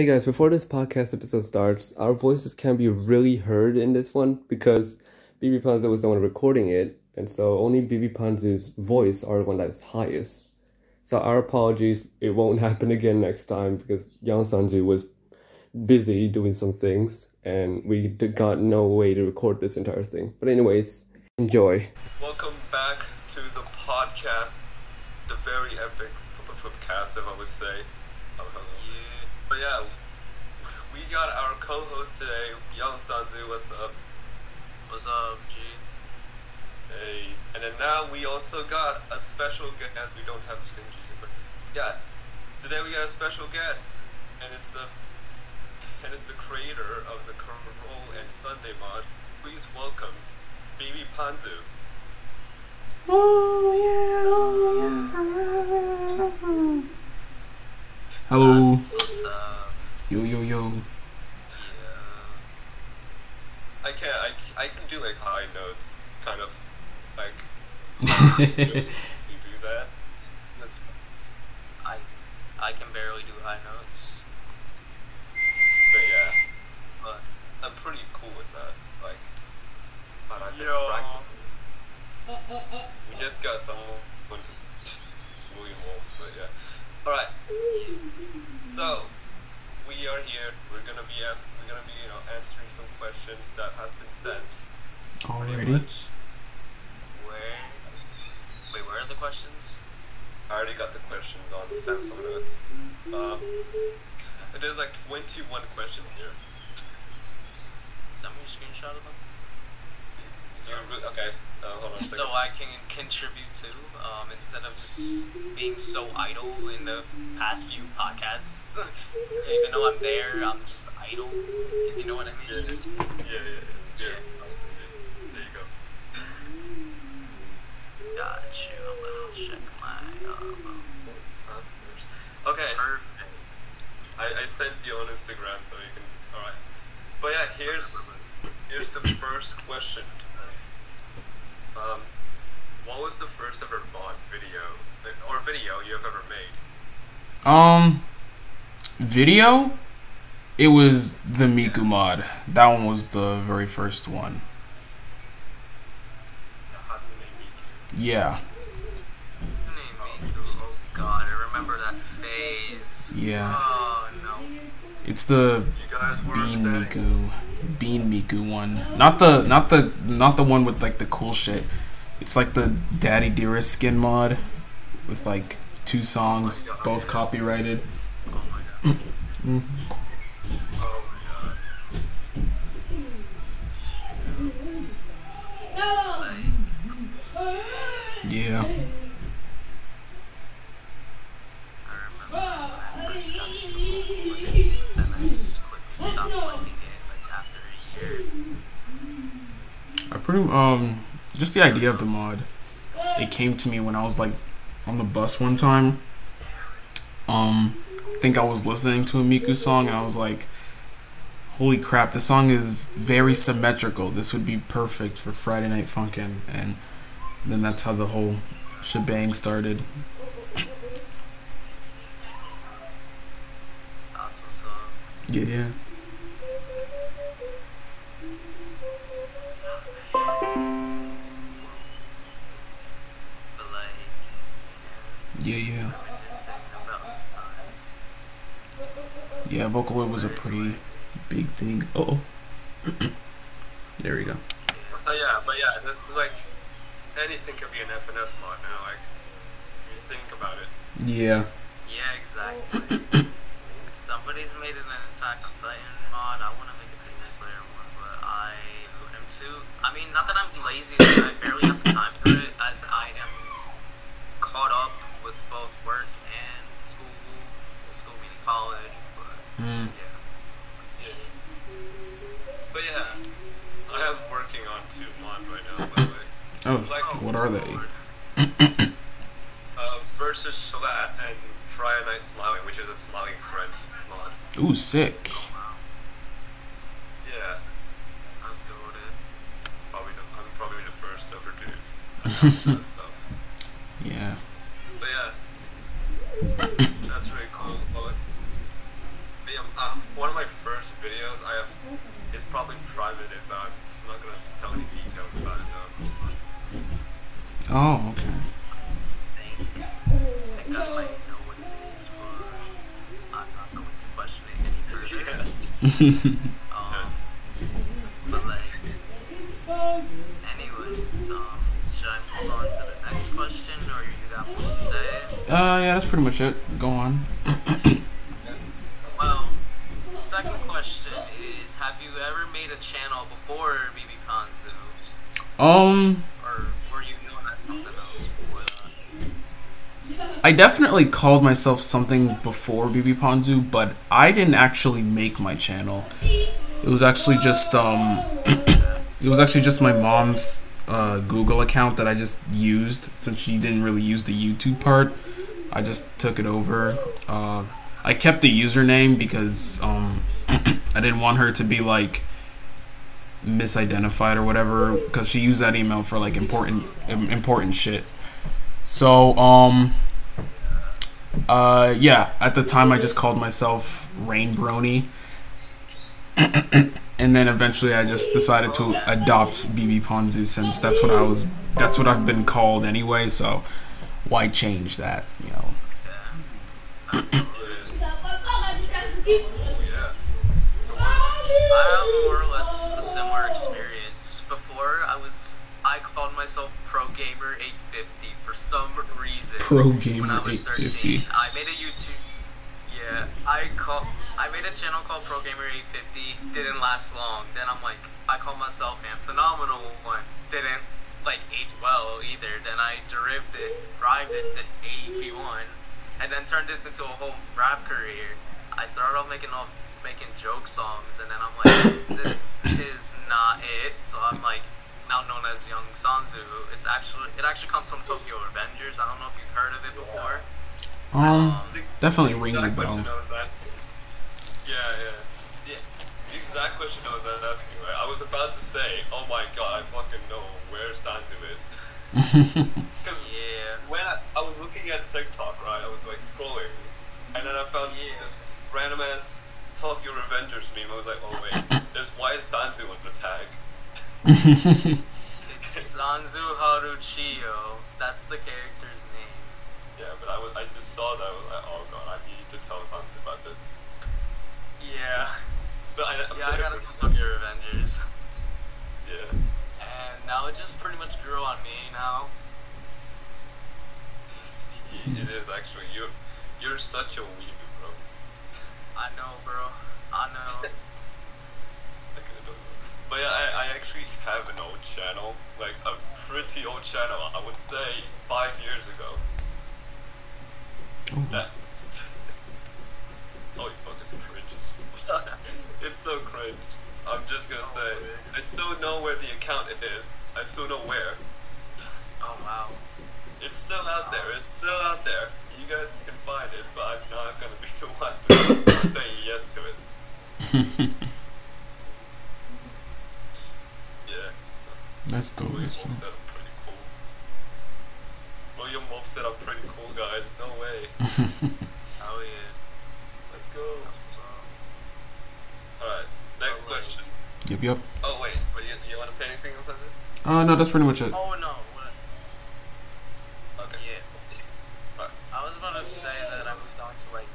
Hey guys, before this podcast episode starts, our voices can be really heard in this one because bbpanzu was the one recording it, and so only bbpanzu's voice are the one that's highest. So our apologies, it won't happen again next time because Yxng Sanzu was busy doing some things and we got no way to record this entire thing. But anyways, enjoy. Welcome back to the podcast, the very epic Puppetflip cast, if I would say. But yeah, we got our co-host today, Yxng Sanzu. What's up? What's up, G? Hey. And then now we also got a special guest. We don't have Yxng, but yeah, today we got a special guest, and it's the creator of the Roll and Sunday mod. Please welcome bbpanzu. Oh yeah. Hello. What's up? Yo. Yeah. I can do like high notes, kind of like to do that. I can barely do high notes. But yeah, But I'm pretty cool with that. Like, but I've been Yo. practicing. We just got someone just William Wolf, but yeah. Alright. So we are here. We're gonna be answering some questions that has been sent. Pretty Already? much. where are the questions? I already got the questions on Samsung Notes. There's like 21 questions here. Send me a screenshot of them. Okay, hold on a second. So I can contribute too, instead of just being so idle in the past few podcasts. Even though I'm there, I'm just idle, if you know what I mean. Yeah. There you go. Got you. I'll check my, Okay, perfect. I sent you on Instagram so you can, alright. But yeah, here's the first question. What was the first ever mod video you have ever made? Video? It was the Miku mod. That one was the very first one. Hatsune Miku. Yeah. Oh god, I remember that phase. Yeah. Oh no. It's the You guys were Bean Miku one. Not the one with like the cool shit. It's like the Daddy Dearest skin mod with like 2 songs, both copyrighted. Oh my god. Oh my god. Yeah. I remember when I first got into it, and I just quickly stopped playing it like after a year. I pretty just the idea of the mod. It came to me when I was like on the bus one time. I think I was listening to a Miku song and I was like, holy crap, this song is very symmetrical. This would be perfect for Friday Night Funkin', and then that's how the whole shebang started. That's what's up. Yeah. But like, Yeah. reminiscing about the times. Yeah, Vocaloid was a pretty big thing. Uh-oh. There we go. But yeah, this is like anything can be an FNF mod now. Like, if you think about it. Yeah. Yeah, exactly. Somebody's made an Attack on Titan mod. I want to make a Demon Slayer one, but I am too. I mean, not that I'm lazy, but I barely have the time for it, as I am caught up with both work and school. Well, school meaning college, but yeah. But yeah, I am working on 2 mods right now, by the way. Oh, Like, what are they? Versus Slat and Friday Night Smiling, which is a Smiling Friends mod. Ooh, sick. Oh, wow. Yeah, That's goated. I'm probably the first to ever do that stuff. Yeah. But yeah, that's really cool. But yeah, one of my first videos I have is probably private, but I'm not gonna tell any details about it though. Oh, okay. I think I might know what it is, but I'm not going to question it any further. But like, anyways, should I move on to the next question, or you got more to say? Yeah, that's pretty much it. Go on. Well, second question is, have you ever made a channel before bbpanzu? Or were you known as something else before that? I definitely called myself something before bbpanzu, but I didn't actually make my channel. It was actually just my mom's Google account that I just used, since she didn't really use the YouTube part. I just took it over. I kept the username because I didn't want her to be like misidentified or whatever, because she used that email for like important shit. So yeah, at the time I just called myself Rain Brony. And then eventually I just decided to adopt bbpanzu, since that's what I've been called anyway, so why change that, you know? I have more or less a similar experience. Before, I called myself Pro Gamer 850 for some reason. Pro When Gamer I was 850. 13, I made a YouTube. Yeah, I made a channel called Pro Gamer 850. Didn't last long. Then I'm like, I called myself Phenomenal One. Didn't like age well either. Then I derived it to AEP1, and then turned this into a whole rap career. I started off making joke songs, and then I'm like, this is not it. So I'm like, now known as Yxng Sanzu. It actually comes from Tokyo Revengers. I don't know if you've heard of it before. Definitely ring the bell. Yeah. The exact question I was asking, right? I was about to say, oh my god, I fucking know where Sanzu is. Because when I was looking at TikTok, right, I was like scrolling, and then I found this random ass Tokyo Revengers meme. I was like, oh wait, there's why is Sanzu on the tag? It's Sanzu Haruchiyo. That's the character's name. Yeah, but I just saw that. I was like, oh god, I need to tell something about this. Yeah. But I got it from Tokyo Revengers. Yeah. And now it just pretty much grew on me now. It is actually. You're such a weebie, bro. I know, bro. I know. But yeah, I actually have an old channel, like a pretty old channel. I would say 5 years ago. That. Holy fuck, it's cringe. It's so cringe. I'm just gonna say, I still know where the account is. I still know where. Oh wow. It's still out there. It's still out there. You guys can find it, but I'm not gonna be the one to say yes to it. Yeah. That's dope. William Wolf said I'm pretty cool. William Wolf said I'm pretty cool, guys. No way. Oh yeah. Let's go. Alright, next question. Yep. Oh wait, but you want to say anything else? No, that's pretty much it. Oh no. What? Okay. Yeah. Alright. I was about to say that I moved on to like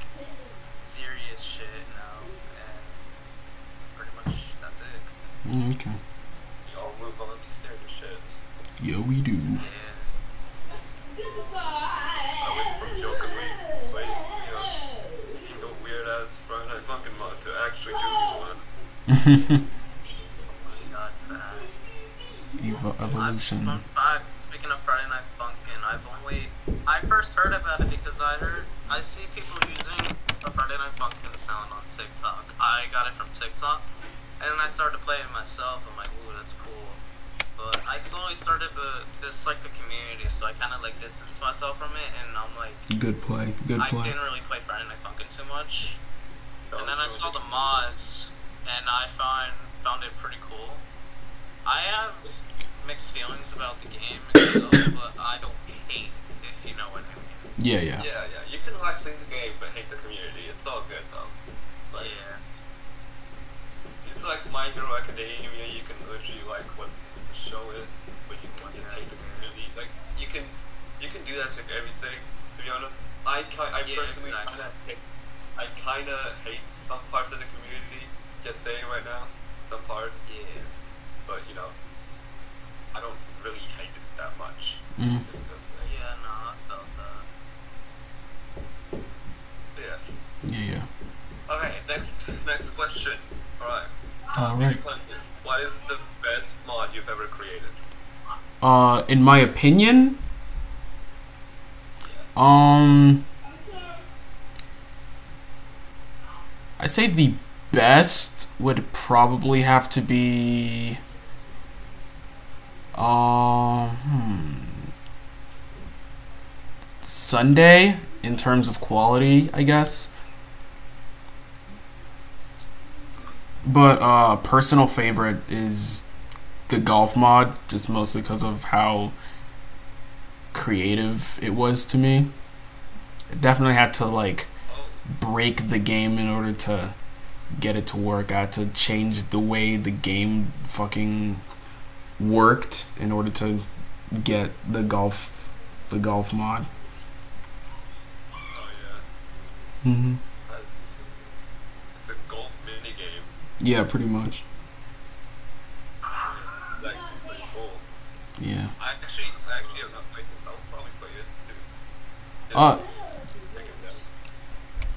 serious shit now, and pretty much that's it. Okay. We all move on to serious shit. Yeah, we do. Yeah. I went from jokingly playing, the weird ass Friday Night Funkin mod to actually doing one. Not bad. Evolution. Speaking of Friday Night Funkin, I first heard about it because I see people using the Friday Night Funkin sound on TikTok. I got it from TikTok, and then I started to play it myself. I'm like, ooh, that's cool. But I slowly started to dislike the community, so I kind of like distanced myself from it, and I'm like, Good play. I didn't really play Friday Night Funkin' too much. And then I saw the mods, and I found it pretty cool. I have mixed feelings about the game itself, but I don't hate, if you know what I mean. Yeah. Yeah. You can like the game, but hate the community. It's all good though. Like, Yeah. My Hero Academia, you can literally like what the show is, but you can just hate the community. Like you can do that to everything. To be honest, I personally kind of hate some parts of the community. Just saying right now, some parts. Yeah. But you know, I don't really hate it that much. Yeah, no, I felt that. Yeah. Yeah. Okay, next question. Alright. Alright. What is the best mod you've ever created? In my opinion, I say the best would probably have to be Sunday in terms of quality, I guess. But personal favorite is the golf mod, just mostly because of how creative it was to me. It definitely had to like break the game in order to get it to work. I had to change the way the game fucking worked in order to get the golf mod. Oh yeah. Mhm. It's a golf mini game. Yeah, pretty much. It's actually pretty cool. Yeah. I actually have not played this. I'll probably play it soon.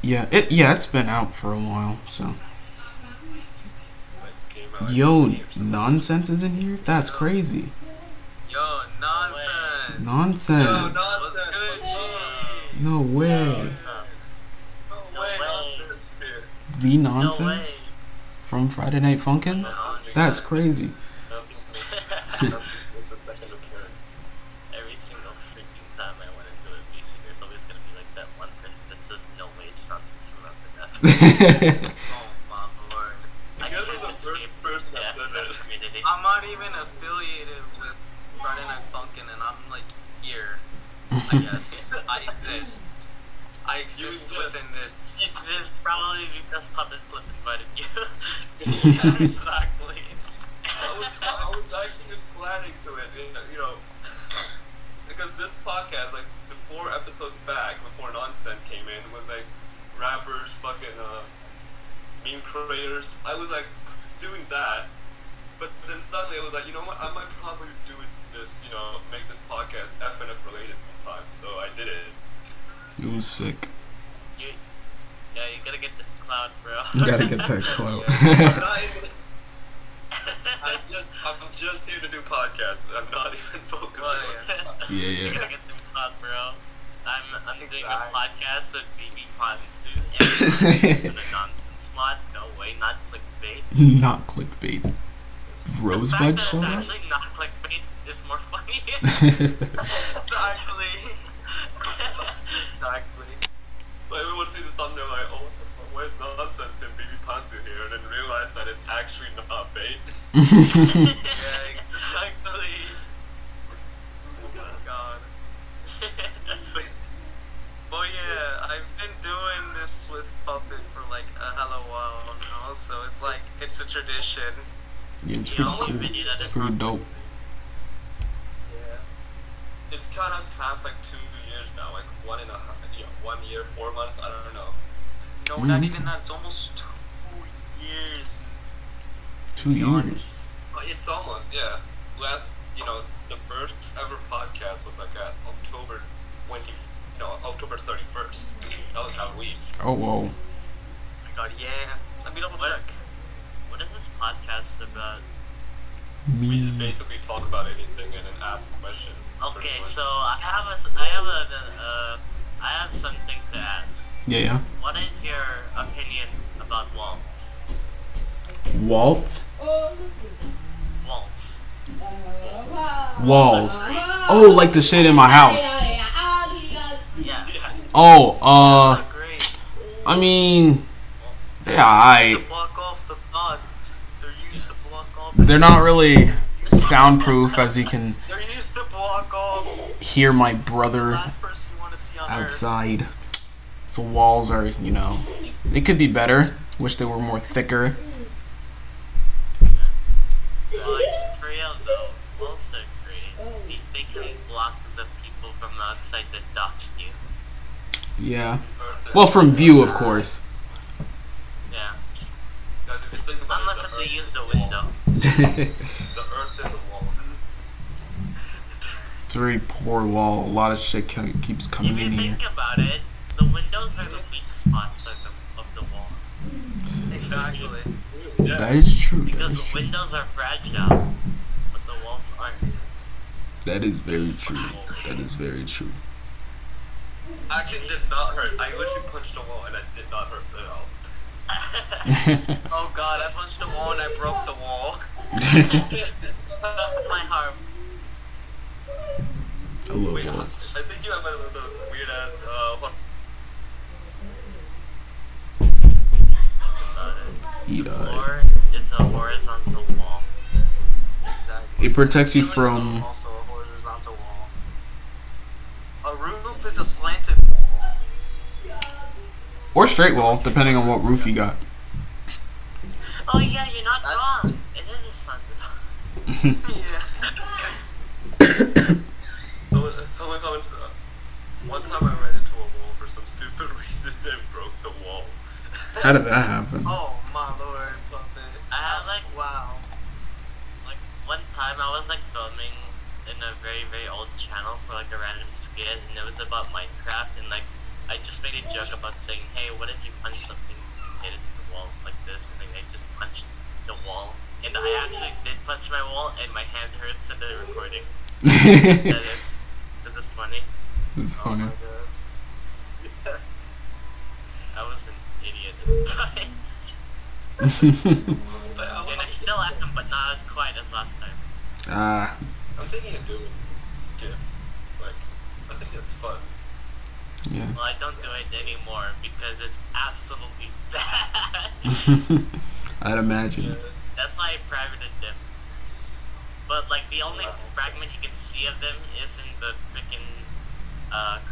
Yeah, it's been out for a while, so. Like, Yo, Nonsense is in here? That's crazy. Yo, Nonsense. Nonsense. No, Nonsense. No way. No way, Nonsense is here. The Nonsense from Friday Night Funkin? That's crazy. It's a second appearance. Every single freaking time I went into a beach, there's always gonna be like that one person that says no way it's nonsense from up to that. Oh my lord. I You guys can't are the first escape person that that said that. community. I'm not even affiliated with Friday Night Funkin', and I'm like here. I guess I exist. I exist within this. You exist probably because Puppetflip invited you. Yeah, exactly. I was actually just planning to it, you know, because this podcast, like, before episodes back, before Nonsense came in, was like rappers, fucking meme creators. I was like doing that, but then suddenly I was like, you know what? I might probably do this, you know, make this podcast FNF related sometime. So I did it. It was sick. Yeah, you gotta get this cloud, bro. You gotta get that clout. I'm just here to do podcasts. I'm not even focused on it. Yeah, You yeah. gotta get this cloud, bro. I'm doing a podcast with bbpanzu and a nonsense mod. No way, not clickbait. Not clickbait. Rosebud The fact showed that up? it's actually not clickbait is more funny. Exactly. Exactly. Like, we would see the thumbnail, like, oh, where's Nonsense and bbpanzu here? And then realize that it's actually not bait. Yeah, exactly. Oh god. But yeah, I've been doing this with Puppet for like a hella while now, so it's like, it's a tradition. Yeah, it's The pretty only cool. video that It's is pretty not dope. Yeah. It's kind of half like 2 years now, like 1 year, 4 months, I don't know. No, not even that, it's almost 2 years. 2 years. It's almost, yeah. The first ever podcast was like at October 31st. That was Halloween. Oh, whoa. Oh my god, yeah. Let me double check. What is this podcast about? We just Me. basically talk about anything and then ask questions. Okay, pretty much. so I have something to ask. Yeah, yeah. What is your opinion about walls? Walt? Walls. Walls. Oh, like the shit in my house. Yeah. Yeah. Oh, Great. I mean, yeah, To block off the thoughts. They're used to block off. they're not really soundproof, as you can They're used to block off hear my the brother last person you want to see on Earth. outside. So walls are, they could be better. Wish they were more thicker. outside that doxed you. Yeah. Well, from view, of course. Yeah. Guys, if you think about Unless it, if they use the window. the earth and the wall. It's a very poor wall. A lot of shit keeps coming If in you here. think about it, the windows are the weak spots of the wall. Exactly. Yeah. That is true. That Because is the true. windows are fragile, but the walls aren't. That is very true. That is very true. Actually, did not hurt. I literally punched the wall and I did not hurt at all. Oh god, I punched the wall and I broke the wall. My heart. I love Wait, walls. I think you have one of those weird ass. He died. Or it's a horizontal wall. Exactly. It protects you Ceilings are from. also a horizontal wall. A roof is a slanted wall. Or straight wall, depending on what roof you got. Oh yeah, you're not wrong. It is a sunset. Yeah. Someone commented. One time I ran into a wall for some stupid reason and broke the wall. How did that happen? Oh my lord, Puppet. I had Wow. like one time I was like filming in a very old channel for like a random skit, and it was about Minecraft, and like I just made a joke about saying, hey, what if you punch something and hit it to the wall like this, and then I just punched the wall, and I actually did punch my wall, and my hand hurts in the recording. This is funny. That's funny. Oh my god. I was an idiot. But And I still at them, but not as quiet as last time. Ah. I'm thinking of doing skits. Like, I think it's fun. Yeah. Well, I don't do it anymore because it's absolutely bad. I'd imagine. That's why I privated them. But like the only fragment you can see of them is in the freaking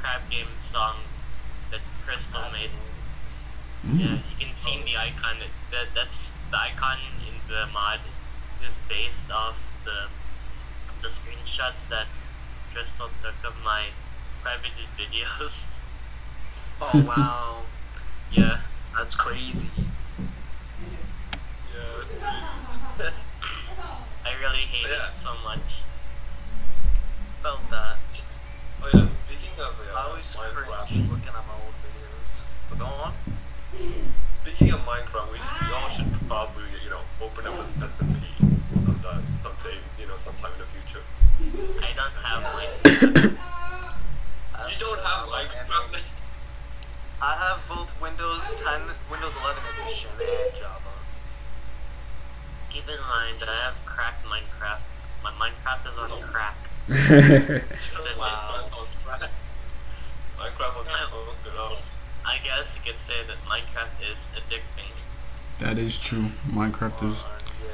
Crab Game song that Crystal made. Yeah, you can see the icon. That's the icon in the mod is based off the screenshots that Crystal took of my privated videos. Oh wow. Yeah. That's crazy. Yeah, please. I really hate Yeah. it so much. Felt that. Oh yeah, speaking of I always cringe Minecraft. looking at my old videos. But go on. Speaking of Minecraft, we all should probably, open up as SMP sometime in the future. I don't have Minecraft. You don't have Minecraft? I have both Windows 10, Windows 11 edition, and Java. Keep in mind that I have cracked Minecraft. My Minecraft is on crack. Wow. Minecraft looks so good. I guess you could say that Minecraft is addicting. That is true. Minecraft is. Yeah.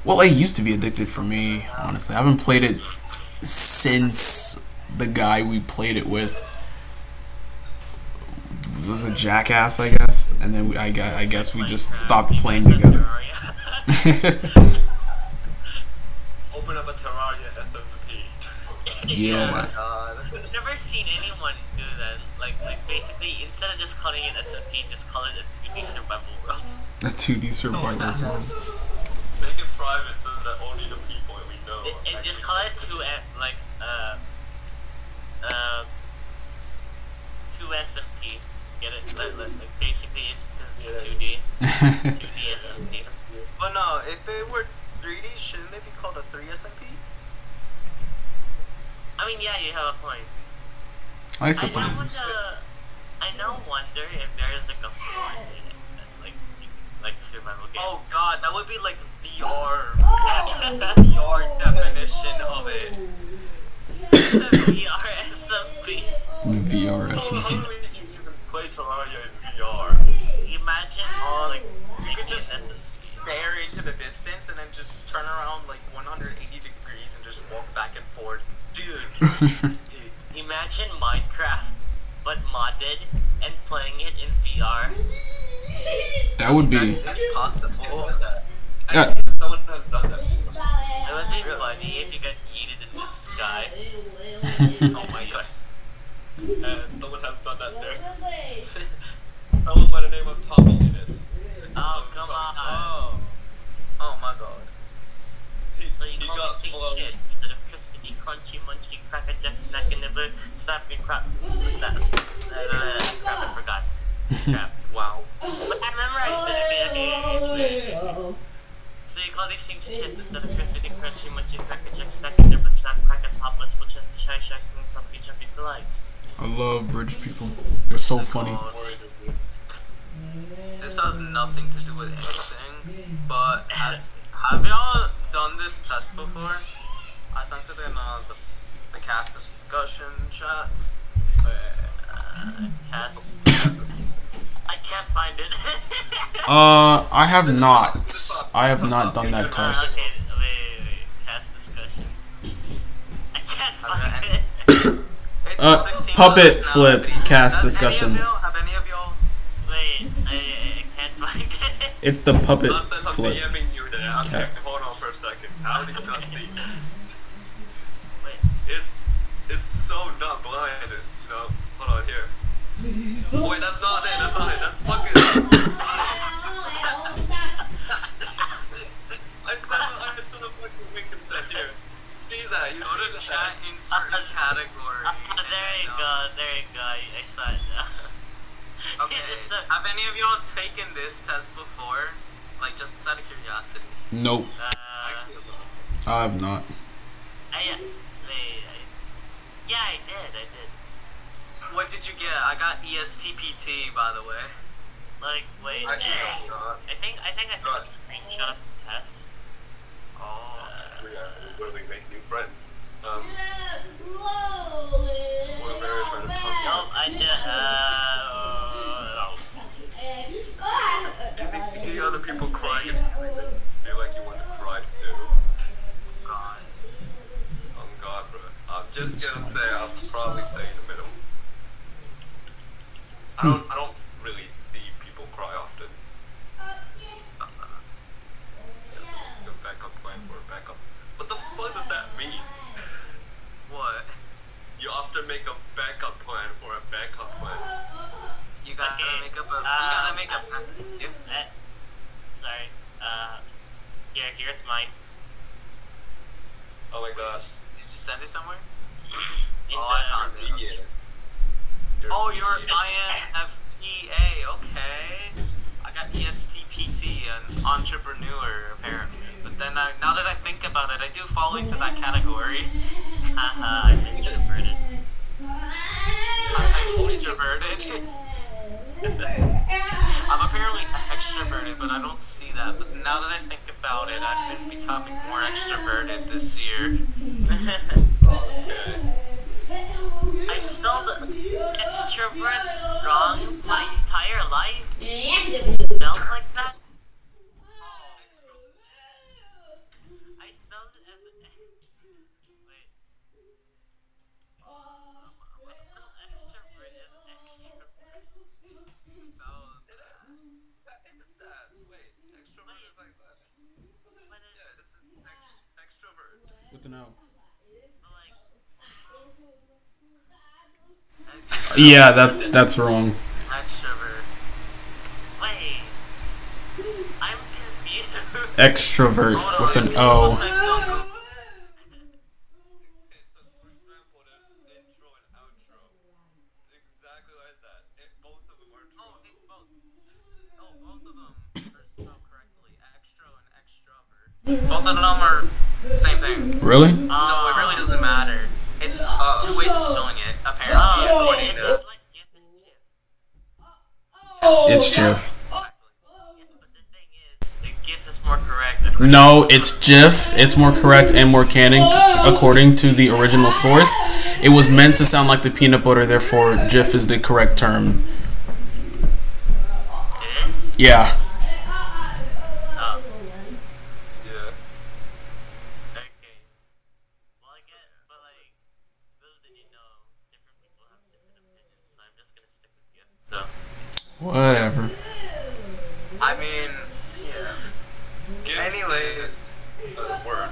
Well, it used to be addictive for me, honestly. I haven't played it since the guy we played it with was a jackass, I guess. And then I guess we just stopped playing together. Open up a Terraria SMP. Yeah. Oh my god. I've never seen anyone do that. Like basically, instead of just calling it SMP, just call it a 2D survival world. A 2D survival world. Make it private so that only the people that we know. And just call it 2 SMP. Get it? Like basically, it's 2D. 2D SMP. But no, if it were 3D, shouldn't it be called a 3 SMP? I mean, yeah, you have a point. I suppose. I now wonder if there is like a like survival game. Oh god, that would be like VR. VR definition of it. VR SMP. VR So SMP. how do you can play Terraria in VR? Imagine like You could just stare into the distance and then just turn around like 180 degrees and just walk back and forth. dude. Imagine Minecraft, but modded and playing it in VR. That would be. That's possible. Yeah. Actually, someone has done that. It would be funny if you got yeeted in the sky. Oh my god. and someone has done that there. Someone by the name of Tommy in it. Oh, come on. Oh my god. So you He call got me cloned. shit instead of crispy, crunchy, munchy, cracker jack, snack and liver, snap and crap. Crap, I forgot. Crap. Wow. But I memorized it. Okay. So you call these things shit instead of crispy, crunchy, munchy, cracker jack, snack and liver, snap, cracker, topless, which has the shy shack and something jumpy delights. I love British people. They're so funny. This has nothing to do with anything, but have y'all done this test before? I sent it in the cast discussion chat. I can't find it. I have not. I have not done that test. Okay, wait. Cast discussion. I can't find it. Puppetflip cast discussion. Have any of y'all? Wait, I can't find it. It's the puppet I'm flip. DMing you there. I'm checking. Hold on for a second. How did you not see? Wait. It's so not blind. You know. Hold on here. Wait, that's not it. That's not it. That's fucking. I said a fucking wink instead here. See that? You Go to see chat, that? insert category. There you go. I saw it now. Okay. Have any of y'all taken this test before? Like, just out of curiosity. Nope. Actually, I have not. Yeah, I did. What did you get? I got ESTPT, by the way. Like, wait. Actually, I'm not. I think I took a screenshot of the test. Oh. We literally make new friends. We're very trying to talk. No, I did. If you see other people crying, feel like you want to cry too. God. Oh God, bro. I'm just gonna say I'll probably stay in the middle. I don't really see people cry often. The backup plan for a backup. What the fuck does that mean? What? You often make a backup plan for a backup plan. You gotta Okay, make up a. You gotta make up. Sorry. Here's mine. Oh my gosh. Did you send it somewhere? In Oh, I found it. Yeah. Oh, you're INFPA. Okay. I got ESTPT, an entrepreneur, apparently. But then, now that I think about it, I do fall into that category. Haha, I'm introverted. I'm introverted. I'm apparently extroverted, but I don't see that. But now that I think about it, I've been becoming more extroverted this year. Okay. I spelled extrovert wrong my entire life. Spelled like that? I spelled it as wait. Extrovert is extrovert. It's that. Wait, extrovert is like that. But it's Yeah, this is extrovert. With the no. like Yeah, that's wrong. Extrovert. wait. I'm confused. Extrovert with an O. Okay, so for example, there's intro and outro. It's exactly like that. Both of them are true. Oh, it's both. Oh, both of them are spelled correctly. Extro and extrovert. Both of them are the same thing. Really? So it really doesn't matter. It's two ways of spelling it, apparently, according It's to. like GIF and GIF. It's GIF. Yeah, but the thing is, the GIF is more correct. No, it's GIF. It's more correct and more canon according to the original source. It was meant to sound like the peanut butter, therefore GIF is the correct term. It is? Yeah. Oh, Yeah. okay. Well, I guess, but like, little did you know, different people have different opinions, so I'm just gonna stick with GIF. So, Whatever. I mean, yeah. GIF Anyways. is a word.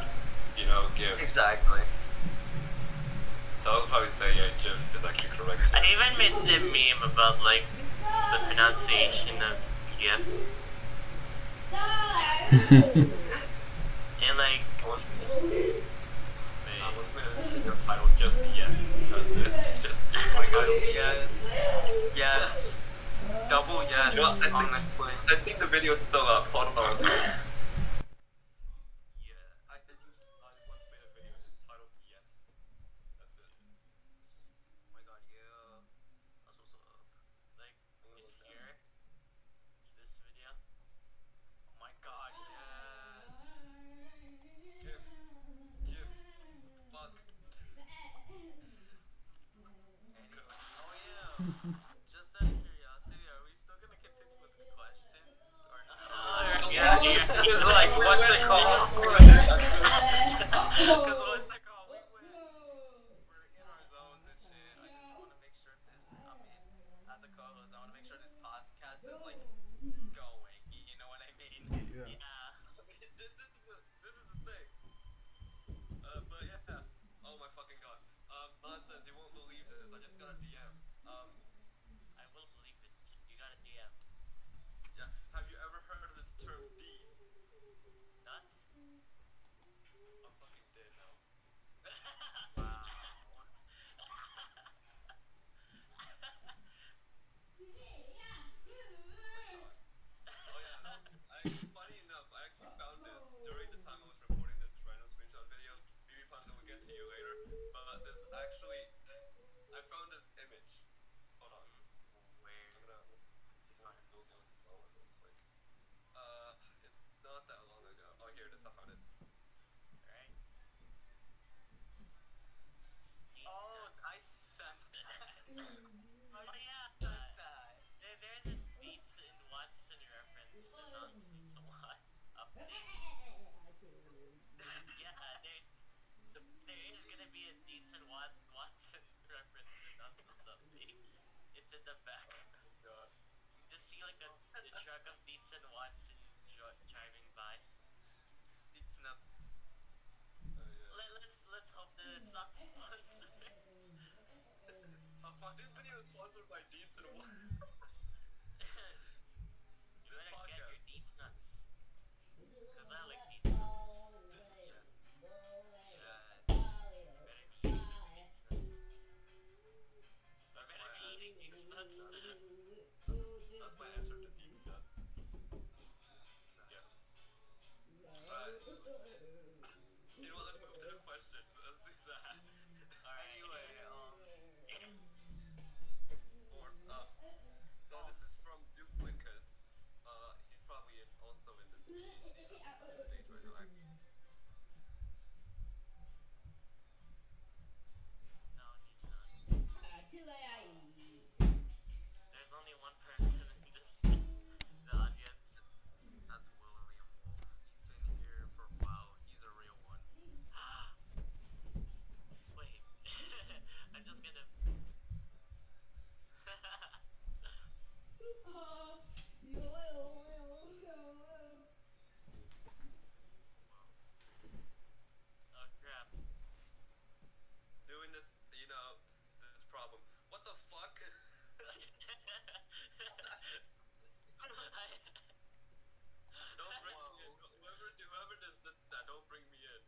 You know, GIF. Exactly. So I would probably say, yeah, GIF is actually correct. I even made the meme about like the pronunciation of GIF. And like Once made a video titled just yes. That's it. Just Oh my god, yes. Double yes, You know, honestly. I think the video is still up. Hold on. Yeah, I once made a video just titled yes. That's it. Oh my god, yeah. That's what's up. like this here. This video. Oh my god, yes. Give. Fuck. Oh yeah. Just out of curiosity, are we still gonna continue with the questions or not? Yeah, Because like, what's it called? Because what's it called? We're in our zones and shit. I just want to make sure this. I mean, as a co-host, I want to make sure this podcast is like going. You know what I mean? Yeah. This is the thing. But yeah. Oh my fucking god. Nonsense. You won't believe this. I just got a DM. I will believe it. You got a DM. Yeah. Have you ever heard of this term D's? Nuts? I'm fucking dead now. Wow. Oh yeah. Funny enough, I actually found this during the time I was recording this random screenshot video. bbpanzu will get to you later. But this actually, I found this image. Hold on. Where? I'm gonna go with this. Like, it's not that long ago. Oh, here it is. I found it. Right? Oh, I sent that. Oh yeah. There's a Beats and Watson reference to Nonsense a lot update. Yeah, there is gonna be a decent Watson reference to Nonsense update. It's in the back. God. You just see like the truck of Beats and Watson driving by. It's nuts. Yeah. Let's hope that it's not sponsored. This video is sponsored by Deeds and What? You This better get your podcast. Deets nuts. Cause I like Deets nuts. Yeah. Better be eating those Deets nuts. That's Better my be answer. eating Deets nuts. That's my answer to Deeds nuts. Yeah. Alright. You know what? Let's move to the questions. Let's do that. Alright. Anyway, Fourth up. So this is from Duplicus. He's probably also in this stage right now. No, he's not. There's only one person in the audience. that's William Wolf. He's been here for a while. He's a real one. Wait. I'm just gonna. Oh crap. Doing this, you know, this problem. What the fuck? Don't bring me in. Whoever does that, don't bring me in.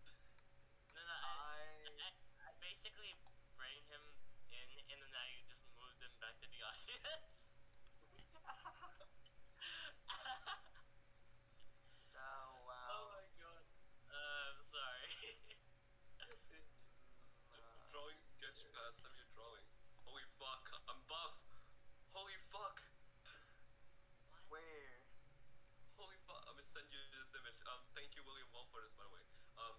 No, I basically bring him in, and then I just moved him back to the audience. Oh wow. Oh my god. I'm sorry. Drawing sketch, send me a drawing. Holy fuck, I'm buff. Holy fuck. Where? Holy fuck, I'm gonna send you this image. Thank you William Wolf for this, by the way. I'm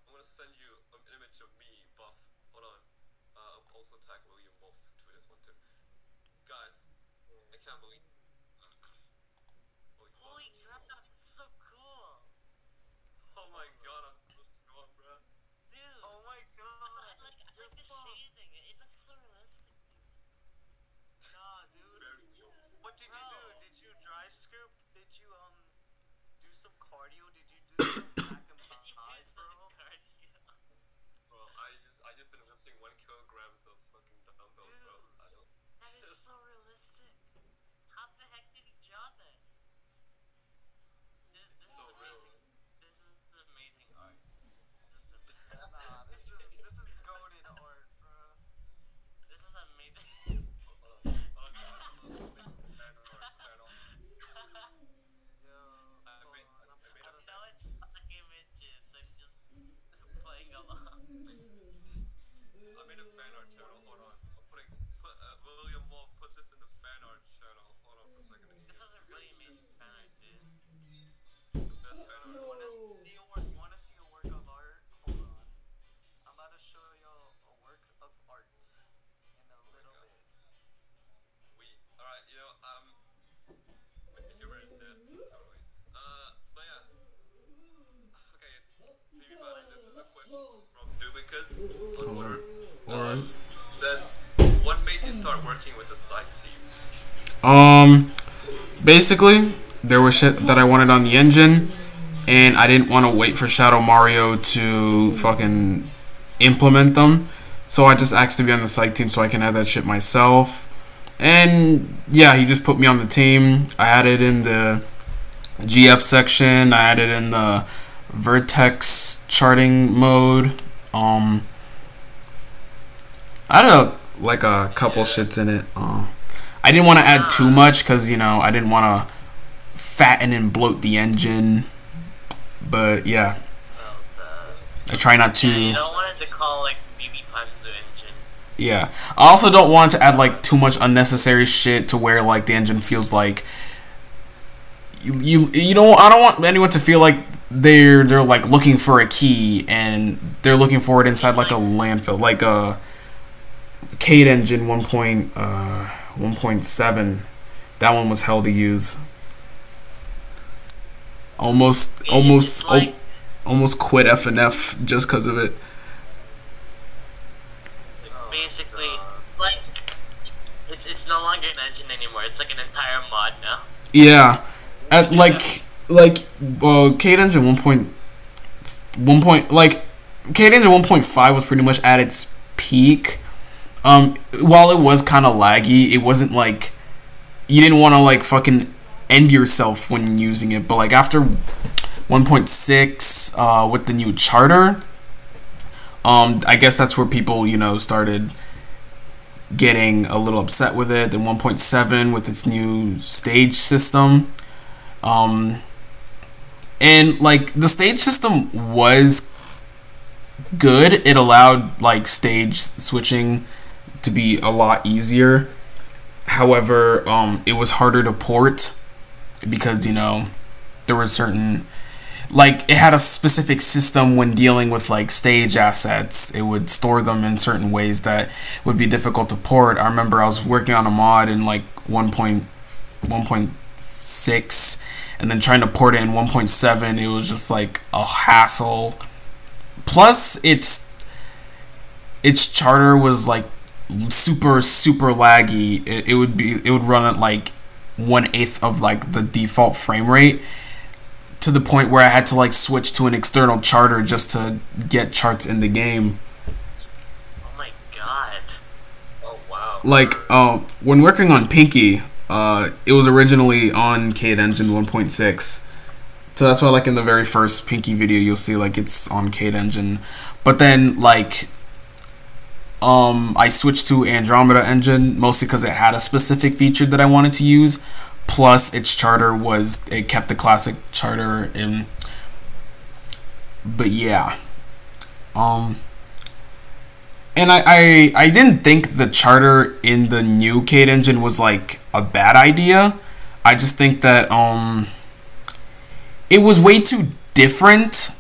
gonna send you an image of me, buff. Hold on. I'll also tag William Wolf to this one too. Guys, I can't believe. Holy fuck. Holy crap, that's so cool. Oh my god, I'm so strong, bro. Dude. Oh my I god. like the shading. It looks so realistic, dude. Nah, dude. Very cool. What did you do? Bro. Did you dry scoop? Did you do some cardio? Did you do some back and thighs, bro? Bro, I just been lifting 1 kilogram of fucking dumbbells, bro. so realistic. How the heck did he draw that? This So is real. amazing. This is amazing art. Nah, this is goated art, bro. This is amazing. Yo, I made a No, fan it's art. stock images. I'm just playing along. I made a fan art channel. Hold on. William Wolf, put this in the fan art channel. Hold on for a second. This is a really amazing fan art, dude. That's fan You art. wanna see a work of art? Hold on. I'm about to show y'all a work of art in a little bit. Alright, humor is dead, totally. But yeah. Okay, maybe this is a question from Dubicus on Twitter. Alright. Says, what made you start working with the Psych team? Basically, there was shit that I wanted on the engine, and I didn't want to wait for Shadow Mario to fucking implement them. So I just asked to be on the Psych team so I can add that shit myself. And yeah, he just put me on the team. I added in the GF section. I added in the vertex charting mode. I had a couple shits in it. I didn't want to add too much because I didn't want to fatten and bloat the engine. But yeah, I try not to. You don't want it to call like bbpanzu engine. Yeah, I also don't want to add like too much unnecessary shit to where like the engine feels like you don't. I don't want anyone to feel like they're like looking for a key and they're looking for it inside like a landfill, like a Cade Engine 1.7. That one was hell to use. Almost quit FNF just because of it. Basically, like it's no longer an engine anymore. It's like an entire mod now. Yeah, at Cade Engine 1.5 was pretty much at its peak. While it was kind of laggy, it wasn't like you didn't want to like fucking end yourself when using it. But like after 1.6 with the new charter, I guess that's where people started getting a little upset with it. Then 1.7 with its new stage system, and like the stage system was good. It allowed like stage switching to be a lot easier. However, it was harder to port because there were certain, like, it had a specific system when dealing with like stage assets. It would store them in certain ways that would be difficult to port. I remember I was working on a mod in like 1.6 and then trying to port it in 1.7. It was just like a hassle. Plus its charter was like super laggy. It would run at like 1/8 of like the default frame rate, to the point where I had to like switch to an external charter just to get charts in the game. Oh my god. Oh wow. Like when working on Pinky, it was originally on Cade Engine 1.6. So that's why like in the very first Pinky video you'll see like it's on Cade Engine. But then like I switched to Andromeda Engine mostly because it had a specific feature that I wanted to use. Plus its charter it kept the classic charter in. But yeah. And I didn't think the charter in the new Cade Engine was like a bad idea. I just think that it was way too different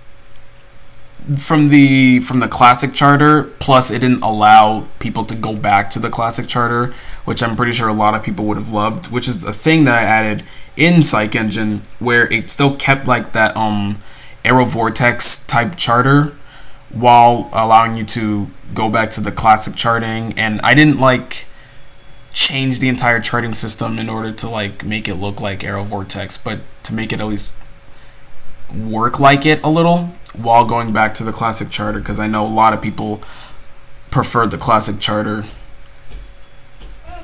from the classic charter. Plus it didn't allow people to go back to the classic charter, which I'm pretty sure a lot of people would have loved, which is a thing that I added in Psych Engine, where it still kept like that Aero Vortex type charter while allowing you to go back to the classic charting. And I didn't like change the entire charting system in order to like make it look like Aero Vortex, but to make it at least work like it a little while going back to the classic charter, because I know a lot of people prefer the classic charter.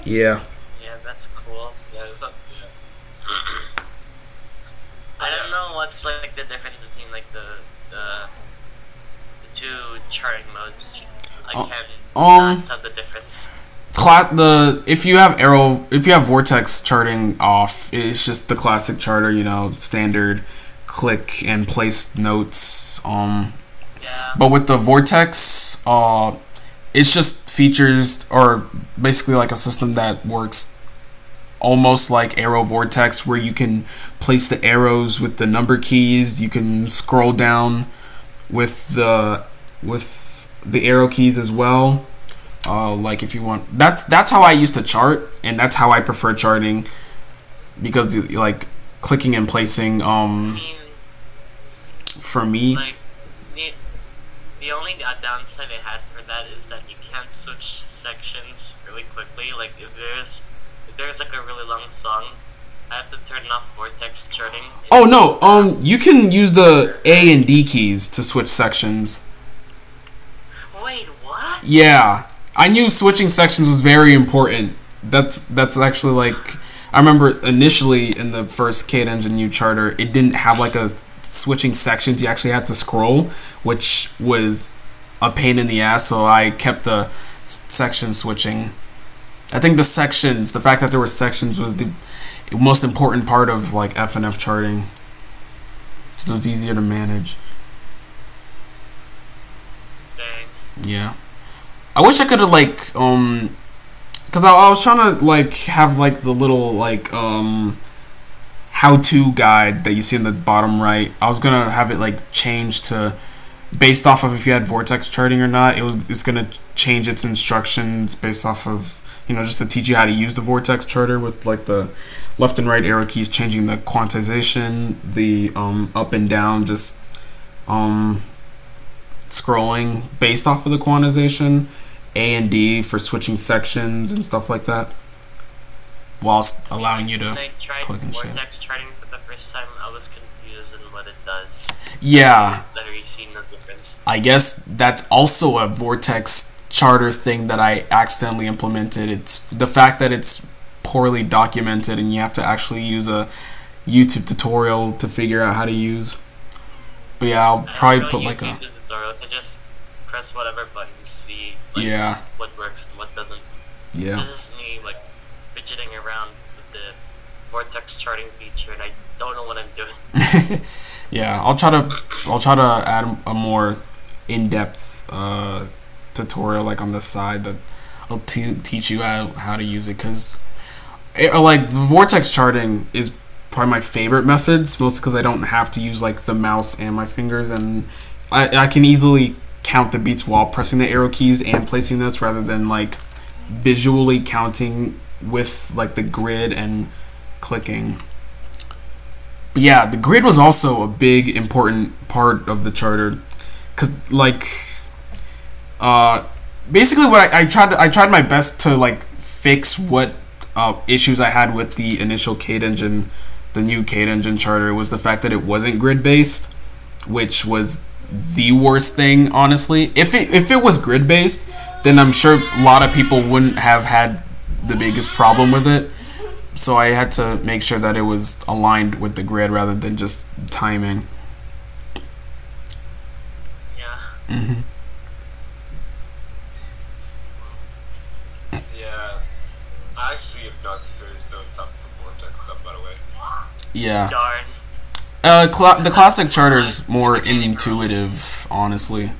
Yeah. what's like the difference between like the two charting modes? I can't not tell the difference. If you have vortex charting off, it's just the classic charter, you know, standard click and place notes. Yeah. But with the vortex, it's just features, or basically like a system that works almost like arrow vortex, where you can place the arrows with the number keys. You can scroll down with the arrow keys as well. Like if you want, that's how I used to chart, and that's how I prefer charting, because like clicking and placing. For me, like the only downside I had for that is that you can't switch sections really quickly. Like if there's like a really long song, I have to turn off vortex charting. Oh no, you can use the A and D keys to switch sections. Wait, what? Yeah, I knew switching sections was very important. That's actually like, I remember initially in the first Psych Engine U charter, it didn't have like a switching sections. You actually had to scroll, which was a pain in the ass. So I kept the section switching. I think the fact that there were sections was the most important part of like FNF charting, so it's easier to manage. Dang. Yeah, I wish I could have like because I was trying to like have like the little like how-to guide that you see in the bottom right. I was gonna have it like changed to based off of if you had vortex charting or not. It's gonna change its instructions based off of, you know, just to teach you how to use the vortex charter with like the left and right arrow keys, changing the quantization, the up and down, just scrolling based off of the quantization, A and D for switching sections and stuff like that, whilst allowing you to when I tried click and shit. vortex charting for the first time, I was confused in what it does. Yeah, Literally see no difference. I guess that's also a vortex charter thing that I accidentally implemented. It's the fact that it's poorly documented and you have to actually use a YouTube tutorial to figure out how to use. But yeah, I'll probably put like a tutorial to just press whatever button, see like, yeah, what works and what doesn't. yeah. This is me like fidgeting around with the vortex charting feature, and I don't know what I'm doing. Yeah, I'll try to add a more in-depth tutorial like on the side that will teach you how to use it, because like the vortex charting is probably my favorite methods, mostly because I don't have to use like the mouse and my fingers, and I can easily count the beats while pressing the arrow keys and placing notes, rather than like visually counting with like the grid and clicking. But yeah, the grid was also a big important part of the charter, because like basically what I tried my best to like fix what issues I had with the initial Psych Engine, the new Psych Engine charter, was the fact that it wasn't grid based, which was the worst thing, honestly. If it was grid based, then I'm sure a lot of people wouldn't have had the biggest problem with it. So I had to make sure that it was aligned with the grid rather than just timing. Yeah. Mm-hmm. Yeah. I actually have not experienced those type of vortex stuff, by the way. Yeah. Darn. The classic charter is more intuitive, honestly.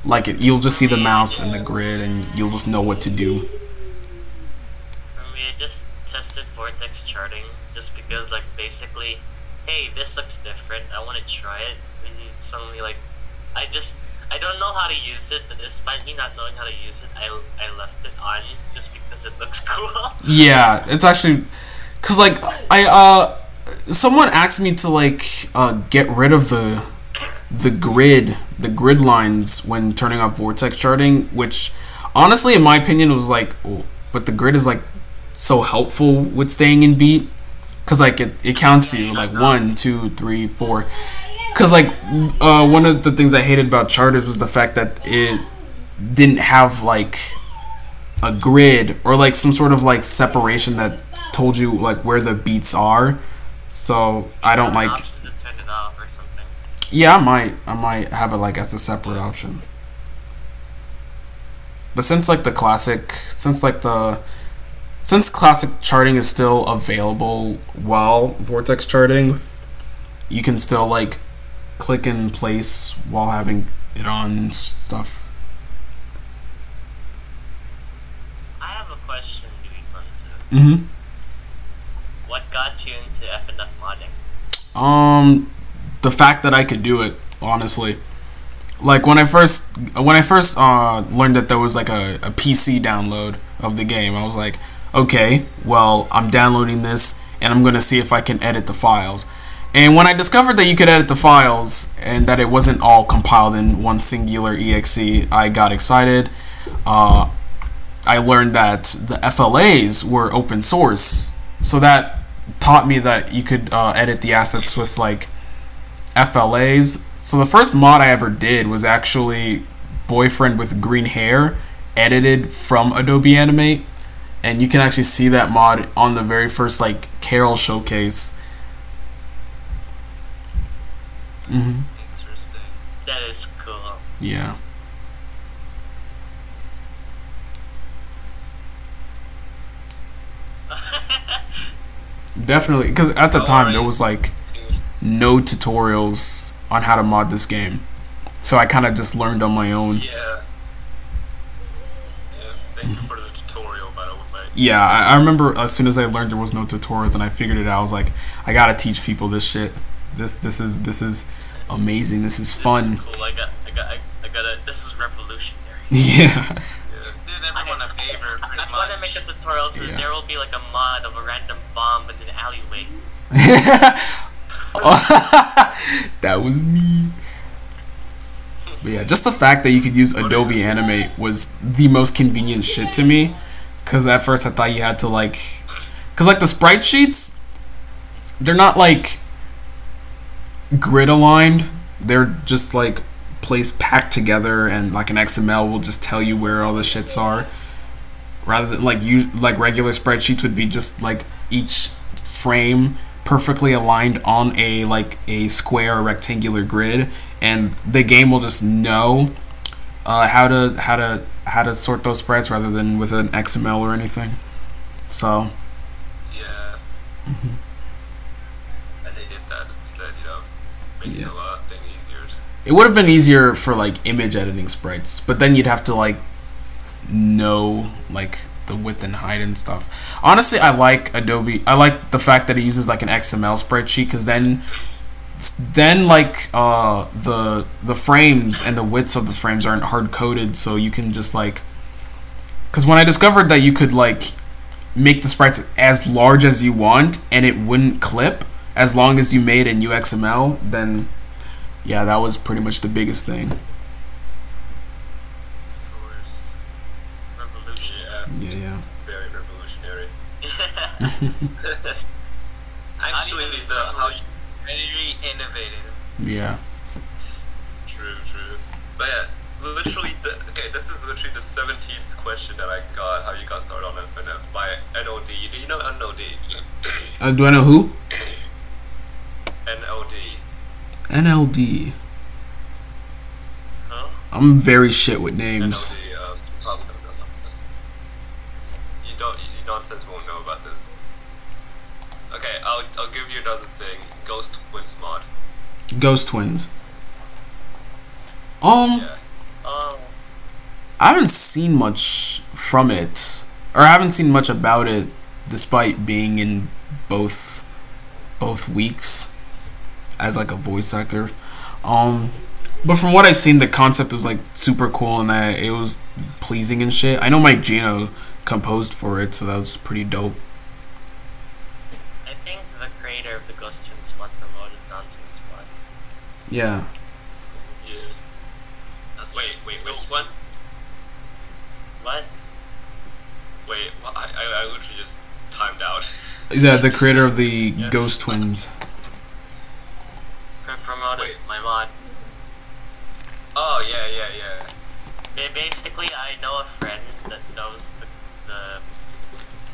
Like you'll just see the mouse and the grid, and you'll just know what to do. For me, I just tested vortex charting just because, like, basically, hey, this looks different. I want to try it. And suddenly, like, I don't know how to use it, but despite me not knowing how to use it, I left it on just because it looks cool. Yeah, it's actually, cause like someone asked me to like get rid of the grid lines when turning off vortex charting, which honestly, in my opinion, was like, oh, but the grid is like so helpful with staying in beat, cause like it counts you like 1, 2, 3, 4. Cause like one of the things I hated about charters was the fact that it didn't have like a grid or like some sort of like separation that told you like where the beats are. So I don't like. Option to turn it off, or something. Yeah, I might have it like as a separate option. But since classic charting is still available while Vortex charting, you can still like click in place while having it on and stuff. I have a question, bbpanzu. Mm-hmm. What got you into FNF modding? The fact that I could do it, honestly. Like when I first learned that there was like a PC download of the game, I was like, okay, well, I'm downloading this and I'm gonna see if I can edit the files. And when I discovered that you could edit the files and that it wasn't all compiled in one singular exe, I got excited. I learned that the FLAs were open source, so that taught me that you could edit the assets with like FLAs. So the first mod I ever did was actually Boyfriend with Green Hair, edited from Adobe Animate, and you can actually see that mod on the very first like Carol showcase. Mm-hmm. Interesting. That is cool. Yeah. Definitely, because at the time there was like no tutorials on how to mod this game, so I kind of just learned on my own. Yeah. Thank you for the tutorial, by the way. Yeah, I remember as soon as I learned there was no tutorials and I figured it out, I was like, I gotta teach people this shit. This is amazing. This is fun. Cool. I gotta. This is revolutionary. Yeah. Did everyone a favor, pretty I'm gonna make much. a tutorial so Yeah. there will be like a mod of a random bomb in an alleyway. That was me. But yeah, just the fact that you could use Adobe Animate was the most convenient shit to me. Cause at first I thought you had to like, cause like the sprite sheets, they're not like grid aligned. They're just like packed together, and like an XML will just tell you where all the shits are. Rather than like regular spreadsheets would be just like each frame perfectly aligned on a square or rectangular grid, and the game will just know how to sort those sprites rather than with an XML or anything. So Yeah. And they did that instead, makes Yeah. the thing easier. it would have been easier for like image editing sprites, but then you'd have to like know like the width and height and stuff. Honestly, I like Adobe. I like the fact that it uses like an XML spreadsheet, because then like the frames and the widths of the frames aren't hard coded, so you can just like, because when I discovered that you could like make the sprites as large as you want and it wouldn't clip as long as you made a new XML, then yeah, that was pretty much the biggest thing. Revolutionary. Yeah. Very revolutionary. Actually, Very innovative. Yeah. True. But yeah, literally, this is literally the 17th question that I got. How you got started on FNF by NOD. Do you know NOD? Do I know who? NOD. NLD. Huh? I'm very shit with names. NOD. Probably don't know about this. You nonsense won't know about this. Okay, I'll give you another thing. Ghost Twins mod. Ghost Twins. Yeah. Oh. I haven't seen much from it, or I haven't seen much about it, despite being in both weeks as like a voice actor. But from what I've seen, the concept was like super cool, and it was pleasing and shit. I know Mike Gino composed for it, so that was pretty dope. I think the creator of the Ghost Twins mod promoted Nonsense mod. Yeah. Yeah. Wait, which one? What? Wait, I literally just timed out. Yeah, the creator of the Ghost Twins. Promoted Wait. my mod. Oh, yeah. Basically, I know a friend that knows the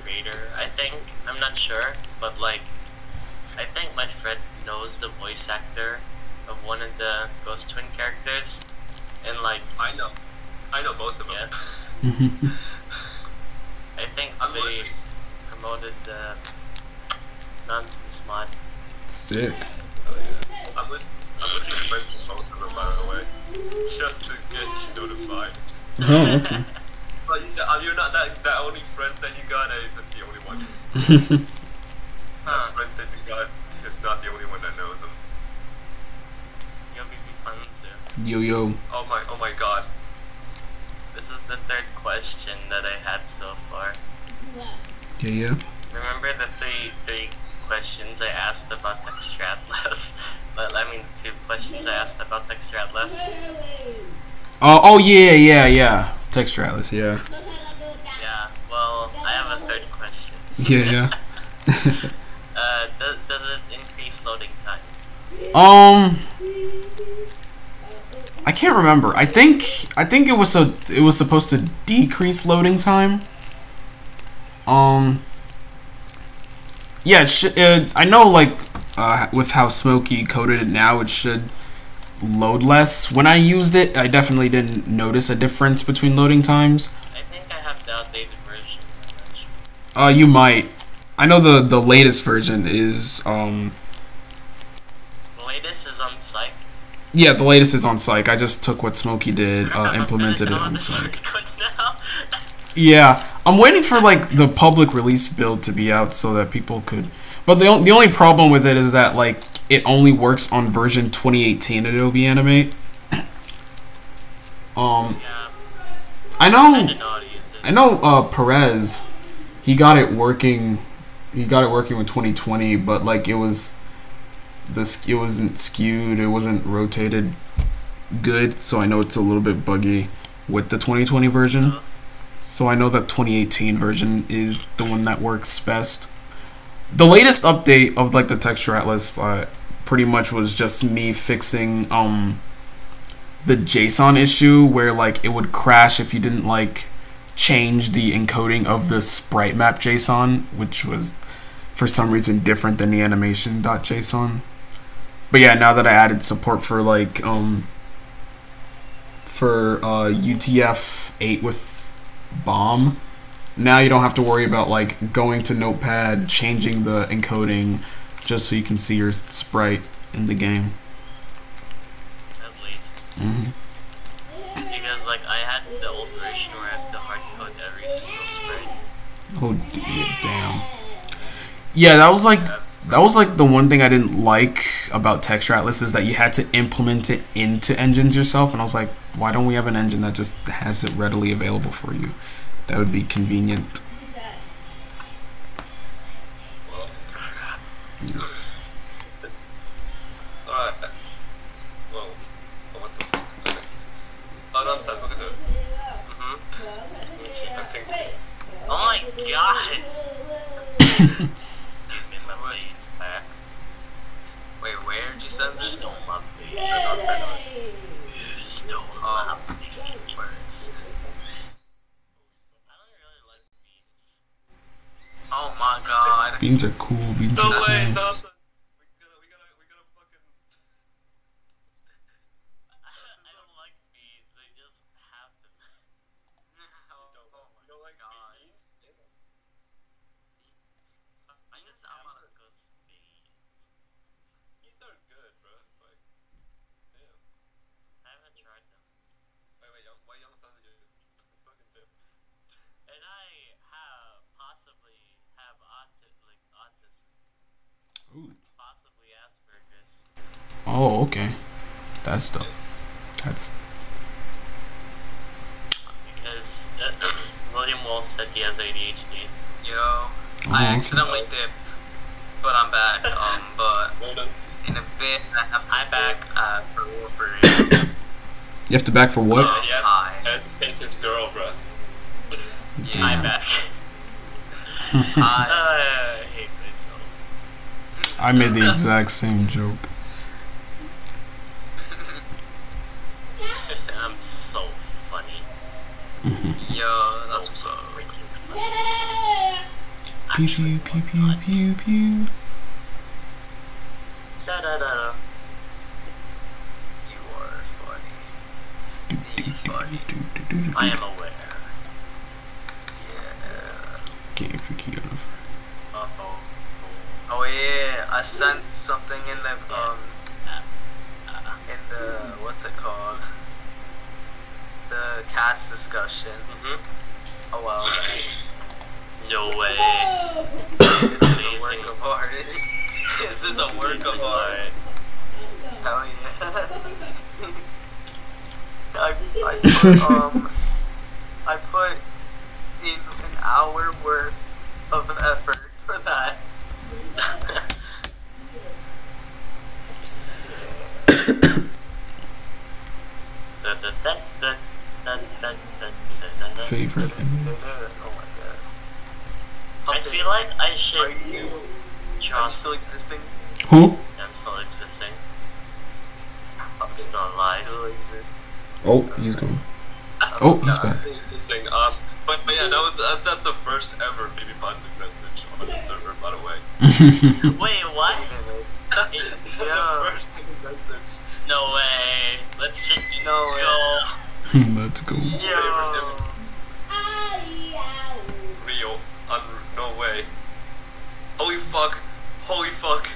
creator, I think. I'm not sure, but like, I think my friend knows the voice actor one of the Ghost Twin characters, and like I know both of them. yeah, I think I'm they literally, promoted the nonsense mod. Sick. I'm literally friends with both of them, by the way, just to get notified. Oh, okay. But you're not that only friend that you got isn't the only one. That friend that you got is not the only one that knows him. You'll be fun too. Yo. Oh my god. This is the third question that I had so far. Yeah. Remember the three questions I asked about Textratlas? But I mean, 2 questions I asked about Textratlas. Oh yeah. Textratlas, yeah. Yeah. Well, I have a third question. Yeah. Does it increase loading time? I can't remember. I think it was supposed to decrease loading time. Yeah, I know, like, with how Smokey coded it now, it should load less. When I used it, I definitely didn't notice a difference between loading times. I think I have the outdated version. You might. I know the latest version is, The latest is on Psych. yeah, the latest is on Psych. I just took what Smokey did, implemented it on This Psych. one's good now. Yeah, I'm waiting for like the public release build to be out so that people could. But the only problem with it is that like it only works on version 2018 Adobe Animate. Yeah. I I didn't know how to use it. know Perez, he got it working. He got it working with 2020, but like it wasn't skewed. It wasn't rotated good, so I know it's a little bit buggy with the 2020 version. So I know that 2018 version is the one that works best. The latest update of like the texture atlas pretty much was just me fixing the JSON issue where like it would crash if you didn't like change the encoding of the sprite map JSON, which was for some reason different than the animation.json. But yeah, now that I added support for like UTF-8 with bomb, now you don't have to worry about like going to Notepad, changing the encoding just so you can see your sprite in the game. At least. Because like I had the old version where I had to hard code every single sprite. Oh damn. Yeah, that was like the one thing I didn't like about Texture Atlas is that you had to implement it into engines yourself, and I was like, why don't we have an engine that just has it readily available for you? That would be convenient. Alright. Whoa. What the fuck? Okay. Oh, nonsense, look at this. I think. Oh my god! Back. Wait, where did you send this? Don't love me. Yay! Don't love me. Oh my god. Beans are cool. Beans No are cool. way, nonsense. We gotta fucking. I don't like beans. They just have to. You don't like beans? I just want to go beans. Beans are good, bro. Like, damn. I haven't tried them. Wait, why Yxng Sanzu just fucking dip? And I possibly have autism. Ooh. Possibly Asperger's. Oh, okay. That's Because William Wolf said he has ADHD. Yo, Oh, I okay. accidentally dipped, but I'm back. But Where does. in a bit I have to I'm back. for Warfare. You have to back for what? Yeah, he has Hi. to take his girl, bro. Yeah. I'm back. I I hate myself. I made the exact same joke. I'm so funny. yo, that's what's up. Freaking Pew pew pew pew pew pew. Da da da da. I am aware. Game for Keanu. Uh-oh. Oh yeah, I sent something in the what's it called? The cast discussion. Mm-hmm. A while back. No way. This is a work of art. This is a work of art. Hell yeah. I put in an hour worth of effort for that. Favorite. Oh my god. I feel like I Are should you draw. still existing? Who? I'm still existing. I'm still alive. Still exist. Oh, he's gone. Oh, he's back. Interesting. But yeah, that's the first ever bbpanzu message on the server, by the way. Wait, what? The Yeah. first ever message. No way. Let's just No way. go. Let's go. Yo. Real. No way. Holy fuck. Holy fuck.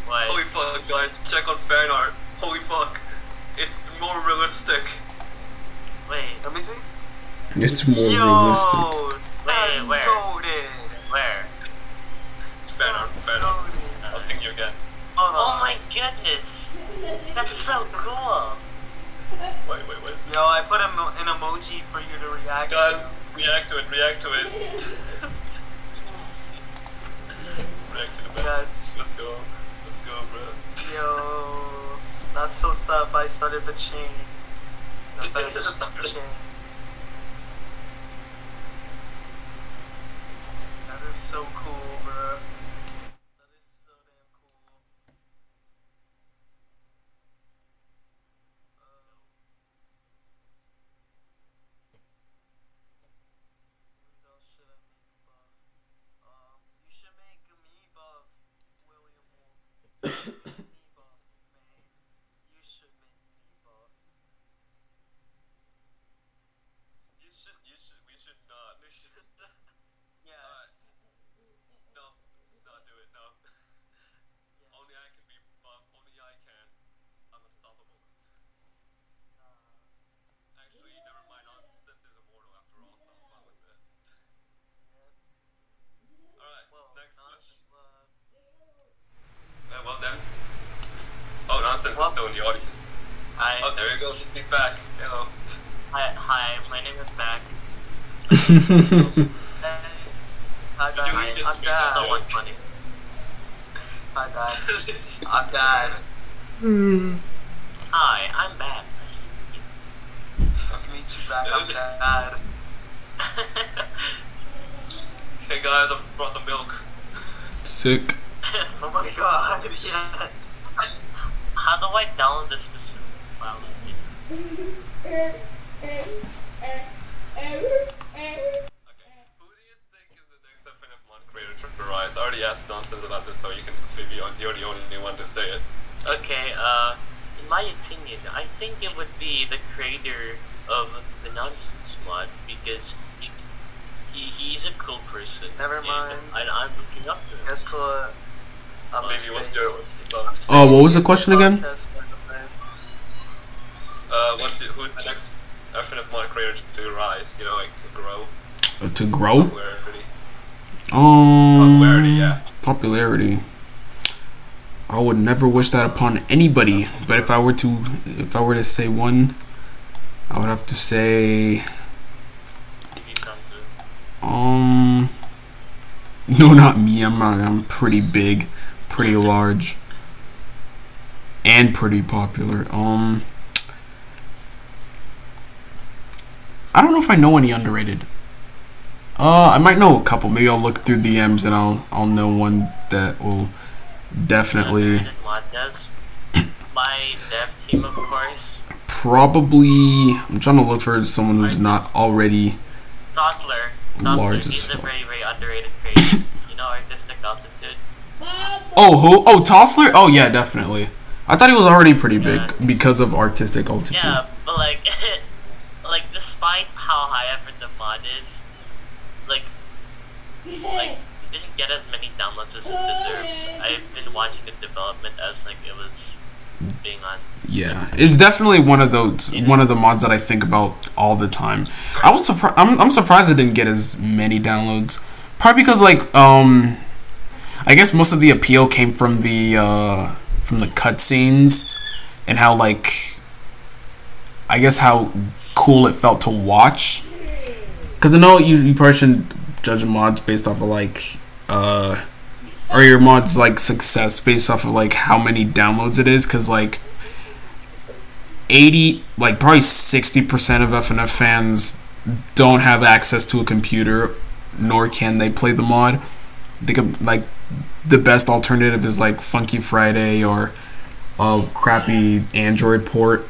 What? Holy fuck, guys. Check on fan art. Holy fuck. It's more realistic. Wait, Let me see. It's more realistic. Yo, that's where? golden. where? Fan art. Fan art. I'll ping you again. Oh my goodness. That's so cool. Wait. Yo, I put an emoji for you to react Guys, to. react to it. React to it, man. Yes. Let's go, bro. Yo, that's so tough. I started the chain. The best chain. That is so cool, bro. That is so damn cool. What else should I make buff? You should make me buff, William Wolf. Me buff, man. You should make me buff. We should not. Yes. No, let's not do it, no. Yes. Only I can be buff, only I can. I'm unstoppable. Actually, never mind, this is immortal after all, so I'm fine with that. Alright, Well, next nonsense question. love. Well then. Oh, Nonsense is still in the audience. Hi. Oh, there you go, he's back. Hello. Hi, my name is Back. Hey. Hi, Did you Dad. just I'm speak Dad. up? Someone funny. Hi, Dad. I'm Dad. Hi, I'm Back. Nice to meet you, back. I'm Dad. Hey guys, I brought the milk. Sick. Oh my god, yes. How do I download this specific file? Okay, who do you think is the next FNF Mon creator to rise? I already asked Nonsense about this, so you can maybe you're the only one to say it. Okay, in my opinion, I think it would be the creator of the Nonsense mod because he's a cool person. Never mind. And I'm looking up to him. Guess what? I'm Maybe what's staying- your Oh, what was the question again? Podcast, by the way. who's the next FNF Mon creator to rise? You know, like grow. To grow? Popularity. Popularity, yeah. Popularity. I would never wish that upon anybody. But if I were to say one, I would have to say Yxng Sanzu. no, not me. I'm pretty big, pretty large, and pretty popular. I don't know if I know any underrated. I might know a couple. Maybe I'll look through DMs and I'll know one that will definitely. Underrated mod devs. My dev team, of course. Probably. I'm trying to look for someone who's not already. Toddler. Large as He's a fuck. very, very underrated creator. You know, artistic altitude. Oh, who? Oh, Tossler? Oh, yeah, definitely. I thought he was already pretty big because of artistic altitude. Yeah, but like, how high effort the mod is, like it didn't get as many downloads as it deserves. I've been watching the development as like it was being on. Yeah, it's definitely one of the mods that I think about all the time. I'm surprised it didn't get as many downloads. Probably because like I guess most of the appeal came from the cutscenes and how like I guess how cool it felt to watch. Because I know you probably shouldn't judge mods based off of like or your mod's like success based off of like how many downloads it is, because like 80 like probably 60% of FNF fans don't have access to a computer, nor can they play the mod. They could, like, the best alternative is like Funky Friday or a crappy Android port.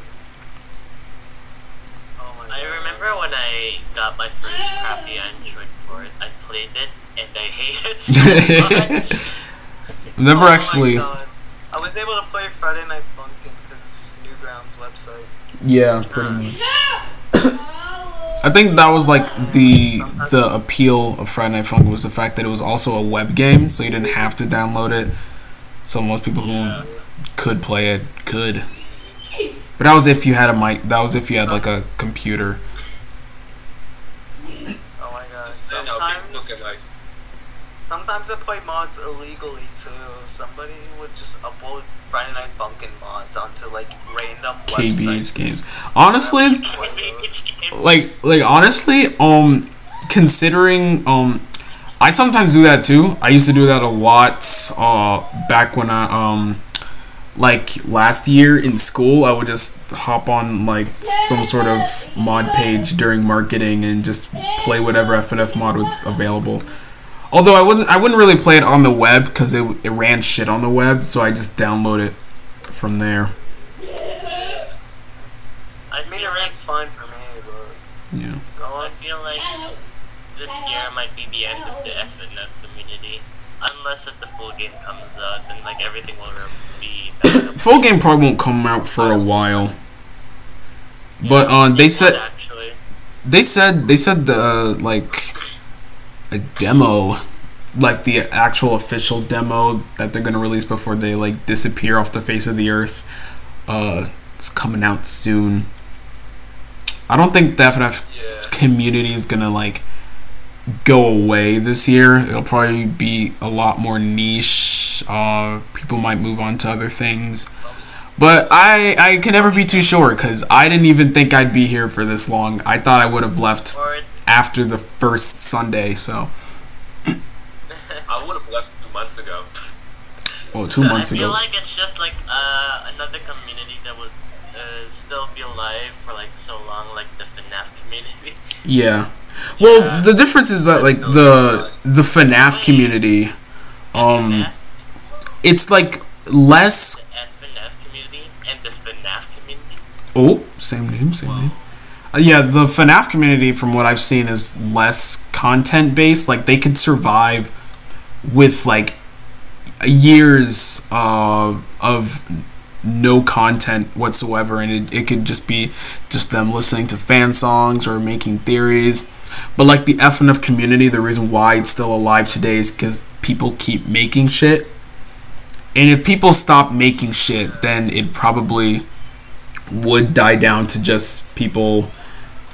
I remember when I got my first crappy Android port, I played it and I hated it so much. Never actually. I was able to play Friday Night Funkin because Newgrounds website. Yeah, pretty much. I think that was like the appeal of Friday Night Funkin' was the fact that it was also a web game, so you didn't have to download it. So most people who could play it could. But that was if you had a mic. That was if you had like a computer. Oh my god! Then how people can like. Sometimes I play mods illegally too. Somebody would just upload Friday Night Funkin' mods onto like random KBH websites. games. Honestly, honestly, considering I sometimes do that too. I used to do that a lot back when I like last year in school. I would just hop on like some sort of mod page during marketing and just play whatever FNF mod was available. Although I wouldn't really play it on the web because it ran shit on the web, so I just download it from there. I mean, it ran fine for me, but Yeah. I feel like this year might be the end of the FNF community. Unless if the full game comes out, then like everything will be back up. Full game probably won't come out for a while. But they said the like a demo, like the actual official demo that they're gonna release before they like disappear off the face of the earth, it's coming out soon. I don't think the FNF community is gonna like go away this year. It'll probably be a lot more niche. People might move on to other things, but I can never be too sure because I didn't even think I'd be here for this long. I thought I would have left after the first Sunday, so I would have left 2 months ago. oh, 2 months I feel ago. like it's just like another community that would still be alive for like so long, like the FNAF community. Yeah. Well, the difference is that like the FNAF community, it's like less. The FNAF community and the FNAF community. Oh, same name. Yeah, the FNAF community, from what I've seen, is less content based. Like they could survive with like years of no content whatsoever, and it could just be just them listening to fan songs or making theories. But like the FNF community, the reason why it's still alive today is because people keep making shit. And if people stop making shit, then it probably would die down to just people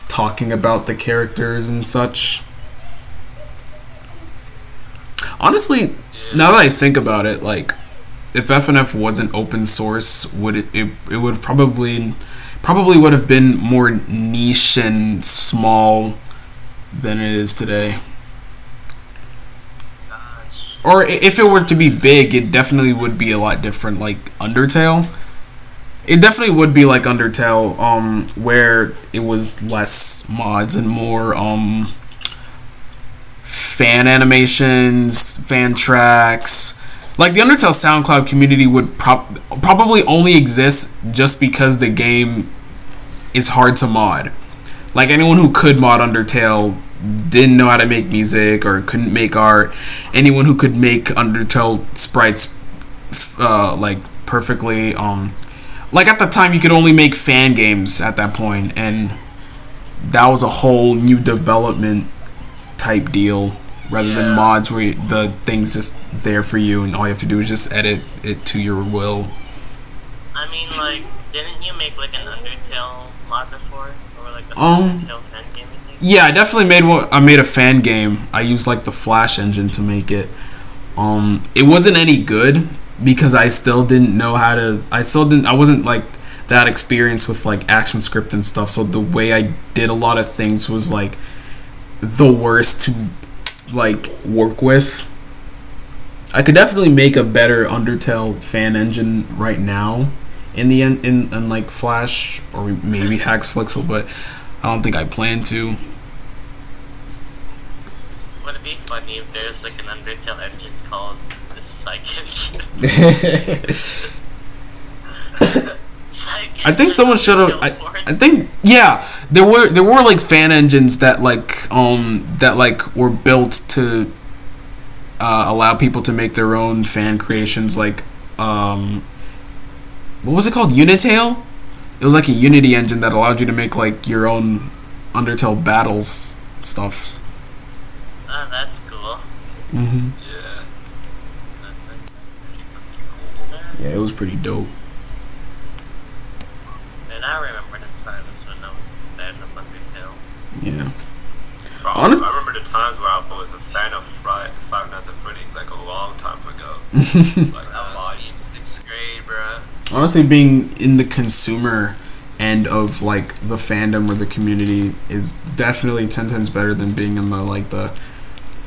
talking about the characters and such. Honestly, now that I think about it, like if FNF wasn't open source, would it would probably would have been more niche and small than it is today. Or if it were to be big, it definitely would be a lot different, like Undertale. It definitely would be like Undertale, where it was less mods and more fan animations, fan tracks. Like the Undertale SoundCloud community would probably only exist just because the game is hard to mod. Like anyone who could mod Undertale didn't know how to make music or couldn't make art. Anyone who could make Undertale sprites like perfectly, like at the time you could only make fan games at that point, and that was a whole new development type deal rather than mods where the thing's just there for you and all you have to do is just edit it to your will. I mean, like, didn't you make like an Undertale mod before, or like a Undertale fan game? Yeah, I definitely made one. I made a fan game. I used like the Flash engine to make it. It wasn't any good because I still didn't know how to. I wasn't like that experienced with like ActionScript and stuff. So the way I did a lot of things was like the worst to like work with. I could definitely make a better Undertale fan engine right now in the end in like Flash or maybe Haxflixel, but I don't think I plan to. Would it be funny if there's like an Undertale engine called the Psych Engine? I think someone should have. I think there were like fan engines that were built to allow people to make their own fan creations. Like what was it called? Unitale. It was like a Unity engine that allowed you to make like your own Undertale battles stuffs. Oh, that's cool. Mhm. Yeah. Yeah, it was pretty dope. And I remember the times when I was a fan of Undertale. Yeah. Bro, Honest- I remember the times where I was a fan of Five Nights at Freddy's like a long time ago. Like That was me in 6th grade, bruh. Honestly, being in the consumer end of like the fandom or the community is definitely 10 times better than being in the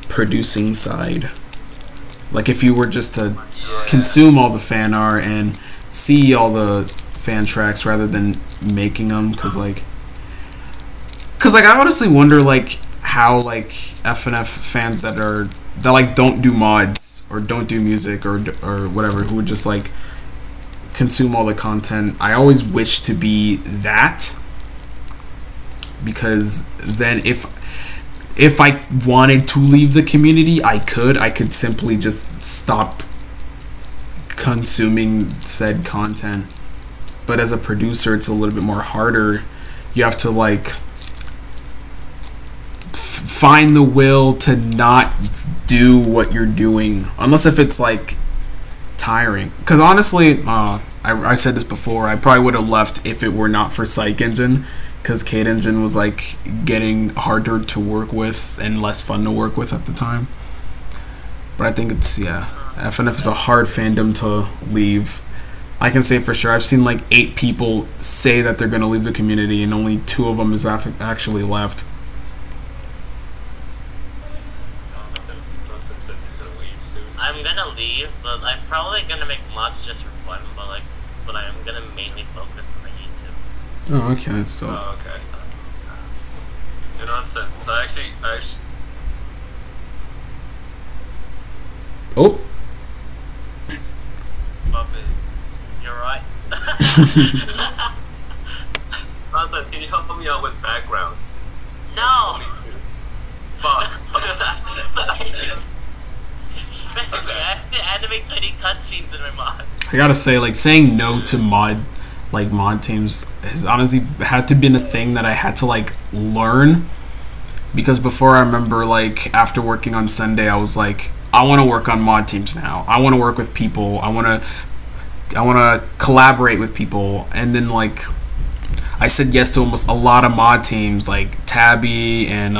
producing side. Like if you were just to consume all the fan art and see all the fan tracks rather than making them, because I honestly wonder like how like FNF fans that like don't do mods or don't do music or whatever, who would just like consume all the content. I always wish to be that, because then if I wanted to leave the community, I could simply just stop consuming said content. But as a producer, it's a little bit more harder. You have to like find the will to not do what you're doing, unless if it's like tiring. Because honestly, I said this before, I probably would have left if it were not for Psych Engine, because Psych Engine was like getting harder to work with and less fun to work with at the time. But I think it's FNF is a hard fandom to leave. I can say for sure I've seen like 8 people say that they're gonna leave the community, and only 2 of them has actually left. Nonsense said he's gonna leave soon. I'm gonna leave, but I'm probably gonna make mods just for fun. But I am gonna mainly focus on YouTube. Oh, okay, that's dope. Oh, okay. No nonsense. I actually. Oh. Puppet. You're right. Nonsense. Can you help me out with backgrounds? No. Only 2. Fuck. Especially, I have to animate tiny cutscenes in my mod. I gotta say, like, saying no to mod teams has honestly had to been a thing that I had to like learn, because before, I remember like after working on Sunday, I was like, I want to work on mod teams now. I want to work with people. I want to collaborate with people. And then like I said yes to almost a lot of mod teams like Tabby and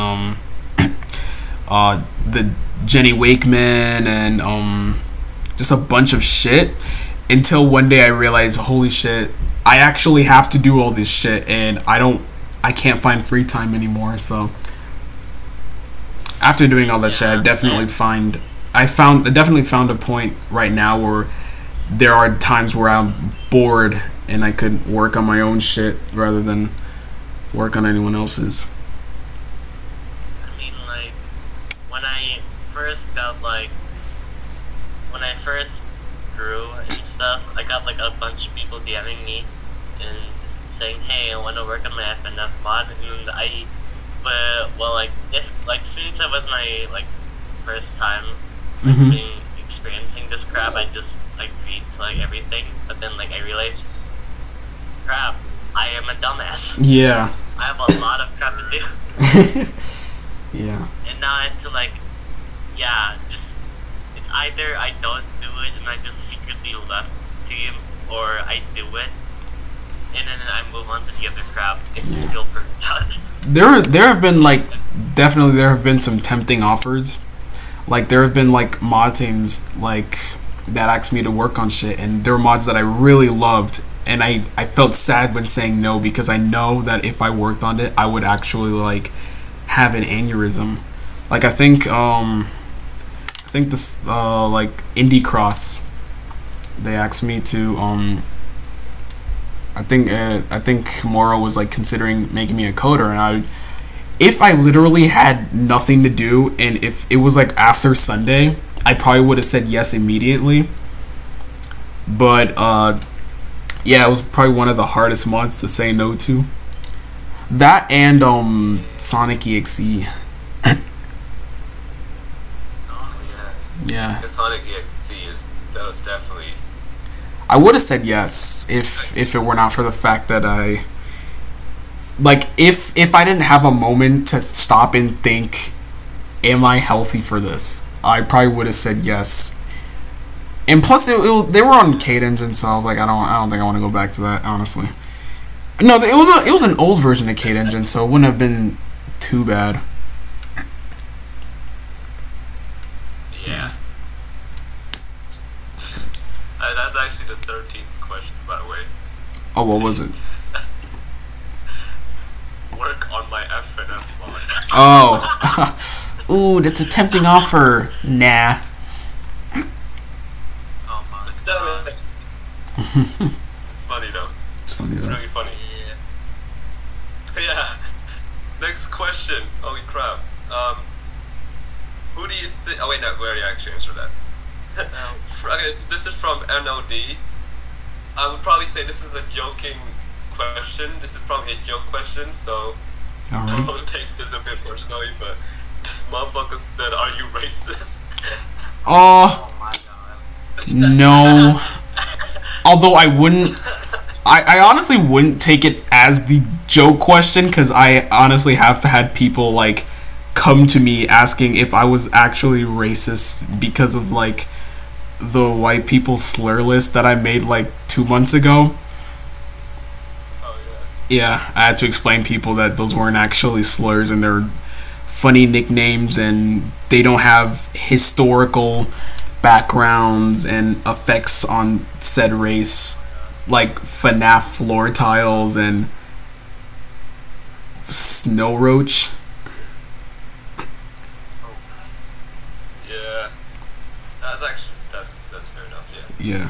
the Jenny Wakeman and just a bunch of shit, until one day I realized, holy shit, I actually have to do all this shit, and I can't find free time anymore. So after doing all that shit, I definitely found a point right now where there are times where I'm bored and I could work on my own shit rather than work on anyone else's. I mean, like, when I first grew and stuff, I got like a bunch of people DMing me and saying, hey, I want to work on my FNF mod, and since it was my like first time experiencing this crap, I just agreed to like everything, but then like I realized, crap, I am a dumbass. Yeah, I have a lot of crap to do. Yeah. And now I have to like, yeah, just, it's either I don't do it and I just secretly left team, or I do it, and then I move on to the other crap and still forgot. There have been like, definitely there have been some tempting offers. Like there have been like mod teams like that asked me to work on shit, and there were mods that I really loved, and I felt sad when saying no, because I know that if I worked on it I would actually like have an aneurysm. Like I think this like Indie Cross, they asked me to I think Moro was like considering making me a coder, and if I literally had nothing to do and if it was like after Sunday, I probably would have said yes immediately. But yeah, it was probably one of the hardest mods to say no to. That and Sonic Exe. Yeah. Sonic Exe that was definitely. I would have said yes if it were not for the fact that I, like, if I didn't have a moment to stop and think, am I healthy for this? I probably would have said yes. And plus, they were on Psych Engine, so I was like, I don't think I want to go back to that, honestly. No, it was an old version of Psych Engine, so it wouldn't have been too bad. Yeah. That's actually the 13th question, by the way. Oh, what was it? Work on my FNF mod. Oh. Ooh, that's a tempting offer. Nah. Oh my Damn god. it. It's funny though. It's funny It's though. really funny. Yeah. Yeah. Next question. Holy crap. Who do you think? Oh wait, no, we already actually answered that. Okay, this is from NOD. I would probably say this is a joking question. This is probably a joke question, so Alright. don't take this a bit personally. But motherfucker said, "Are you racist?" Oh, Oh my god. no. Although I wouldn't, I honestly wouldn't take it as the joke question, because I honestly have had people like come to me asking if I was actually racist because of like the white people slur list that I made like 2 months ago. Oh yeah. Yeah, I had to explain people that those weren't actually slurs and they're funny nicknames and they don't have historical backgrounds and effects on said race, like FNAF floor tiles and snow roach. Yeah. That's actually that's fair enough. Yeah. Yeah.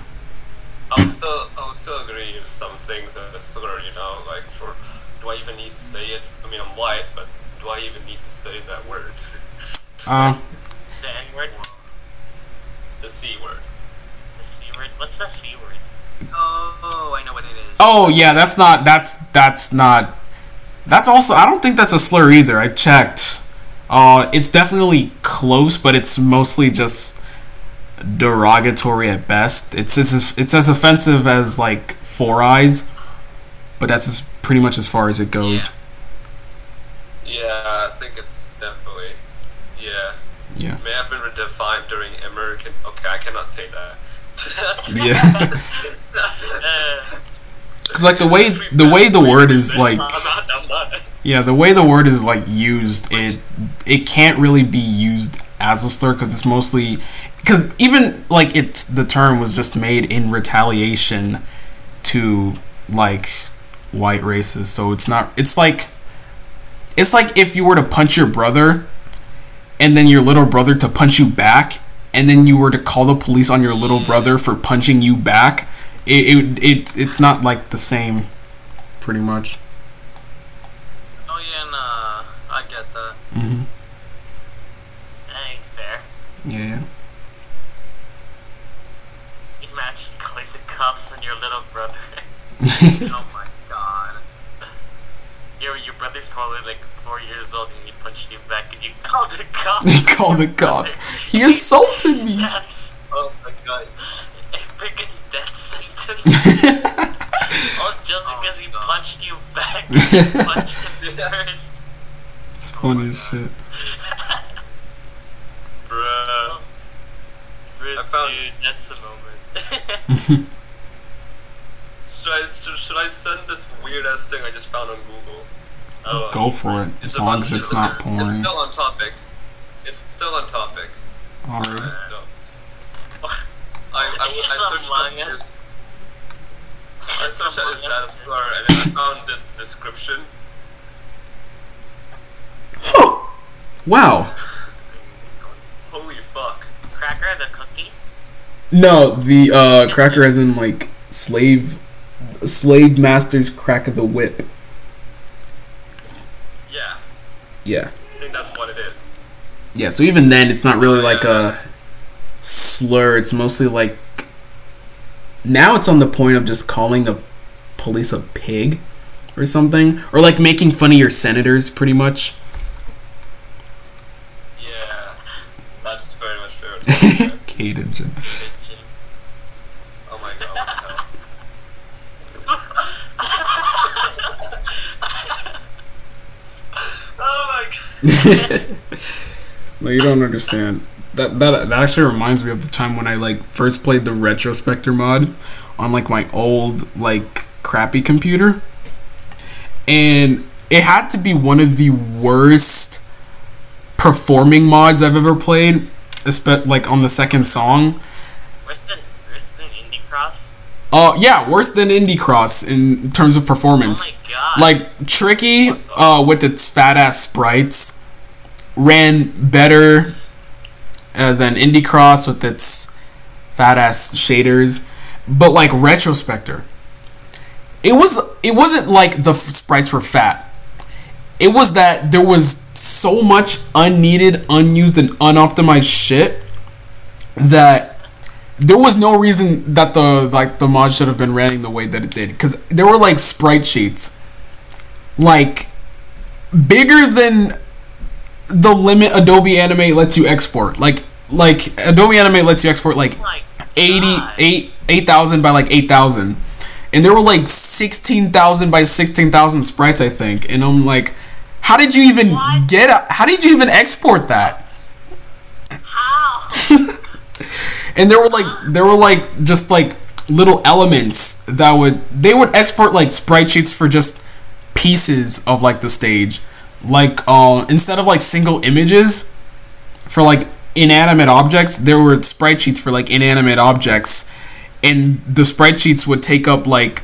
I would still agree with some things that are sort of, you know, like for, do I even need to say it? I mean, I'm white, but do I even need to say that word? The N-word? The C word. The C-word? What's the C-word? Oh, I know what it is. Oh yeah, that's also, I don't think that's a slur either. I checked. It's definitely close, but it's mostly just derogatory at best. It's as offensive as like Four Eyes, but that's pretty much as far as it goes. Yeah, I think it's definitely, yeah. Yeah. May have been redefined during American. Okay, I cannot say that. Yeah. Cause like the way the word is like, I'm not. yeah, the way the word is like used, it can't really be used as a slur because it's mostly, because even like the term was just made in retaliation to like white races, so it's like if you were to punch your brother and then your little brother to punch you back, and then you were to call the police on your little brother for punching you back, it's not like the same, pretty much. Oh yeah, nah, I get that. Mm-hmm. That ain't fair. Yeah. Imagine calling the cops on your little brother. Oh my god. Your brother's probably like 4 years old and he punched you back and you called the cops. He called the cops. He assaulted me. Yes. Oh my god. A freaking death sentence. All just because he God. punched you back. You punched him first. It's funny as shit. Bruh. Bruce, I found- dude, that's the moment. Should I send this weird ass thing I just found on Google? Go for it, as long as it's not porn. It's still on topic. It's still on topic. Alright. So, I searched up this. I searched at his data explorer and then I found this description. Wow. Holy fuck. Cracker the cookie? No, the cracker as in like slave master's crack of the whip. Yeah, Yeah. I think that's what it is. Yeah, so even then it's not really like a slur, it's mostly like now it's on the point of just calling the police a pig or something. Or like making fun of your senators pretty much. Yeah, that's very much true. Kate Engine. Oh my god, what the hell? Oh my god. No, you don't understand. That actually reminds me of the time when I like first played the Retrospector mod on like my old like crappy computer, and it had to be one of the worst performing mods I've ever played, like on the second song. Worse than Indie Cross? Yeah, worse than Indie Cross in terms of performance. Oh my god. Like Tricky, with its fat ass sprites, ran better than Indie Cross with its fat ass shaders, but like Retrospector, it wasn't like the sprites were fat. It was that there was so much unneeded, unused, and unoptimized shit that there was no reason that the mod should have been running the way that it did. Because there were like sprite sheets, like bigger than the limit Adobe Animate lets you export. Like Adobe Animate lets you export like 8,000 by like 8,000, and there were like 16,000 by 16,000 sprites, I think. And I'm like, how did you even how did you even export that? How? And there were like just like little elements that would export like sprite sheets for just pieces of like the stage, like instead of like single images for like inanimate objects, there were sprite sheets for like inanimate objects, and the sprite sheets would take up like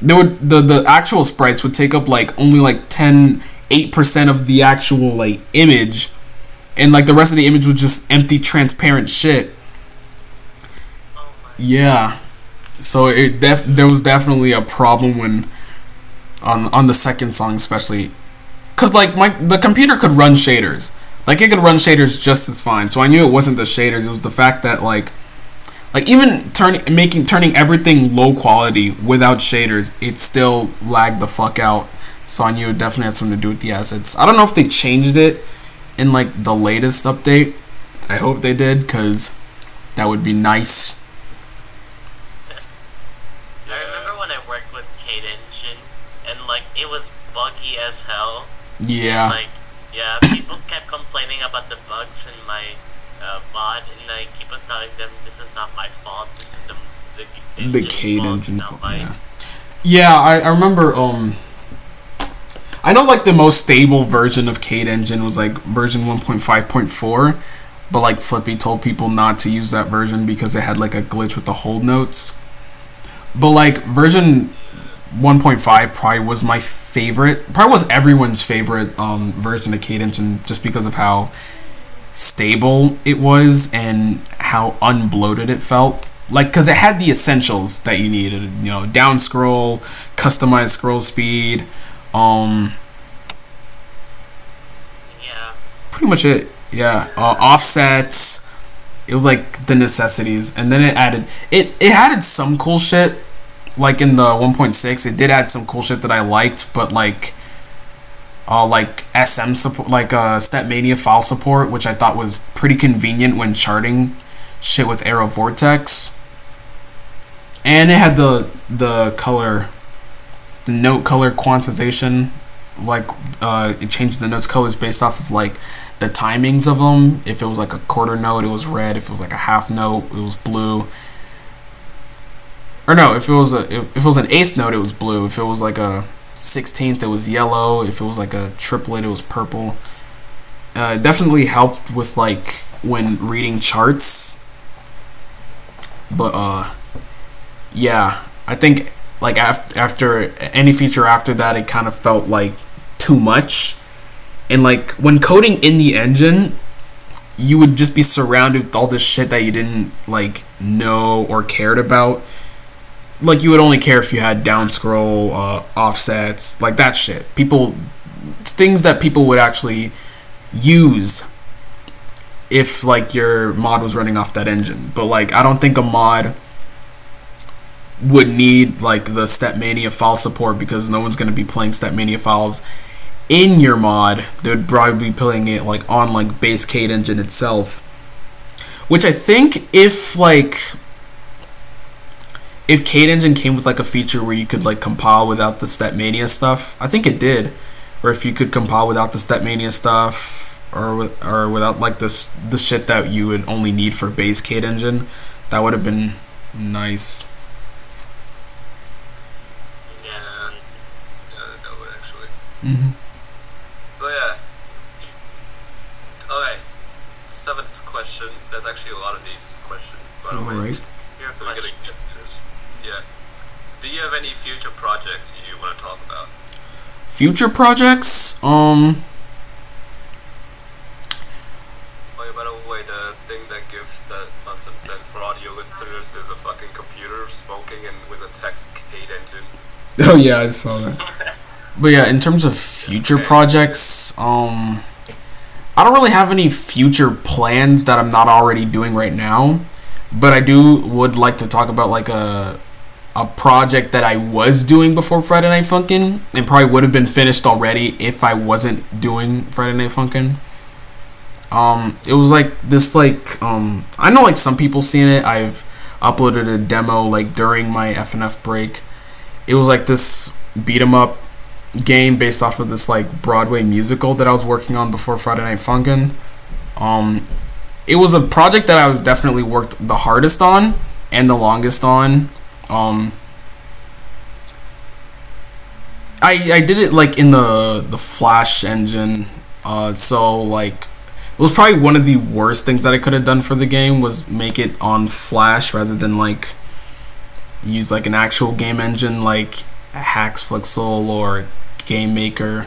the actual sprites would take up like only like 8% of the actual like image, and like the rest of the image was just empty transparent shit. Yeah, so there was definitely a problem when on the second song, especially because like the computer could run shaders, like it could run shaders just as fine. So I knew it wasn't the shaders; it was the fact that like even turning everything low quality without shaders, it still lagged the fuck out. So I knew it definitely had something to do with the assets. I don't know if they changed it in like the latest update. I hope they did, because that would be nice. I remember when I worked with Kate Engine, and like it was buggy as hell. Yeah. Like, yeah, people kept complaining about the bugs in my mod, and I keep on telling them this is not my fault. This is the Kate Engine. Not mine. Yeah, I remember. I know like the most stable version of Kate Engine was like version 1.5.4, but like Flippy told people not to use that version because it had like a glitch with the hold notes. But like version 1.5 probably was my favorite, probably was everyone's favorite version of Kate Engine, just because of how stable it was and how unbloated it felt. Like, because it had the essentials that you needed, you know, down scroll, customized scroll speed, Yeah. pretty much it. Yeah, offsets. It was like the necessities, and then it added some cool shit. Like in the 1.6, it did add some cool shit that I liked, but like SM support, like Stepmania file support, which I thought was pretty convenient when charting shit with Arrow Vortex. And it had the color, the note color quantization like it changed the notes colors based off of like the timings of them. If it was like a quarter note, it was red. If it was like a half note, it was blue. Or no, if it was an eighth note, it was blue. If it was like a 16th, it was yellow. If it was like a triplet, it was purple. It definitely helped with like when reading charts. But yeah, I think like after any feature after that, it kind of felt like too much. And like when coding in the engine, you would just be surrounded with all this shit that you didn't like know or cared about. Like you would only care if you had down scroll, offsets, like that shit. Things that people would actually use if like your mod was running off that engine. But like I don't think a mod would need like the Stepmania file support, because no one's gonna be playing Stepmania files in your mod. They would probably be playing it like on like base Psych Engine itself. Which I think if Psych Engine came with like a feature where you could like compile without the Stepmania stuff, I think it did. Or if you could compile without the Stepmania stuff, or without like the shit that you would only need for base Psych Engine, that would have been nice. Yeah, that would actually. Mm-hmm. But yeah. Okay. 7th question. There's actually a lot of these questions, by the way. Alright. So we're gonna get to this. Yeah. Do you have any future projects you want to talk about? Future projects? Oh, yeah, by the way, the thing that gives that nonsense sense for audio listeners is a fucking computer smoking and with a text Psych Engine. Oh yeah, I saw that. But yeah, in terms of future projects, I don't really have any future plans that I'm not already doing right now. But I would like to talk about like a project that I was doing before Friday Night Funkin', and probably would have been finished already if I wasn't doing Friday Night Funkin'. It was like this like I know like some people seen it. I've uploaded a demo like during my FNF break. It was like this beat 'em up game based off of this like Broadway musical that I was working on before Friday Night Funkin'. It was a project that I was definitely worked the hardest on and the longest on. I did it like in the Flash engine, so like it was probably one of the worst things that I could have done for the game was make it on Flash rather than like use like an actual game engine like Hax Flixel or Game Maker.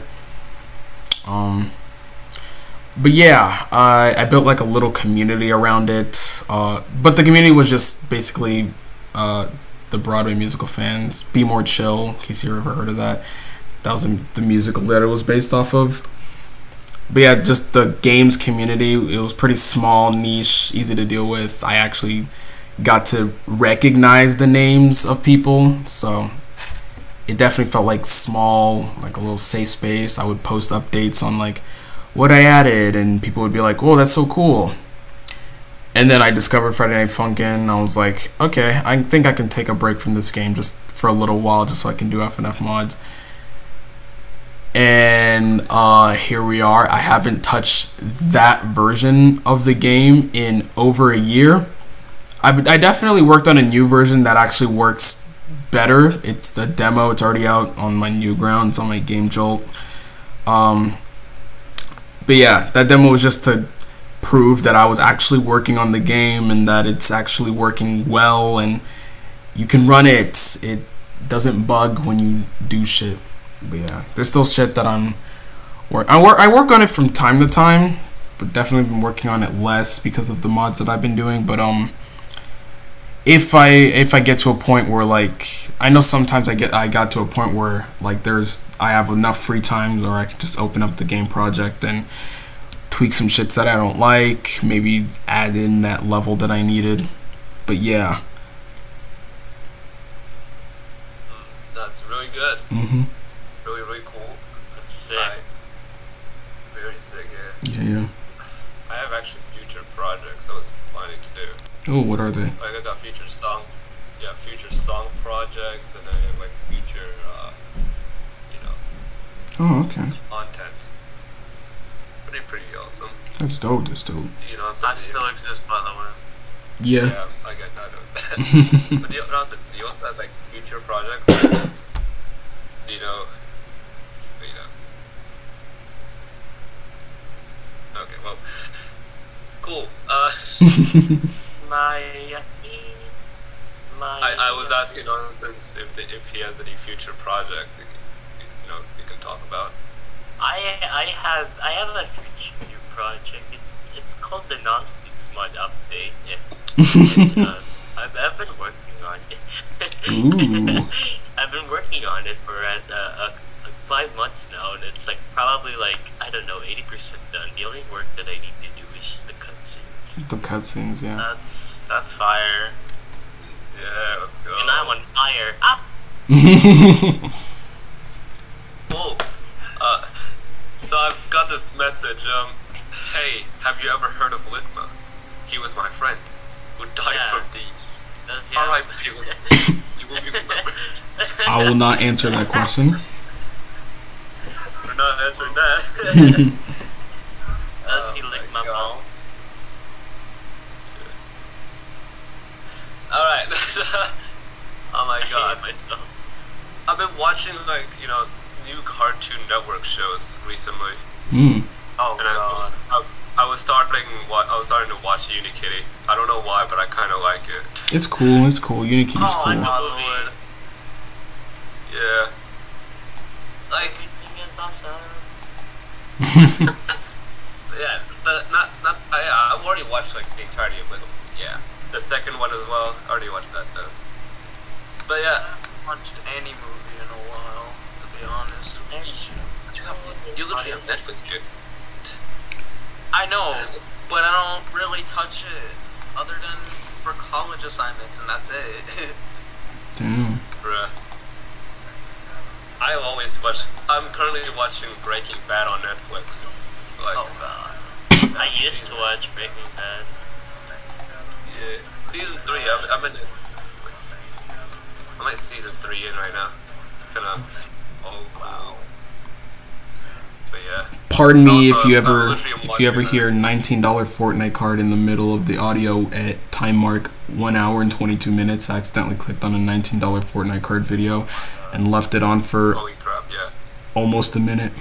But yeah, I built like a little community around it. But the community was just basically the Broadway musical fans. Be More Chill, in case you ever heard of that. That was the musical that it was based off of. But yeah, just the games community. It was pretty small, niche, easy to deal with. I actually got to recognize the names of people, so it definitely felt like small, like a little safe space. I would post updates on like what I added, and people would be like, "Whoa, that's so cool." And then I discovered Friday Night Funkin'. I was like, okay, I think I can take a break from this game just for a little while, just so I can do FNF mods. And here we are. I haven't touched that version of the game in over a year. I definitely worked on a new version that actually works better. It's the demo. It's already out on my Newgrounds, on my Game Jolt. But yeah, that demo was just to prove that I was actually working on the game and that it's actually working well and you can run it. It doesn't bug when you do shit. But yeah, there's still shit that I work on it from time to time, but definitely been working on it less because of the mods that I've been doing. But if I get to a point where like I know sometimes I got to a point where like I have enough free time or I can just open up the game project and tweak some shits that I don't like, maybe add in that level that I needed. But yeah, that's really good. Really cool. That's sick. Very sick. Yeah. I have actually future projects I was planning to do. Oh, what are they? Like I got future song projects, and then like future, Oh, okay. content. Pretty awesome. That's dope. That's dope. You know, I still exist, by the way. Yeah. yeah, I get that. But do you also have like future projects? Do you know? Okay, well, cool. I was asking Nonsense if he has any future projects you can talk about. I have a future project. It's called the Nonsense Mod Update. I've been working on it. Ooh. I've been working on it for 5 months now, and it's like probably like I don't know 80% done. The only work that I need to do is the cutscenes. The cutscenes, yeah. That's fire. Yeah, let's go. And I'm on fire. Ah! Cool. So I've got this message. Hey, have you ever heard of Litma? He was my friend who died from these. Yeah. Alright, people. You will be remembered. I will not answer that question. We're not answering that. Does he lick my balls? Alright. Oh my god. Myself. I've been watching new Cartoon Network shows recently. Oh And god. I was starting to watch Unikitty. I don't know why, but I kind of like it. It's cool. It's cool. Unikitty's Oh my cool. god, Lord. Yeah. Like, yeah, I've already watched like the entirety of it. Yeah, it's the second one as well. I already watched that though. But yeah, I haven't watched any movie in a while, to be honest. you literally have Netflix, dude. I know, but I don't really touch it other than for college assignments, and that's it. Damn. Bruh. I'm currently watching Breaking Bad on Netflix. Like, Oh god. I used to watch Breaking Bad. yeah, season 3. I'm like season 3 in right now. Oh wow. But yeah. Pardon me Also, if you I'm ever literally hear $19 Fortnite card in the middle of the audio at time mark 1 hour and 22 minutes. I accidentally clicked on a $19 Fortnite card video and left it on for Holy crap, yeah. almost a minute.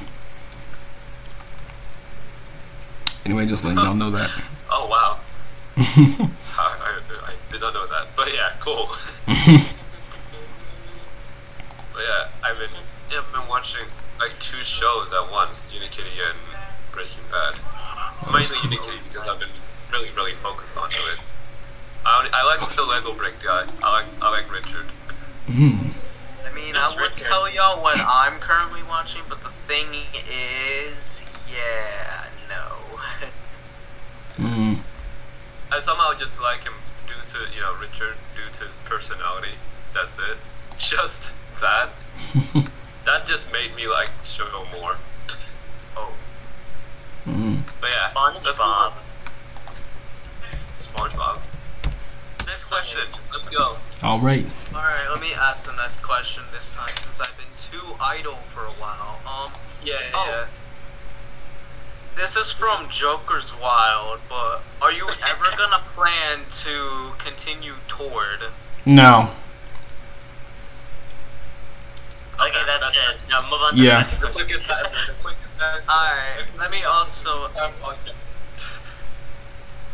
Anyway, just letting y'all know that. Oh wow. I did not know that. But yeah, cool. But yeah, I've been watching like 2 shows at once, Unikitty and Breaking Bad. Mainly Unikitty because I've been really focused onto it. I like the Lego brick guy. I like Richard. I mean, I would tell y'all what I'm currently watching, but the thing is, yeah, no. I somehow just like him due to Richard, due to his personality. That's it. Just that. That just made me like the show more. Oh. But yeah, let's move on. SpongeBob. Next question. Let's go. All right. Alright, let me ask the next question this time, since I've been too idle for a while. Yeah. This is from Joker's Wild, but are you ever gonna plan to continue toward? No. Okay, that's it. Now move on to Yeah. the next The quickest answer. Alright, let me also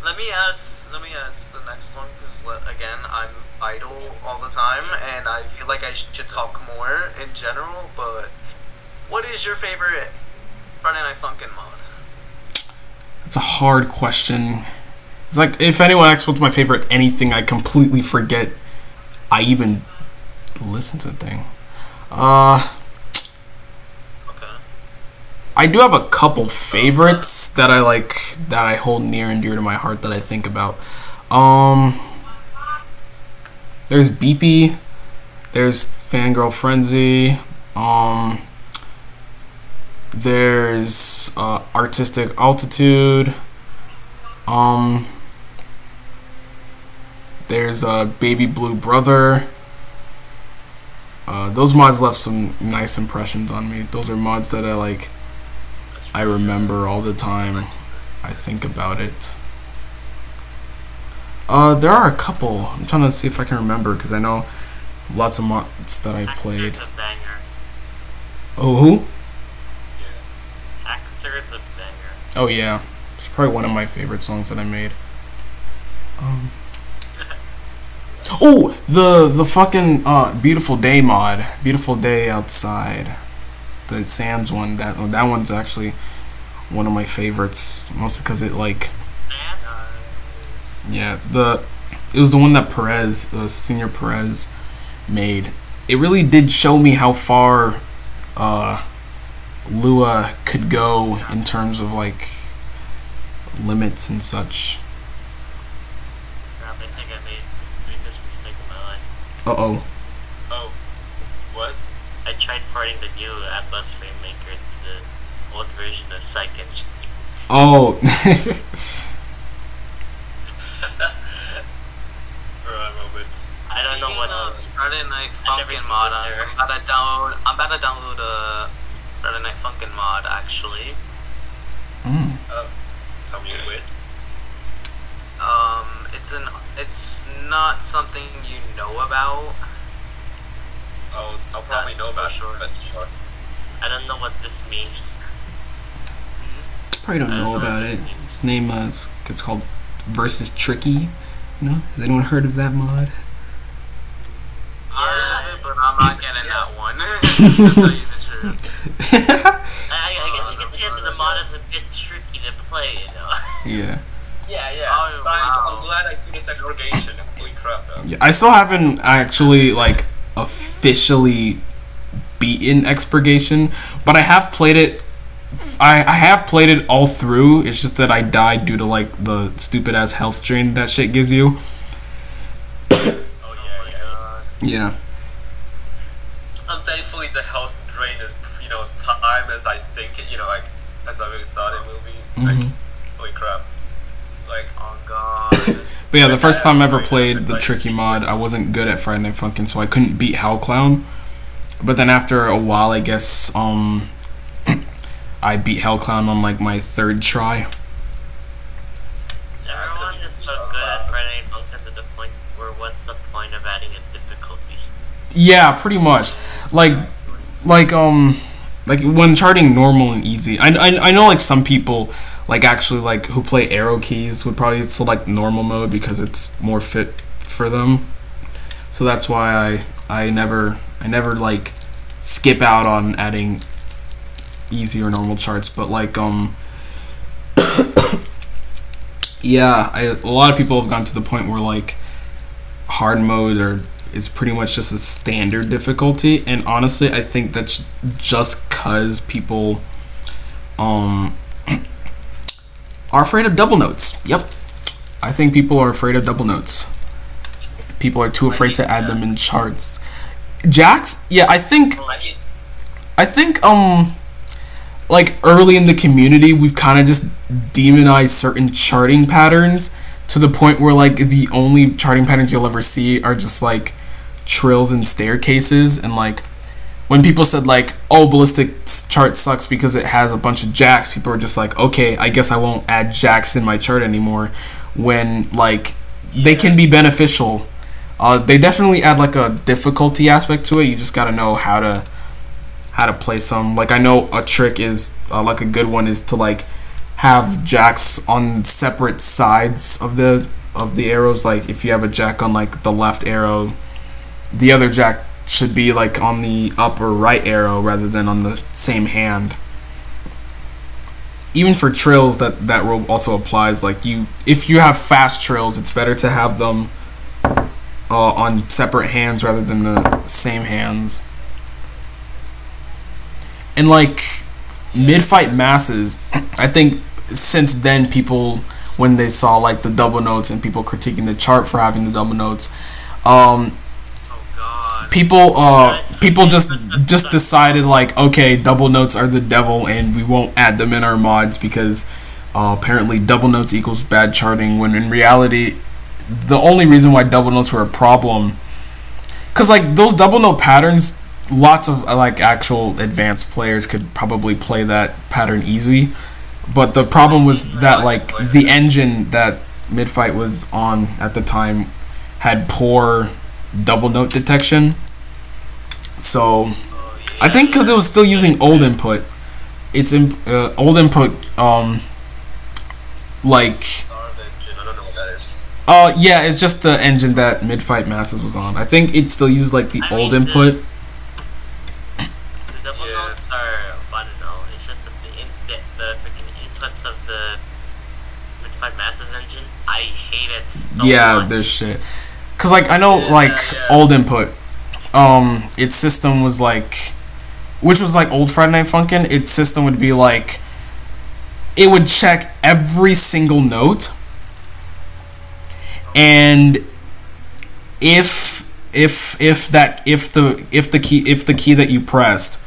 let me ask the next one, because again, I'm idle all the time and I feel like I should talk more in general, but what is your favorite Friday Night Funkin' mod? That's a hard question. It's like if anyone asks what's my favorite anything, I completely forget I even listen to the thing. Okay. I do have a couple favorites that I like, that I hold near and dear to my heart, that I think about. There's Beepy, there's Fangirl Frenzy, there's Artistic Altitude, there's Baby Blue Brother, Those mods left some nice impressions on me. Those are mods that I remember all the time. I think about it. There are a couple. I'm trying to see if I can remember because I know lots of mods that I played. Actor's a banger. Oh, who? Yeah. Actor's a banger. Oh yeah, it's probably one of my favorite songs that I made. Oh, the fucking Beautiful Day mod, Beautiful Day Outside, the Sans one. That one's actually one of my favorites, mostly because it yeah, it was the one that Perez, the Senior Perez, made. It really did show me how far Lua could go in terms of limits and such. Crap, I think I made this mistake in my life. Uh-oh. Oh. What? I tried porting the new Atlas Rainmaker to the old version of Psych Engine. Oh. For a moment. I don't know what else. Friday Night I never Funkin seen mod. it there. I'm about to download a Friday Night Funkin mod actually. Tell me which. It's not something you know about. I'll probably know about it, but sure. I don't know what this means. Probably don't know about it. Its name is it's called Versus Tricky. You know, has anyone heard of that mod? But I'm not getting that one. To tell you the truth. I guess you can say that the mod is a bit tricky to play, you know? Yeah. Yeah. Oh, But wow. I'm glad I finished Expurgation. Holy crap, though. Yeah, I still haven't actually officially beaten Expurgation, but I have played it. I have played it all through. It's just that I died due to the stupid ass health drain that shit gives you. Oh yeah. Yeah. Thankfully the health drain is time as I think it. As I really thought it will be. Holy crap. Oh god. But yeah, the first time I ever played the Tricky mod, I wasn't good at Friday Night Funkin', so I couldn't beat Hell Clown. But then after a while, I guess I beat Hell Clown on my third try. Everyone is so good at Friday Night Funkin' to the point where what's the point of adding a difficulty? Yeah, pretty much. When charting normal and easy, I know some people actually who play arrow keys would probably select normal mode because it's more fit for them. So that's why I never skip out on adding easy or normal charts. But yeah, a lot of people have gotten to the point where hard mode is pretty much just a standard difficulty, and honestly I think that's just cause people are afraid of double notes. Yep, I think people are afraid of double notes. People are too afraid to add them in charts. Jacks? Yeah, I think early in the community we've kind of just demonized certain charting patterns to the point where the only charting patterns you'll ever see are just trills and staircases. And when people said oh, ballistic chart sucks because it has a bunch of jacks, people are just okay, I guess I won't add jacks in my chart anymore, when they can be beneficial. They definitely add a difficulty aspect to it. You just gotta know how to play some. I know a trick is a good one is to have jacks on separate sides of the arrows. If you have a jack on the left arrow, the other jack should be on the upper right arrow rather than on the same hand. Even for trills, that rule also applies. If you have fast trills, it's better to have them on separate hands rather than the same hands. And mid-fight masses, I think since then people, when they saw the double notes and people critiquing the chart for having the double notes, people just decided okay, double notes are the devil and we won't add them in our mods because apparently double notes equals bad charting, when in reality the only reason why double notes were a problem Because like those double note patterns, lots of like actual advanced players could probably play that pattern easy. But the problem was that like the engine that Mid-Fight was on at the time had poor double note detection. So I think because it was still using old input, it's old input like I don't know what that is. yeah, it's just the engine that Mid-Fight Masses was on. I think it still uses like the old input. The double notes are fun and all. It's just the freaking inputs of the Mid-Fight Masses engine. I hate it so much. There's shit. Cause like I know like old input, its system was like, which was like old Friday Night Funkin'. Its system would be like, it would check every single note, and if the key that you pressed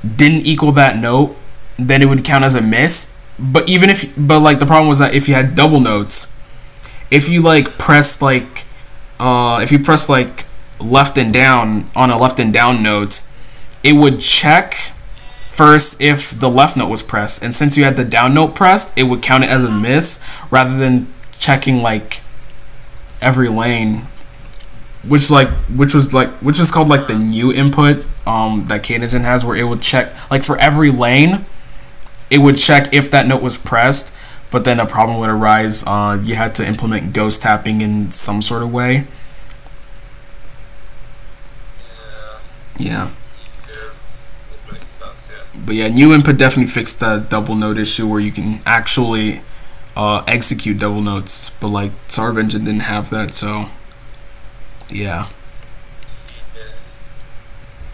didn't equal that note, then it would count as a miss. But like the problem was that if you had double notes, if you like pressed like left and down on a left and down note, it would check first if the left note was pressed, and since you had the down note pressed, it would count it as a miss rather than checking like every lane, which is called like the new input that Psych Engine has, where it would check like for every lane, it would check if that note was pressed, but then a problem would arise. You had to implement ghost tapping in some sort of way. Yeah. But yeah, new input definitely fixed that double note issue where you can actually execute double notes, but like Psych Engine didn't have that, so yeah.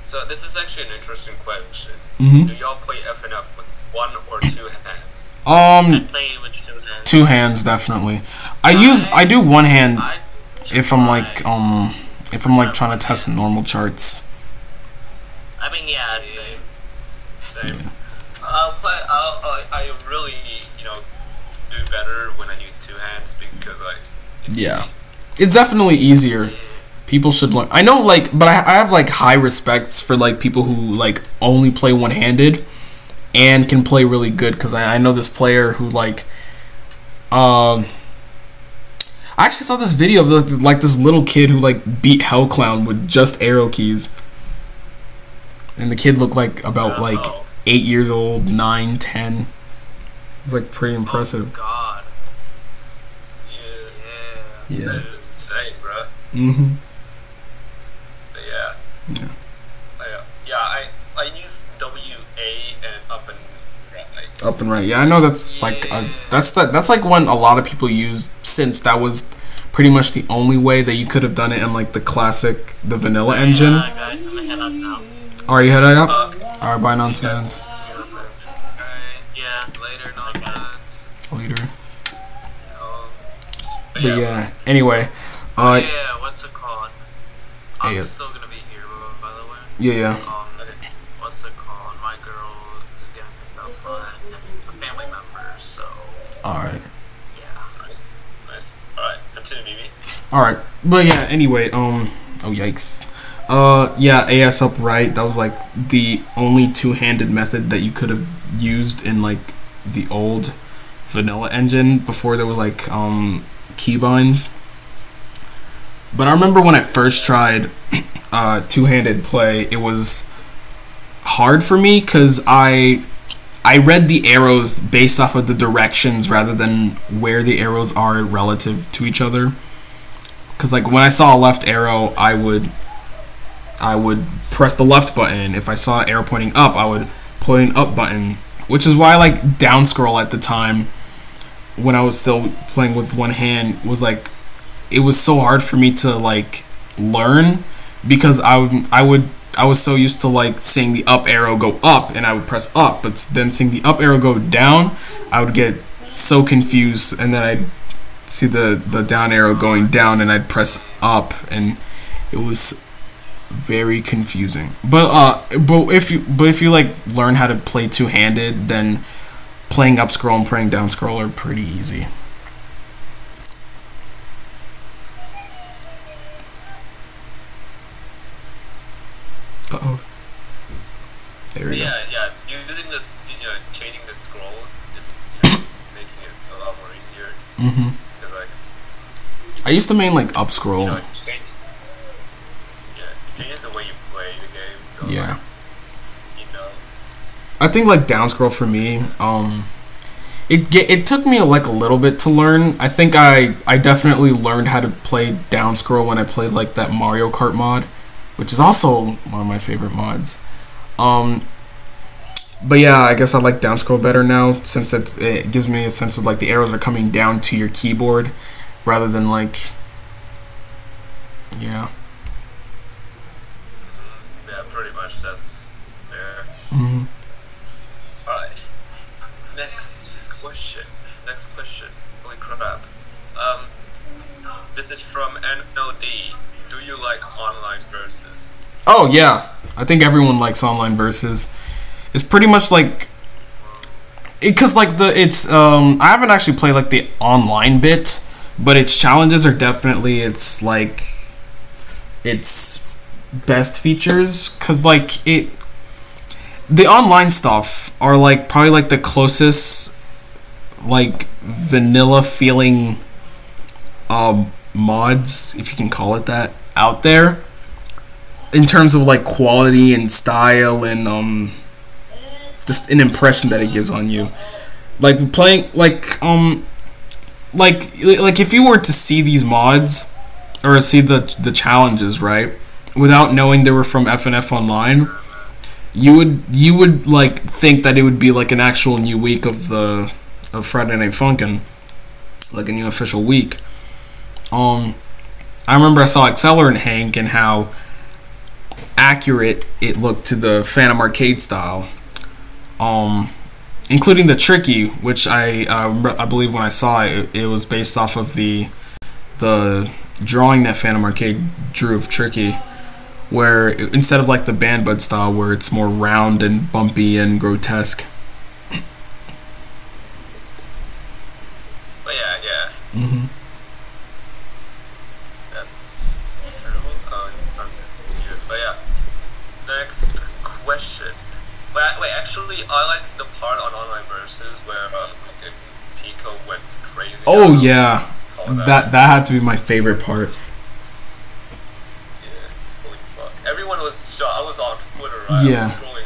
So this is actually an interesting question. Mm-hmm. Do y'all play FNF with one or two hands? I play with 2 hands. 2 hands definitely. I do one hand if I'm like trying to test normal charts. I mean, yeah, Same. I really, do better when I use 2 hands because it's easy. It's definitely easier. People should learn. I know, like, but I have like high respects for like people who like only play one-handed and can play really good, because I know this player who like I actually saw this video of like this little kid who like beat Hell Clown with just arrow keys, and the kid looked like about like 8 years old, 9, 10. It's like pretty impressive. Oh God. Yeah. That is insane, bro. Mm-hmm. But yeah. I use WA and up and right. Up and right. Yeah, I know that's like that's like one a lot of people use, since that was pretty much the only way that you could have done it in like the vanilla engine. guys, I'm gonna head out now. Are you heading out? Alright, bye nonsense. Yeah. Later, nonsense. Later. But But yeah, anyway. Yeah, what's it called? I'm yeah. still gonna be here, by the way. Yeah. What's it called? My girl is getting picked up by a family member, so Alright. yeah. Nice. Alright, continue, Mimi. Alright. But yeah, anyway, oh yikes. Yeah, AS upright, that was like the only two-handed method that you could have used in like the old vanilla engine before there was like keybinds. But I remember when I first tried two-handed play, it was hard for me because I read the arrows based off of the directions rather than where the arrows are relative to each other. Because like when I saw a left arrow, I would press the left button. If I saw an arrow pointing up, I would put an up button, which is why like down scroll at the time when I was still playing with one hand was like, it was so hard for me to like learn, because I was so used to like seeing the up arrow go up and I would press up, but then seeing the up arrow go down, I would get so confused, and then I'd see the down arrow going down and I'd press up, and it was very confusing. But if you like learn how to play two-handed, then playing up scroll and playing down scroll are pretty easy. There you go. Yeah. Using this, changing the scrolls, it's making it a lot more easier. Mm-hmm. Because like, I used to main like up scroll. it changes the way you play the game. So Yeah. like, I think like down scroll for me, it took me like a little bit to learn. I think I definitely learned how to play down scroll when I played like that Mario Kart mod, which is also one of my favorite mods. But yeah, I guess I like down scroll better now, since it gives me a sense of like the arrows are coming down to your keyboard rather than like, yeah. Yeah, pretty much that's there. Mm-hmm. Alright. Next question. Holy crap. This is from NOD. Do you like online versus? Oh yeah, I think everyone likes online versus. It's pretty much like, because like I haven't actually played like the online bit, but its challenges are definitely its best features, because like the online stuff are like probably like the closest like vanilla feeling mods, if you can call it that, out there in terms of like quality and style and just an impression that it gives on you. Like playing like if you were to see these mods or see the challenges, right, without knowing they were from FNF Online, you would like think that it would be like an actual new week of Friday Night Funkin', like a new official week. I remember I saw Accelerant Hank and how accurate it looked to the Phantom Arcade style, including the Tricky, which I believe when I saw it, it was based off of the drawing that Phantom Arcade drew of Tricky, where instead of like the Band Bud style where it's more round and bumpy and grotesque. But yeah. Mm-hmm. That's true. Sometimes weird. But yeah. Next question. Wait, actually, I like the part on Online Versus where Pico went crazy. Oh yeah, that had to be my favorite part. Yeah, holy fuck. Everyone was shocked. I was on Twitter, right? Yeah. I was scrolling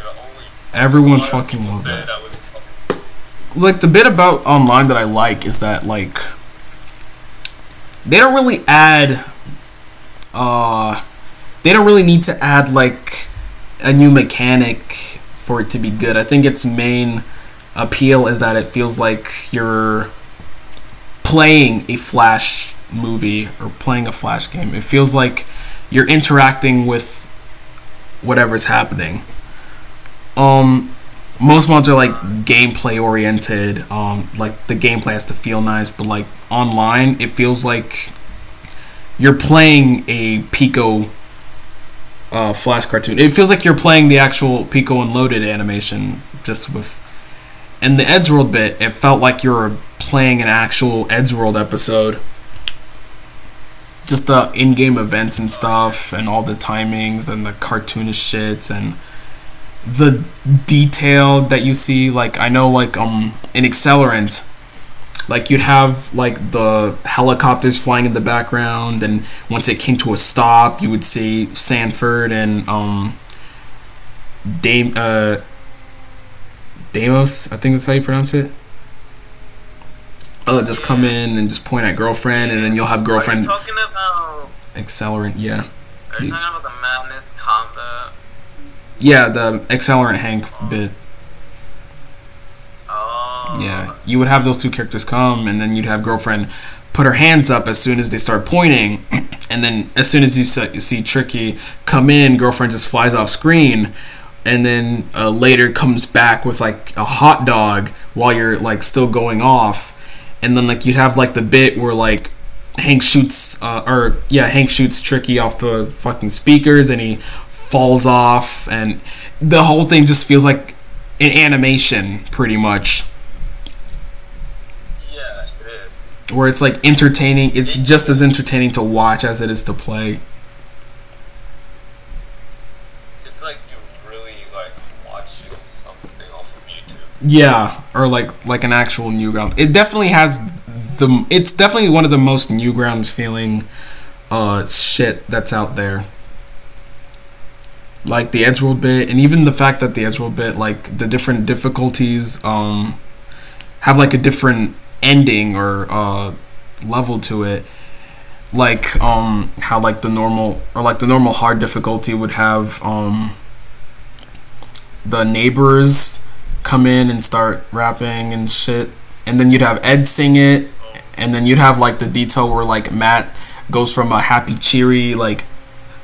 and Everyone fucking loved that. Like the bit about online that I like is that like they don't really need to add like a new mechanic for it to be good. I think its main appeal is that it feels like you're playing a Flash movie or playing a Flash game. It feels like you're interacting with whatever's happening. Most mods are like gameplay oriented. Like the gameplay has to feel nice, but like online, it feels like you're playing a Pico Flash cartoon. It feels like you're playing the actual Pico Unloaded animation, just with. And the Eddsworld bit, it felt like you were playing an actual Eddsworld episode. Just the in-game events and stuff, and all the timings and the cartoonish shits and the detail that you see. Like I know, like in Accelerant, like you'd have like the helicopters flying in the background, and once it came to a stop, you would see Sanford and Deimos, I think that's how you pronounce it. Just come in and just point at girlfriend, and then you'll have girlfriend. Are you talking about Accelerant? Yeah. Are you talking about the Madness combat? Yeah, the Accelerant Hank bit. Oh. Yeah, you would have those two characters come, and then you'd have girlfriend put her hands up as soon as they start pointing, and then as soon as you see Tricky come in, girlfriend just flies off screen, and then later comes back with like a hot dog while you're like still going off, and then like you'd have like the bit where like Hank shoots Tricky off the fucking speakers, and he falls off, and the whole thing just feels like an animation pretty much. Yeah, it is. Where it's like entertaining. It's just as entertaining to watch as it is to play. It's like you really like watching Yeah, or like an actual Newgrounds. It definitely has it's definitely one of the most Newgrounds feeling shit that's out there. Like the Edgeworld bit, and even the fact that the Edgeworld bit, like the different difficulties have like a different ending or level to it. Like how like the normal hard difficulty would have the neighbors come in and start rapping and shit, and then you'd have Ed sing it, and then you'd have like the detail where like Matt goes from a happy cheery like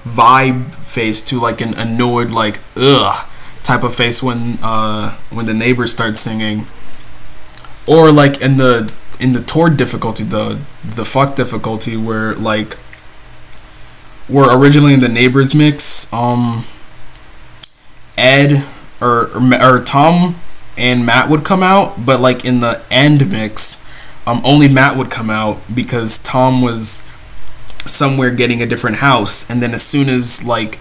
vibe face to like an annoyed like ugh type of face when the neighbors start singing. Or like in the Tord difficulty, the fuck difficulty, where originally in the neighbors mix Ed or Tom and Matt would come out, but like in the end mix only Matt would come out because Tom was somewhere getting a different house, and then as soon as like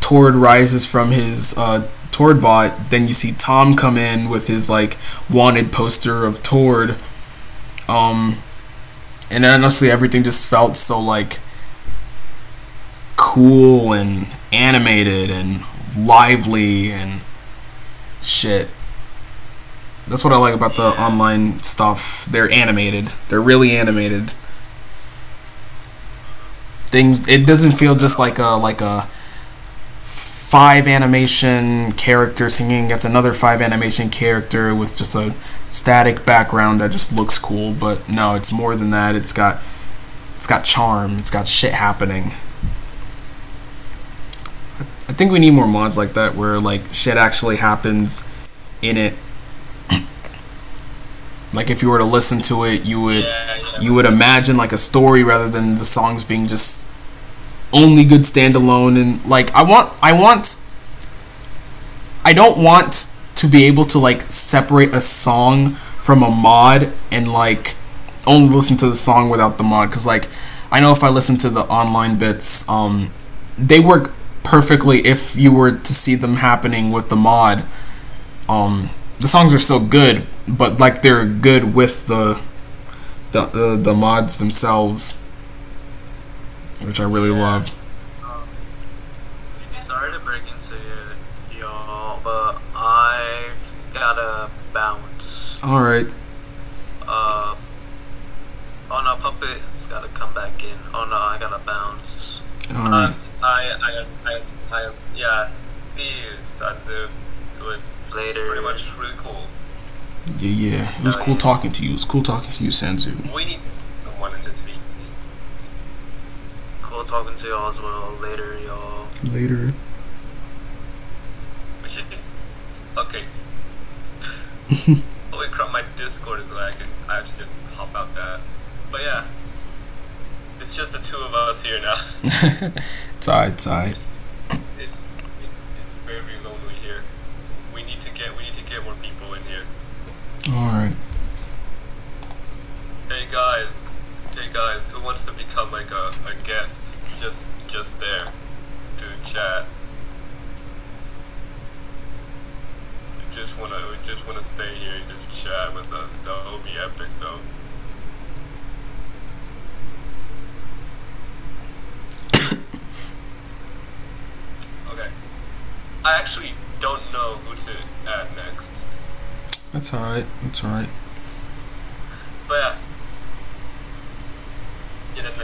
Tord rises from his Tord bot, then you see Tom come in with his like wanted poster of Tord, and honestly everything just felt so like cool and animated and lively and shit. That's what I like about the online stuff. They're animated. They're really animated. Things, it doesn't feel just like a 5 animation character singing against another 5 animation character with just a static background that just looks cool. But no, it's more than that. It's got charm. It's got shit happening. I think we need more mods like that where like shit actually happens in it. Like if you were to listen to it, you would imagine like a story rather than the songs being just only good standalone. And like I don't want to be able to like separate a song from a mod and like only listen to the song without the mod, because like I know if I listen to the online bits, they work perfectly if you were to see them happening with the mod. The songs are still good, but like they're good with the mods themselves, which I really love. Sorry to break into y'all, but I gotta bounce. All right. Oh no, Puppet, it's gotta come back in. Oh no, I gotta bounce. All right. Yeah. See you, Sanzu. Good. Later. Pretty much really cool. Yeah. It was cool talking to you. It was cool talking to you, Sanzu. We need someone in this VC. Cool talking to y'all as well. Later, y'all. Later. We should. Okay. Holy crap! My Discord is lagging. I have to just hop out that. But yeah, it's just the two of us here now. It's alright. It's alright. It's very lonely here. We need to get more people in here. Alright. Hey guys, who wants to become like a guest? Just there to chat. We just wanna stay here and just chat with us. That would be epic though. Okay. I actually don't know who to add next. That's alright. That's alright. But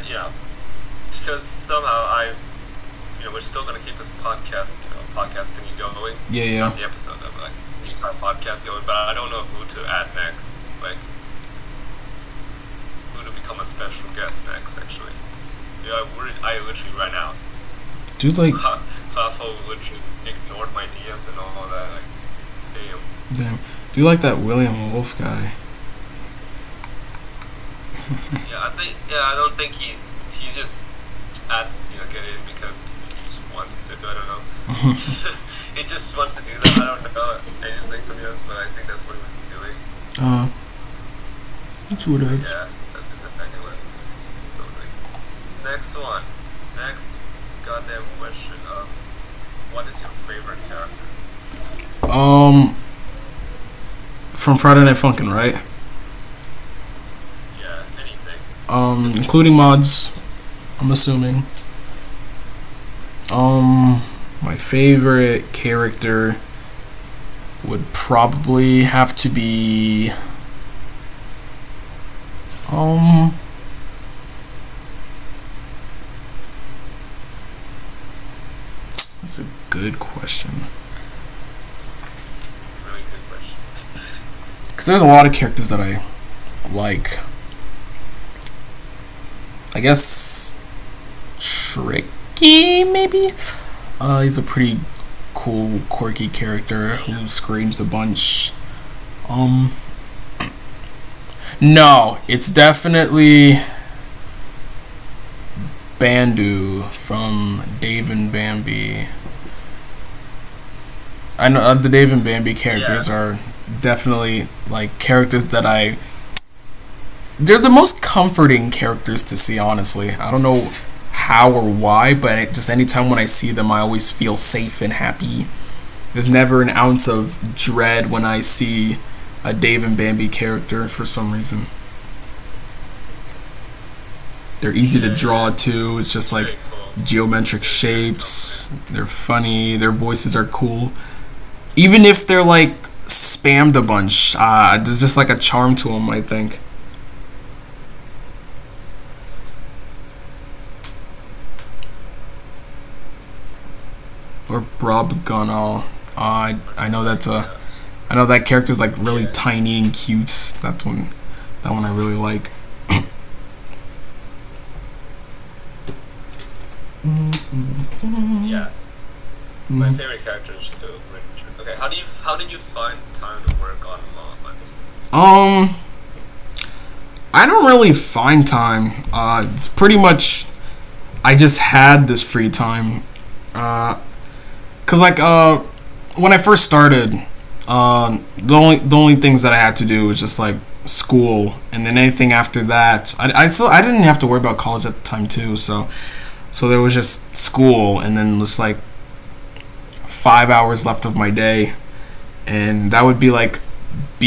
yeah, because somehow we're still gonna keep this podcast, podcasting going. Yeah. Not the episode of like the entire podcast going, but I don't know who to add next. Like who to become a special guest next. Actually, yeah, I literally ran out. Dude, like Clafo literally ignored my DMs and all that. Like, damn. Do you like that William Wolf guy? I don't think he's just get in because he just wants to. I don't know. He just wants to do that. I don't know anything to be honest, but I think that's what he was doing. That's what it is. Yeah, that's exactly what. Totally. Next goddamn question. What is your favorite character? from Friday Night Funkin', right? Yeah, anything. Including mods, I'm assuming. My favorite character would probably have to be that's a good question. It's a really good question. Because there's a lot of characters that I like. I guess Tricky, maybe? He's a pretty cool, quirky character who screams a bunch. No, it's definitely Bandu from Dave and Bambi. I know the Dave and Bambi characters are definitely like characters that they're the most comforting characters to see, honestly. I don't know how or why, but just anytime when I see them, I always feel safe and happy. There's never an ounce of dread when I see a Dave and Bambi character for some reason. They're easy to draw too. It's just like geometric shapes. They're funny. Their voices are cool. Even if they're like spammed a bunch, there's just like a charm to them, I think. Or Brob Gunal. I know I know that character's like really tiny and cute. That one I really like. Yeah. My favorite character is still Richard. Okay, how did you find time to work on mods? I don't really find time. It's pretty much I just had this free time. Cause like when I first started, the only things that I had to do was just like school, and then anything after that, I didn't have to worry about college at the time too. So there was just school, and then just like 5 hours left of my day, and that would be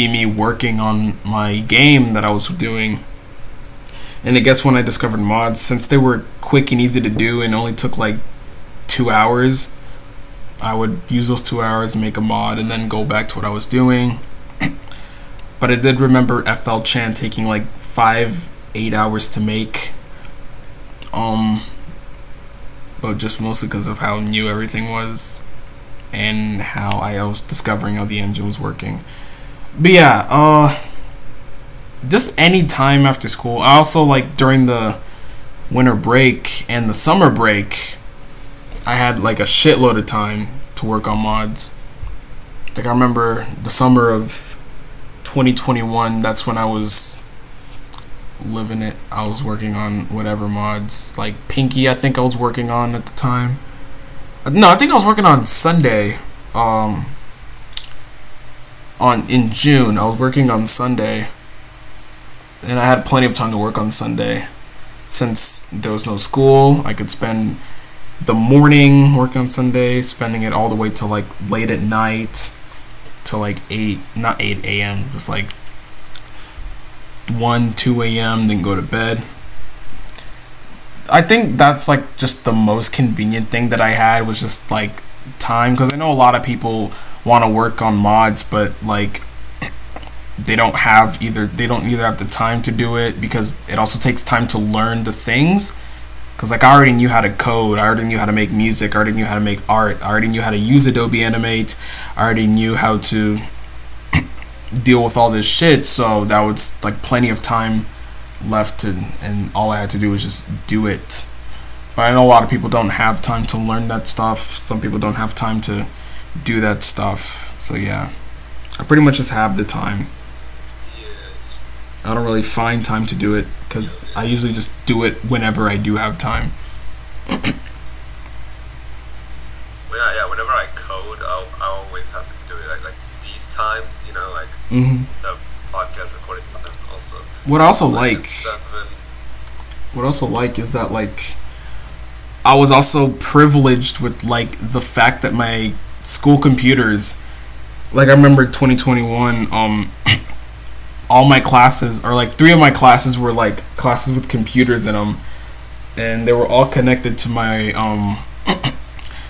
me working on my game that I was doing. And I guess when I discovered mods, since they were quick and easy to do and only took like 2 hours, I would use those 2 hours and make a mod and then go back to what I was doing. But I did remember FL Chan taking like 8 hours to make. But just mostly because of how new everything was and how I was discovering how the engine was working. But yeah, just any time after school. I also like during the winter break and the summer break, I had like a shitload of time to work on mods. Like I remember the summer of 2021, that's when I was living it. I was working on whatever mods, like Pinky I think I was working on at the time. No, I think I was working on Sunday. In June, I was working on Sunday, and I had plenty of time to work on Sunday. Since there was no school, I could spend the morning working on Sunday, spending it all the way till like late at night, till like 8 a.m., just like 1, 2 a.m., then go to bed. I think that's like just the most convenient thing that I had was just like time, because I know a lot of people want to work on mods, but like they don't either have the time to do it, because it also takes time to learn the things. Because like I already knew how to code, I already knew how to make music, I already knew how to make art, I already knew how to use Adobe Animate, I already knew how to deal with all this shit, so that was like plenty of time left, and all I had to do was just do it. But I know a lot of people don't have time to learn that stuff. Some people don't have time to do that stuff. So yeah, I pretty much just have the time. I don't really find time to do it, because I usually just do it whenever I do have time. Well, yeah, whenever I code, I always have to do it like these times, you know, like the podcast recording time also. What I also like is that like I was also privileged with like the fact that my school computers, like I remember 2021, all my classes, or like 3 of my classes, were like classes with computers in them, and they were all connected to my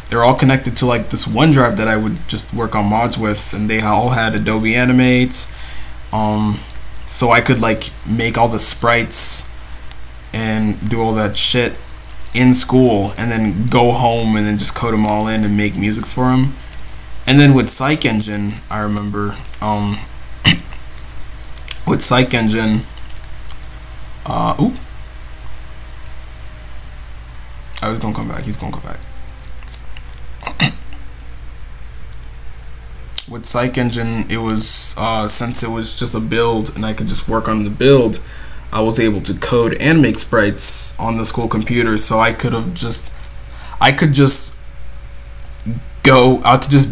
they were all connected to like this OneDrive that I would just work on mods with, and they all had Adobe Animate, so I could like make all the sprites and do all that shit in school, and then go home and then just code them all in and make music for them. And then with Psych Engine, I remember with Psych Engine, I was gonna come back. He's gonna come back. With Psych Engine, it was since it was just a build and I could just work on the build, I was able to code and make sprites on the school computer. So I could just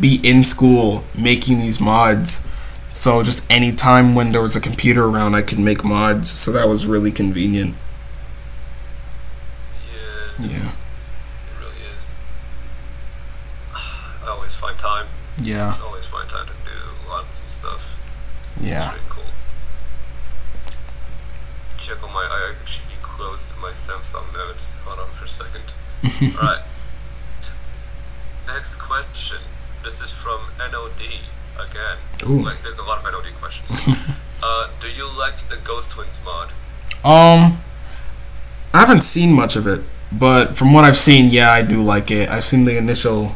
be in school making these mods. So just any time when there was a computer around, I could make mods. So that was really convenient. Yeah. It really is. I always find time. Yeah. I always find time to do lots of stuff. Yeah. It's really cool. Check on I actually closed my Samsung notes. Hold on for a second. Alright. Next question. This is from NOD again. Ooh. Like, there's a lot of NOD questions. Do you like the Ghost Twins mod? I haven't seen much of it, but from what I've seen, yeah, I do like it. I've seen the initial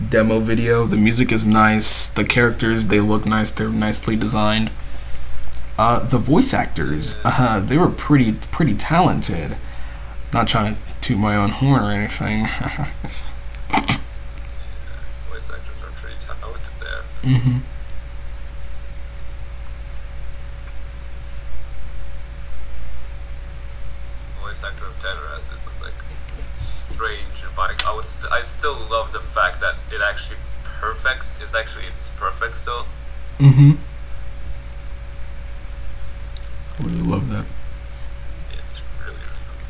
demo video. The music is nice. The characters, they look nice. They're nicely designed. The voice actors, they were pretty talented. Not trying to toot my own horn or anything. Voice actors are pretty talented there. Mm-hmm. Voice actor of Tanner has this like strange vibe. I still love the fact that it actually perfects. It's perfect still. Mm-hmm. I really love that. It's really, really good.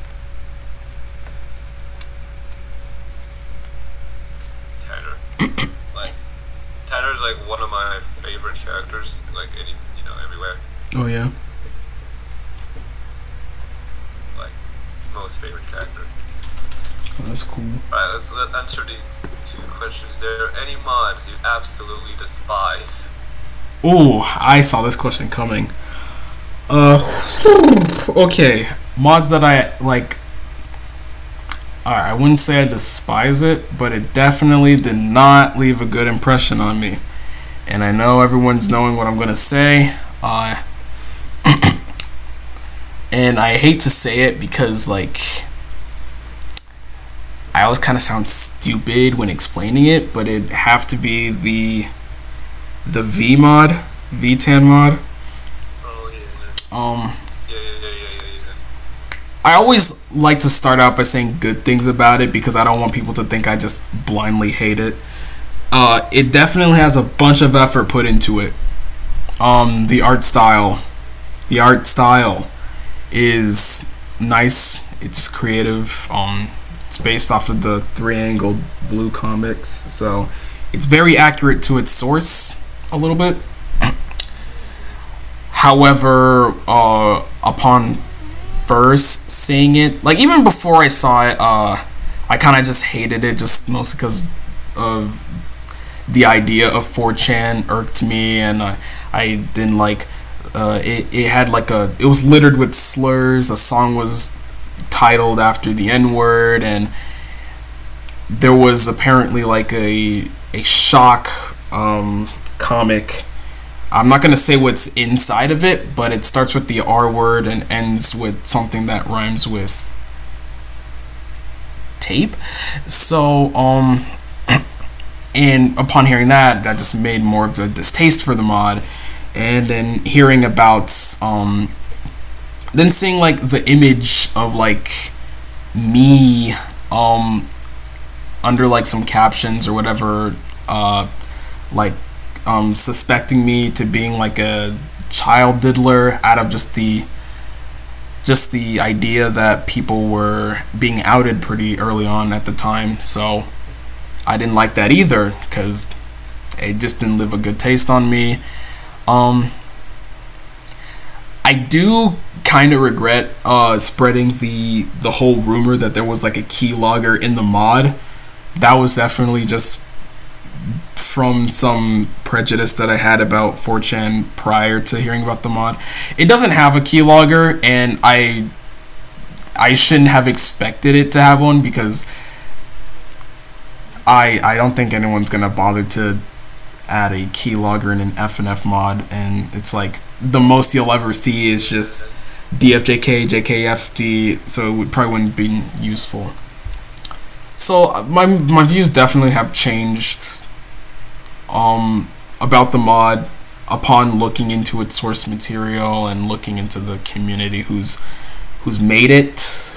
Tanner. Like, Tanner's like one of my favorite characters, like everywhere. Oh yeah. Like, most favorite character. Oh, that's cool. Alright, let's answer these 2 questions. There are any mods you absolutely despise? Oh, I saw this question coming. Okay, mods that I like. Alright, I wouldn't say I despise it, but it definitely did not leave a good impression on me. And I know everyone's knowing what I'm gonna say. And I hate to say it because, like, I always kind of sound stupid when explaining it, but it'd have to be the VTAN mod. Yeah. I always like to start out by saying good things about it because I don't want people to think I just blindly hate it. It definitely has a bunch of effort put into it. The art style is nice. It's creative. It's based off of the 3-angled blue comics, so it's very accurate to its source a little bit. However, upon first seeing it, like even before I saw it, I kind of just hated it, just mostly because of the idea of 4chan irked me, and I didn't like it had like it was littered with slurs. A song was titled after the N-word, and there was apparently like a shock comic. I'm not gonna say what's inside of it, but it starts with the R word and ends with something that rhymes with tape. So and upon hearing that just made more of a distaste for the mod. And then hearing about then seeing like the image of like me under like some captions or whatever, like suspecting me to being like a child diddler out of just the idea that people were being outed pretty early on at the time. So I didn't like that either because it just didn't leave a good taste on me. I do kind of regret spreading the whole rumor that there was like a keylogger in the mod. That was definitely just from some prejudice that I had about 4chan prior to hearing about the mod. It doesn't have a keylogger, and I shouldn't have expected it to have one, because I don't think anyone's gonna bother to add a keylogger in an FNF mod, and it's like the most you'll ever see is just DFJK, JKFD, so it probably wouldn't be useful. So my views definitely have changed about the mod upon looking into its source material and looking into the community who's made it,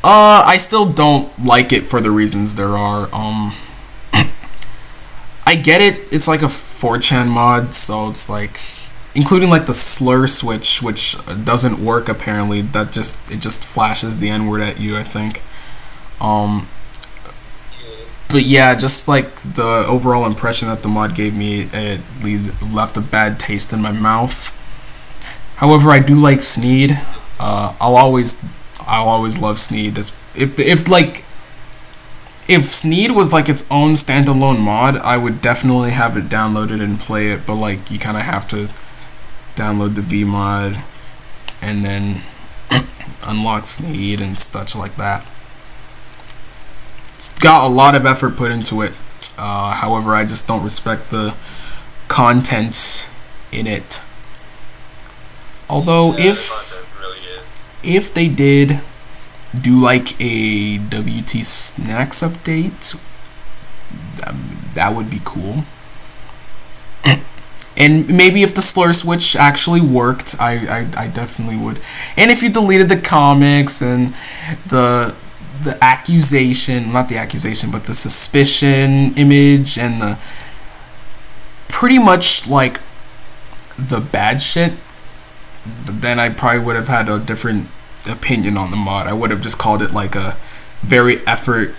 I still don't like it for the reasons there are. I get it, it's like a 4chan mod, so it's like, including like the slur switch, which doesn't work apparently. It just flashes the N-word at you, I think. But yeah, just like the overall impression that the mod gave me, it left a bad taste in my mouth. However, I do like Sneed. I'll always love Sneed. If Sneed was like its own standalone mod, I would definitely have it downloaded and play it. But like, you kind of have to download the V mod and then unlock Sneed and such like that. It's got a lot of effort put into it. However, I just don't respect the content in it. Although if they did do like a WT Snacks update, that would be cool. And maybe if the slur switch actually worked, I definitely would. And if you deleted the comics and the accusation, not the accusation, but the suspicion image and the pretty much like the bad shit, then I probably would have had a different opinion on the mod. I would have just called it like a very effort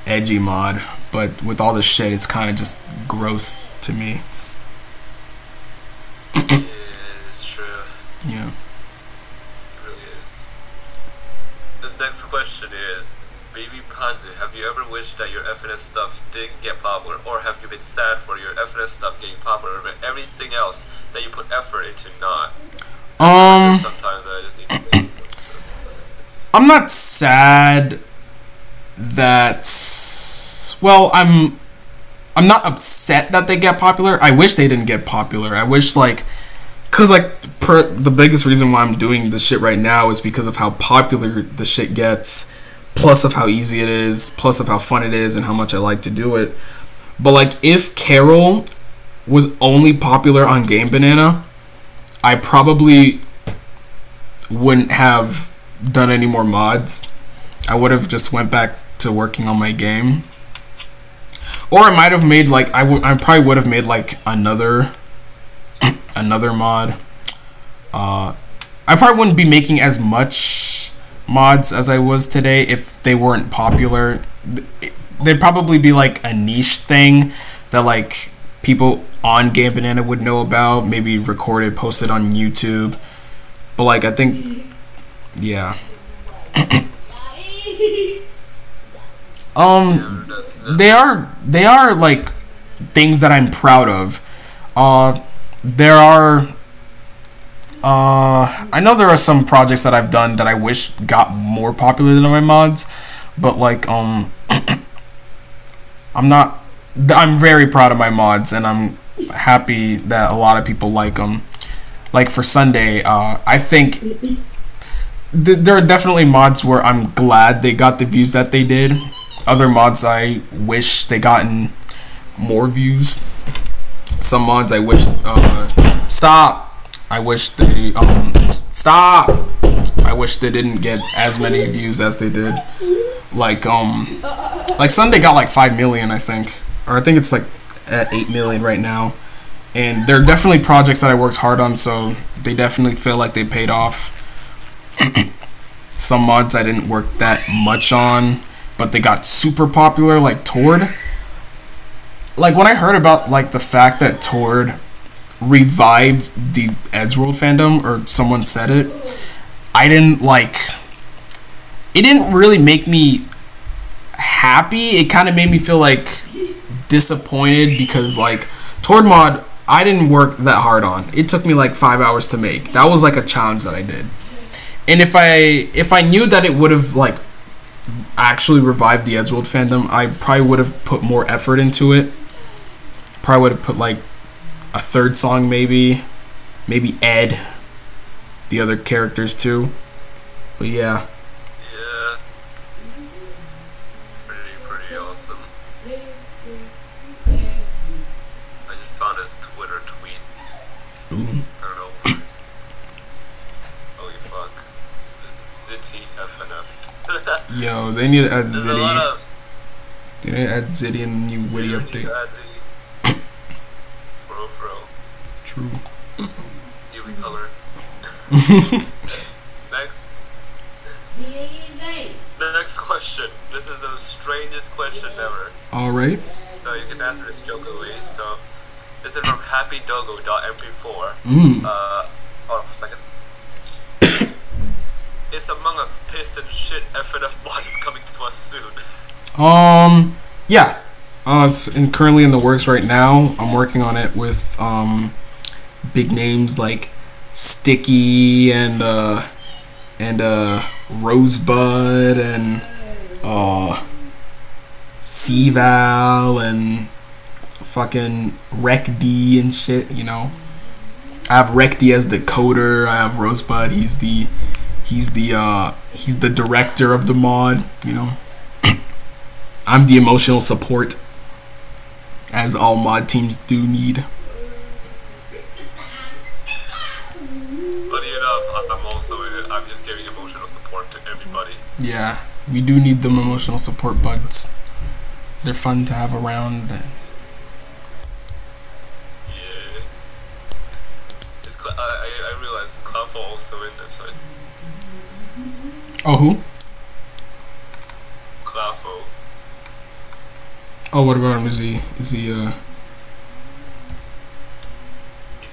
edgy mod, but with all this shit, it's kind of just gross to me. Yeah, it's true. Yeah. It really is. The next question is, bbpanzu, have you ever wished that your FNF stuff didn't get popular, or have you been sad for your FNF stuff getting popular, but everything else that you put effort into not? Sometimes I just need to I'm not sad that, well, I'm not upset that they get popular. I wish they didn't get popular. I wish, like, cause like the biggest reason why I'm doing this shit right now is because of how popular the shit gets, plus of how easy it is, plus of how fun it is and how much I like to do it. But like, if Carol was only popular on Game Banana, I probably wouldn't have done any more mods. I would have just went back to working on my game, or I might have made like I probably would have made like another mod. I probably wouldn't be making as much mods as I was today if they weren't popular. They'd probably be like a niche thing that like people on Game Banana would know about, maybe recorded, posted on YouTube. But like, I think, yeah. They are like things that I'm proud of. There are I know there are some projects that I've done that I wish got more popular than my mods, but like I'm very proud of my mods, and I'm happy that a lot of people like them. Like for Sunday, I think there are definitely mods where I'm glad they got the views that they did. Other mods I wish they gotten more views. Some mods I wish I wish they I wish they didn't get as many views as they did. Like Sunday got like 5 million, I think, or I think it's like at 8 million right now. And they're definitely projects that I worked hard on, so they definitely feel like they paid off. Some mods I didn't work that much on, but they got super popular, like Tord. Like when I heard about like the fact that Tord revived the Edgeworld fandom, or someone said it. I didn't like. It didn't really make me happy. It kind of made me feel like disappointed because like Tord mod I didn't work that hard on. It took me like 5 hours to make. That was like a challenge that I did. And if I knew that it would have like actually revived the Edgeworld fandom, I probably would have put more effort into it. Probably would have put like a third song, maybe Ed, the other characters too. But yeah. Yeah. Pretty awesome. I just found his Twitter tweet. Ooh. I don't know. Holy fuck. Zitty FNF. Yo, they need to add There's a lot Zitty. of They need to add Zitty in the new witty update. Fro. True. UV color. Next. The next question. This is the strangest question ever. Alright. So you can answer this jokingly. So this is from happydogo.mp4. Hold on for a second. Is Among Us pissed and shit FNF mod is coming to us soon? Yeah. It's currently in the works right now. I'm working on it with big names like Sticky and Rosebud and C-Val and fucking Rec D and shit, you know. I have Rec D as the coder. I have Rosebud. He's the director of the mod, you know. I'm the emotional support, as all mod teams do need. Funny enough, I'm also in it. I'm just giving emotional support to everybody. Yeah, we do need them emotional support buds. They're fun to have around. Yeah. I realize Clafo also in this, right? Oh, who? Clafo. Oh, what about him? Is he He's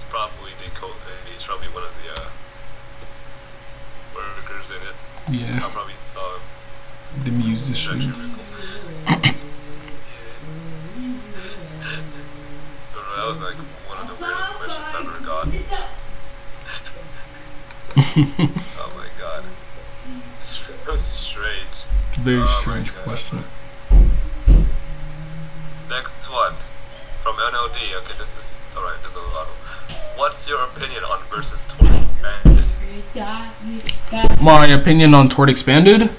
probably he's probably one of the workers in it. yeah, I probably saw him. the musician. Actually really cool. That was like one of the weirdest questions I've ever got. Oh my god. So strange. Very Oh strange my God. question. Next one. From NLD. Okay, this is... Alright, there's a lot of... What's your opinion on versus Tord Expanded? My opinion on Tord Expanded?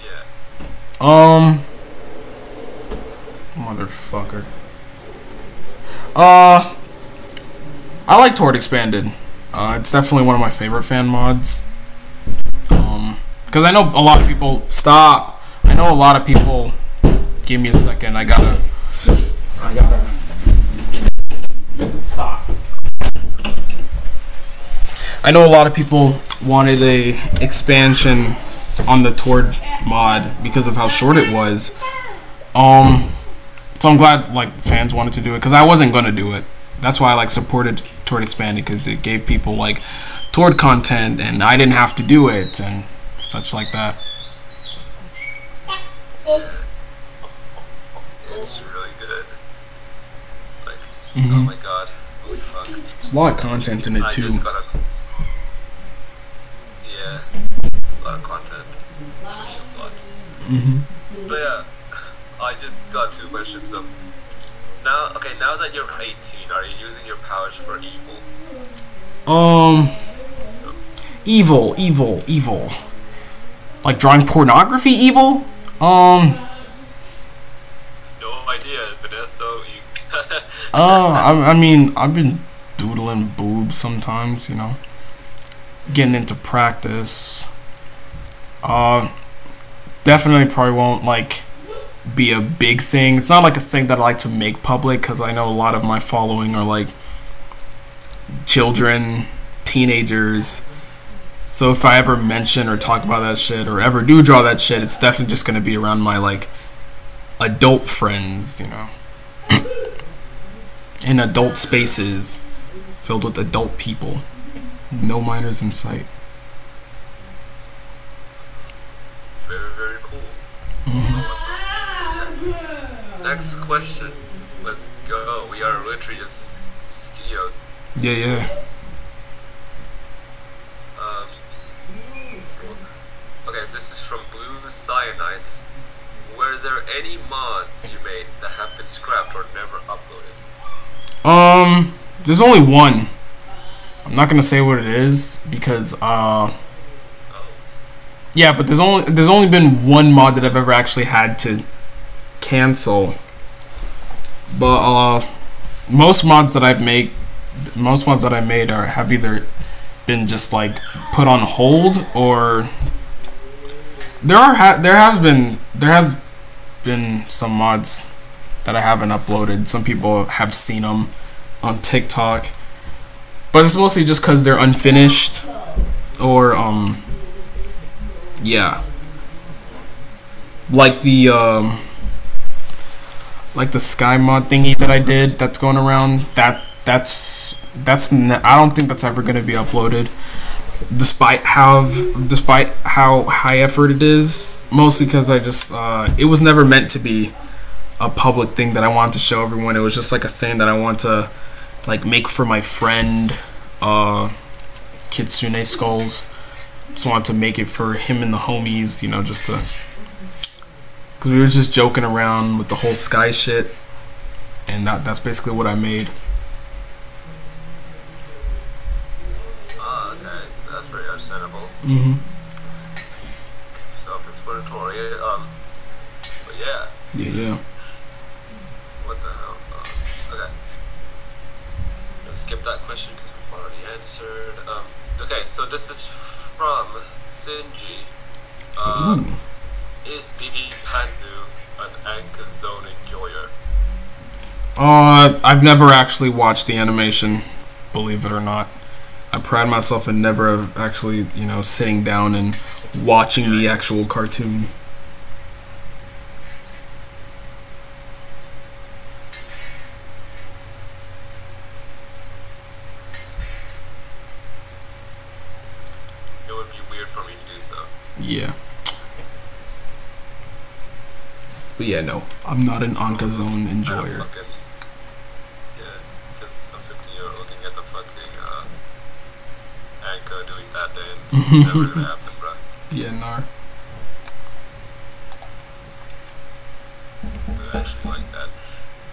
Yeah. Motherfucker. I like Tord Expanded. It's definitely one of my favorite fan mods. Because I know a lot of people... Stop! I know a lot of people... Give me a second, I gotta... Stop. I know a lot of people wanted a expansion on the Tord mod because of how short it was. So I'm glad like fans wanted to do it because I wasn't gonna do it. That's why I like supported Tord Expanded, because it gave people like Tord content and I didn't have to do it and such like that. It's really good. Like, oh my god. Holy fuck. There's a lot of content in it I too. just gotta... Yeah. A lot of content. Lots. But yeah, I just got two questions. Now that you're 18, are you using your powers for evil? Evil. Like drawing pornography evil? No idea, Vanessa. I mean, I've been doodling boobs sometimes, you know. Getting into practice. Definitely probably won't like be a big thing. It's not like a thing that I like to make public because I know a lot of my following are like children, teenagers. So if I ever mention or talk about that shit or ever do draw that shit, it's definitely just gonna be around my like adult friends, you know. in adult spaces filled with adult people. No minors in sight. Very, very cool. Next question. Let's go. We are literally just Yeah. Okay, this is from Blue Cyanide. Were there any mods you made that have been scrapped or never uploaded? There's only one. I'm not gonna say what it is because yeah, but there's only been one mod that I've ever actually had to cancel. But most mods that I made have either been just like put on hold, or there has been some mods that I haven't uploaded. Some people have seen them on TikTok, but it's mostly just because they're unfinished, or yeah, like the sky mod thingy that I did that's going around. That's I don't think that's ever gonna be uploaded, despite how high effort it is. Mostly because I just it was never meant to be a public thing that I wanted to show everyone. It was just like a thing that I want to like make for my friend Kitsune Skulls. Just wanted to make it for him and the homies, you know, just to, because we were just joking around with the whole sky shit, and that's basically what I made. Okay, so that's very understandable. Self-explanatory. But yeah. Yeah. What the hell? Okay. Let's skip that question because we've already answered. Okay, so this is from Sinji. Is bbpanzu an Anka Zone enjoyer? I've never actually watched the animation, believe it or not. I pride myself in never actually, you know, sitting down and watching the actual cartoon. It would be weird for me to do so. Yeah. But yeah, no, I'm not an Anka Zone enjoyer. Yeah, just a 50-year-old looking at the fucking Anka doing that dance. Never gonna happen, bro. Yeah, nar. To actually like that.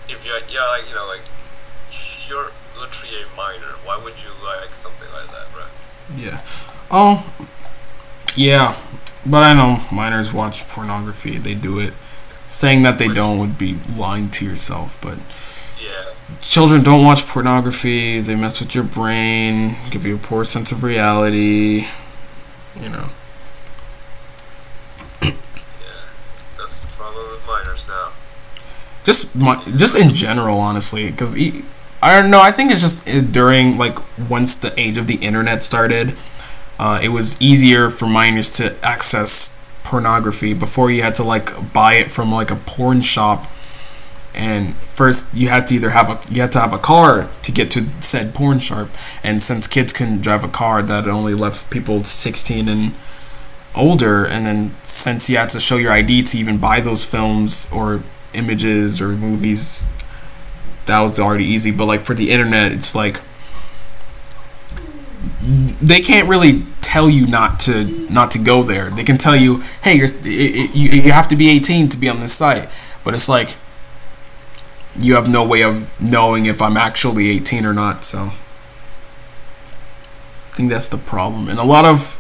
If you're, like, you know, like, you're literally a minor, why would you like something like that, bro? Yeah. Oh, yeah. But I know minors watch pornography. They do it. Saying that they don't would be lying to yourself, but yeah. Children don't watch pornography. They mess with your brain, give you a poor sense of reality, you know. Yeah, that's the problem with minors now. Just in general, honestly, because I don't know. I think it's just during, like, once the age of the internet started, it was easier for minors to access pornography. Before, you had to like buy it from like a porn shop, and first you had to have a car to get to said porn shop, and since kids couldn't drive a car, that only left people 16 and older, and then since you had to show your ID to even buy those films or images or movies, that was already easy. But like for the internet, it's like they can't really tell you not to go there. They can tell you, hey, you have to be 18 to be on this site, but it's like you have no way of knowing if I'm actually 18 or not. So I think that's the problem. And a lot of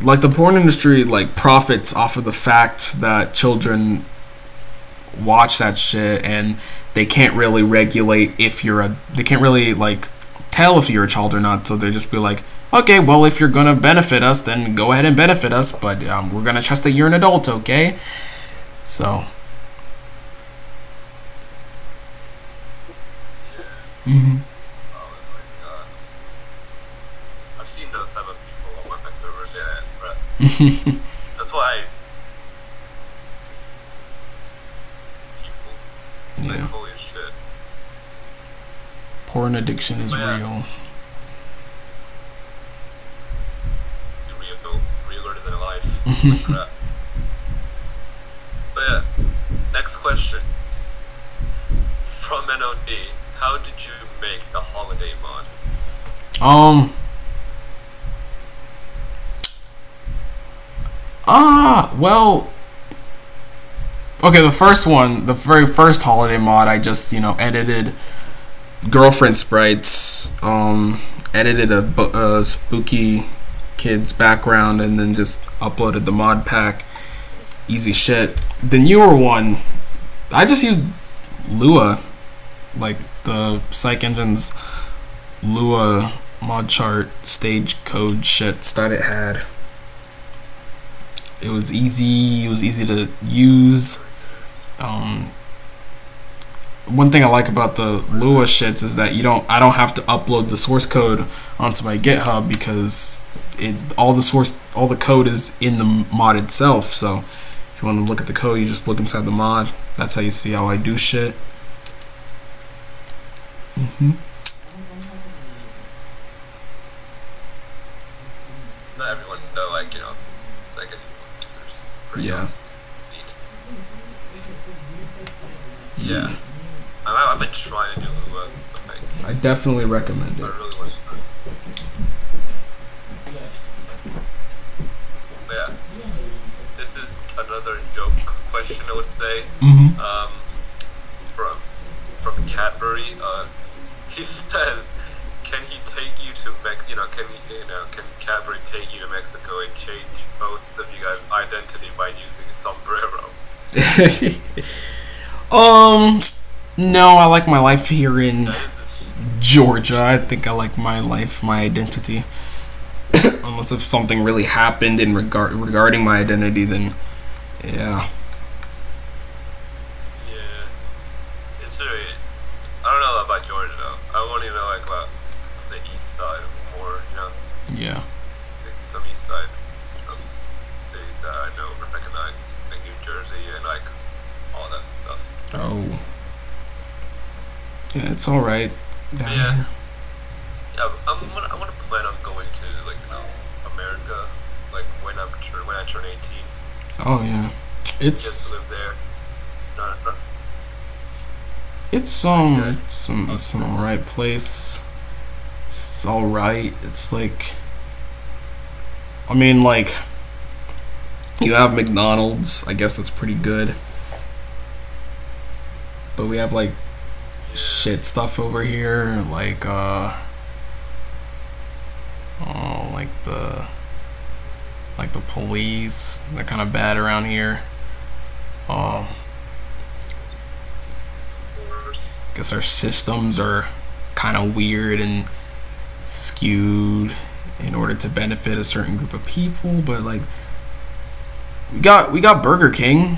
like the porn industry like profits off of the fact that children watch that shit, and they can't really regulate if they can't really like tell if you're a child or not, so they just be like, okay, well, if you're gonna benefit us, then go ahead and benefit us, but we're gonna trust that you're an adult, okay? So Oh my god, I've seen those type of people on my server, deadass, bro. That's why people Like, Yeah. holy shit. Porn addiction is Yeah. real. Realer than life. Holy crap. But yeah, next question. From NOD, how did you make the holiday mod? Well, okay, the first one, the very first holiday mod, I just, edited girlfriend sprites, edited a spooky kid's background, and then just uploaded the mod pack. Easy shit. The newer one, I just used Lua, like the Psych Engine's Lua mod chart stage code shit that it had. It was easy to use. One thing I like about the Lua shits is that I don't have to upload the source code onto my GitHub because all the code is in the mod itself. So if you want to look at the code, you just look inside the mod. That's how you see how I do shit. Not everyone know, like, second users. Pretty Yeah. honest. Neat. Yeah. I've been trying to do Lua, but like, I definitely recommend I it. really want to. But yeah, this is another joke question, I would say. From Cadbury. He says, can he take you to can Cadbury take you to Mexico and change both of you guys' identity by using a sombrero? No, I like my life here in That is Georgia. I think I like my life, my identity. Unless if something really happened in regarding my identity, then yeah. yeah. It's really, I don't know about Georgia though. I want to know like about the east side more, Yeah. like some east side stuff, cities that I know recognized, like New Jersey and like all that stuff. Oh. Yeah, it's alright. Yeah. Yeah, I want to plan on going to like America, like when I turn 18, Oh yeah. just It's to live there. Not it's it's an alright place. It's alright. It's like, I mean, like, you have McDonald's. I guess that's pretty good. But we have like shit stuff over here, like the police. They're kind of bad around here. worse. Guess our systems are kind of weird and skewed in order to benefit a certain group of people, but like we got Burger King.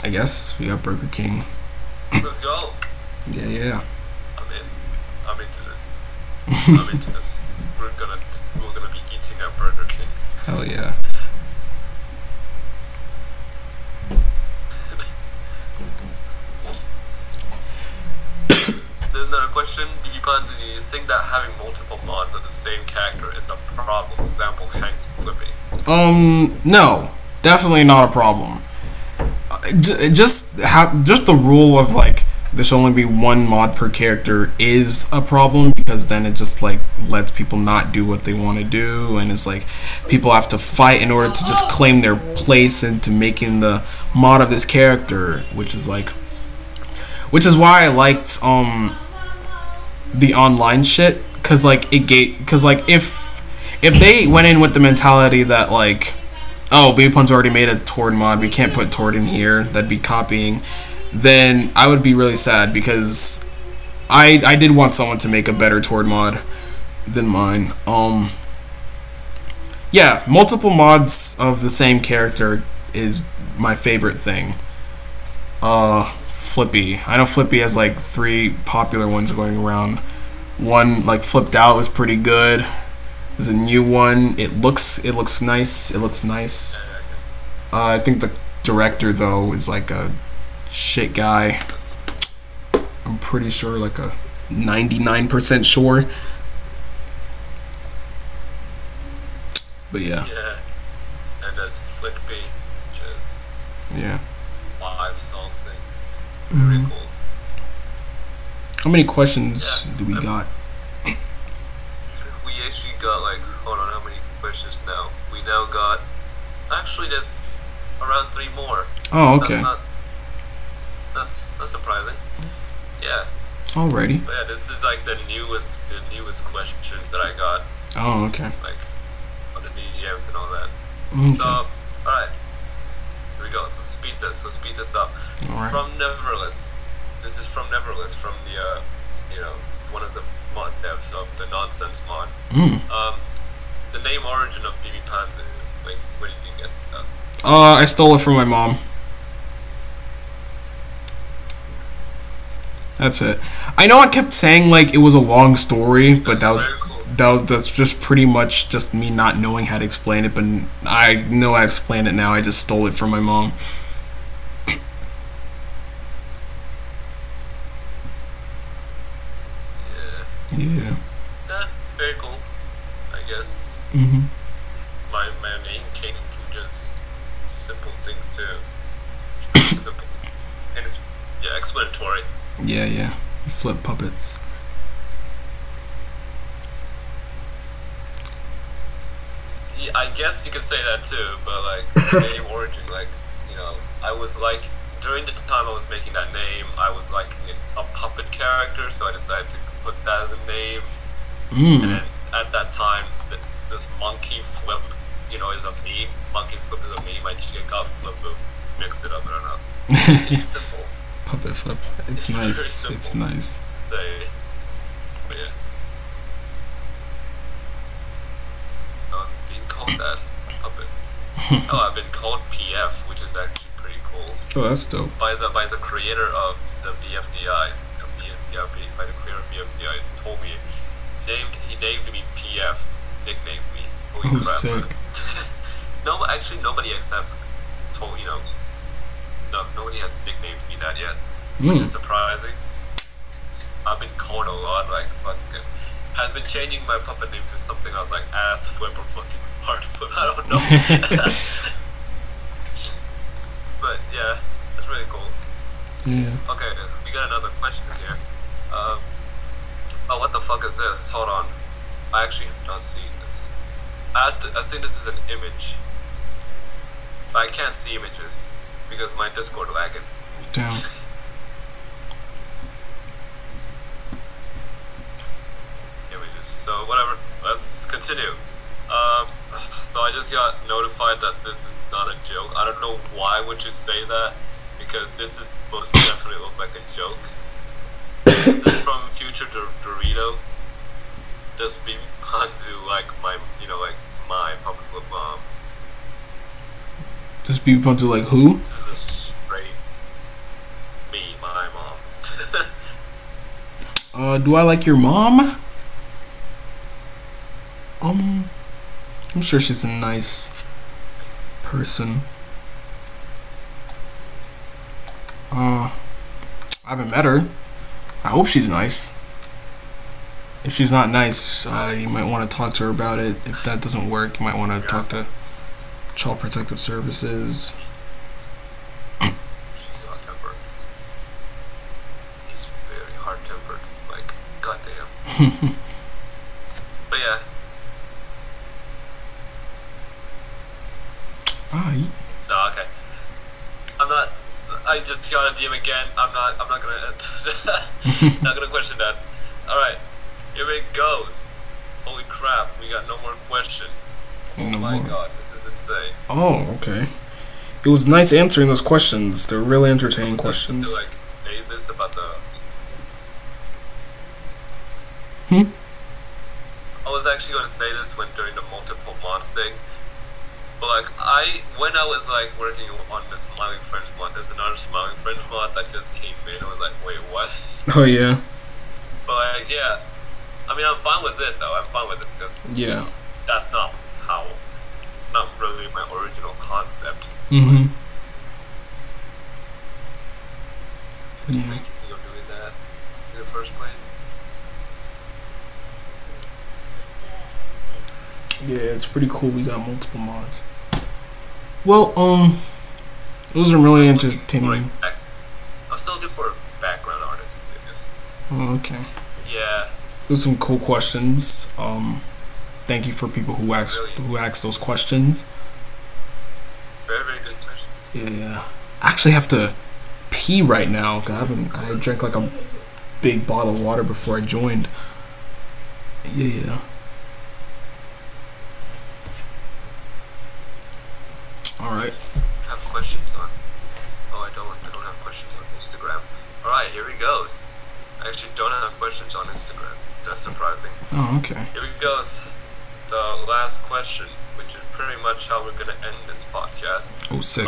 I guess we got Burger King. Let's go. Yeah. I'm into this. I'm into this. We're gonna be eating at Burger King. Hell yeah. There's another question. bbpanzu, do you think that having multiple mods of the same character is a problem? Example, Hank Flippy. No, definitely not a problem. Just the rule of like there should only be one mod per character is a problem, because then it just like lets people not do what they want to do, and it's like people have to fight in order to just claim their place into making the mod of this character, which is why I liked the online shit, because if they went in with the mentality that like, oh, bbpanzu already made a Tord mod, we can't put Tord in here, that'd be copying, then I would be really sad, because I did want someone to make a better Tord mod than mine. Yeah, multiple mods of the same character is my favorite thing. Flippy. I know Flippy has like 3 popular ones going around. One like Flipped Out was pretty good. There's a new one. It looks nice. I think the director though is like a shit guy. I'm pretty sure, like a 99% sure. But yeah. Yeah. And there's Flick B, which is Yeah. 5-song thing. Mhm. Pretty cool. How many questions Yeah. do we got? We actually got like, hold on, how many questions now? We now got, actually there's around 3 more. Oh, okay. That's surprising. Yeah. Alrighty. But yeah, this is like the newest questions that I got, Oh, okay. like on the DGMs and all that. Okay. So, alright. Here we go. So speed this up. Alright. From Neverless. This is from Neverless, from the one of the mod devs of the Nonsense mod. The name origin of bbpanzu. Like, where did you get that? I stole it from my mom. That's it. I know I kept saying like it was a long story, but that's just pretty much just me not knowing how to explain it. But I know I explain it now. I just stole it from my mom. Yeah. Very cool, I guess. Mhm. My name came to just simple things too. Simple. And it's explanatory. Yeah. You flip puppets. Yeah, I guess you could say that too, but like name origin, like I was like during the time I was making that name, I was liking a puppet character, so I decided to put that as a name. And then at that time, this monkey flip, is a meme. Monkey flip is a meme. I just got flip mixed it up. I don't know. It's simple. Puppet flip. It's very nice. simple It's nice. to say, but yeah. I'm being called that puppet. Oh, I've been called PF, which is actually pretty cool. Oh, that's dope. By the creator of the BFDI, by the creator of BFDI, told me he named me PF, nicknamed me. Holy Oh, crap! sick. No, actually, nobody except told nobody has nicknamed me that yet, which is surprising. I've been called a lot, like fucking. Has been changing my puppet name to something else, like ass flip or fucking fart flip. I don't know. But yeah, that's really cool. Yeah. Okay, we got another question here. Oh, what the fuck is this? Hold on. I actually have not seen this. I think this is an image. But I can't see images because my Discord lagging. Damn. Images. So whatever. Let's continue. So I just got notified that this is not a joke. I don't know why would you say that, because this is most definitely look like a joke. This is from Future Dorito. Does bbpanzu like my Puppetflip mom? Does bbpanzu like who? This is straight me, my mom. Do I like your mom? I'm sure she's a nice person. I haven't met her. I hope she's nice. If she's not nice, you might want to talk to her about it. If that doesn't work, you might want to talk to Child Protective Services. She's hot-tempered. He's very hard-tempered. Like, goddamn. But yeah. No, okay. I just got a DM again. I'm not gonna not gonna question that. Alright. Here it goes. Holy crap, we got no more questions. Oh my god, this is insane. Oh, okay. It was nice answering those questions. They're really entertaining questions. To, like, say this about the... I was actually going to say this during the multiple mods thing. But like, when I was like working on the Smiling French mod, there's another Smiling French mod that just came in. I was like, wait, what? Oh yeah. But like, yeah. I mean, I'm fine with it though. I'm fine with it because that's not really my original concept. What do you think you're doing that in the first place? Yeah, it's pretty cool. We got multiple mods. Well, it wasn't really entertaining. I'm still looking for a background artist. Oh, okay. Yeah. There's some cool questions. Thank you for people who asked those questions. Very, very good questions. Yeah. I actually have to pee right now because I drank like a big bottle of water before I joined. Yeah. All right. Have questions on? Oh, I don't have questions on Instagram. All right, here he goes. I actually don't have questions on Instagram. That's surprising. Oh, okay. Here he goes. The last question, which is pretty much how we're gonna end this podcast. Oh, sick.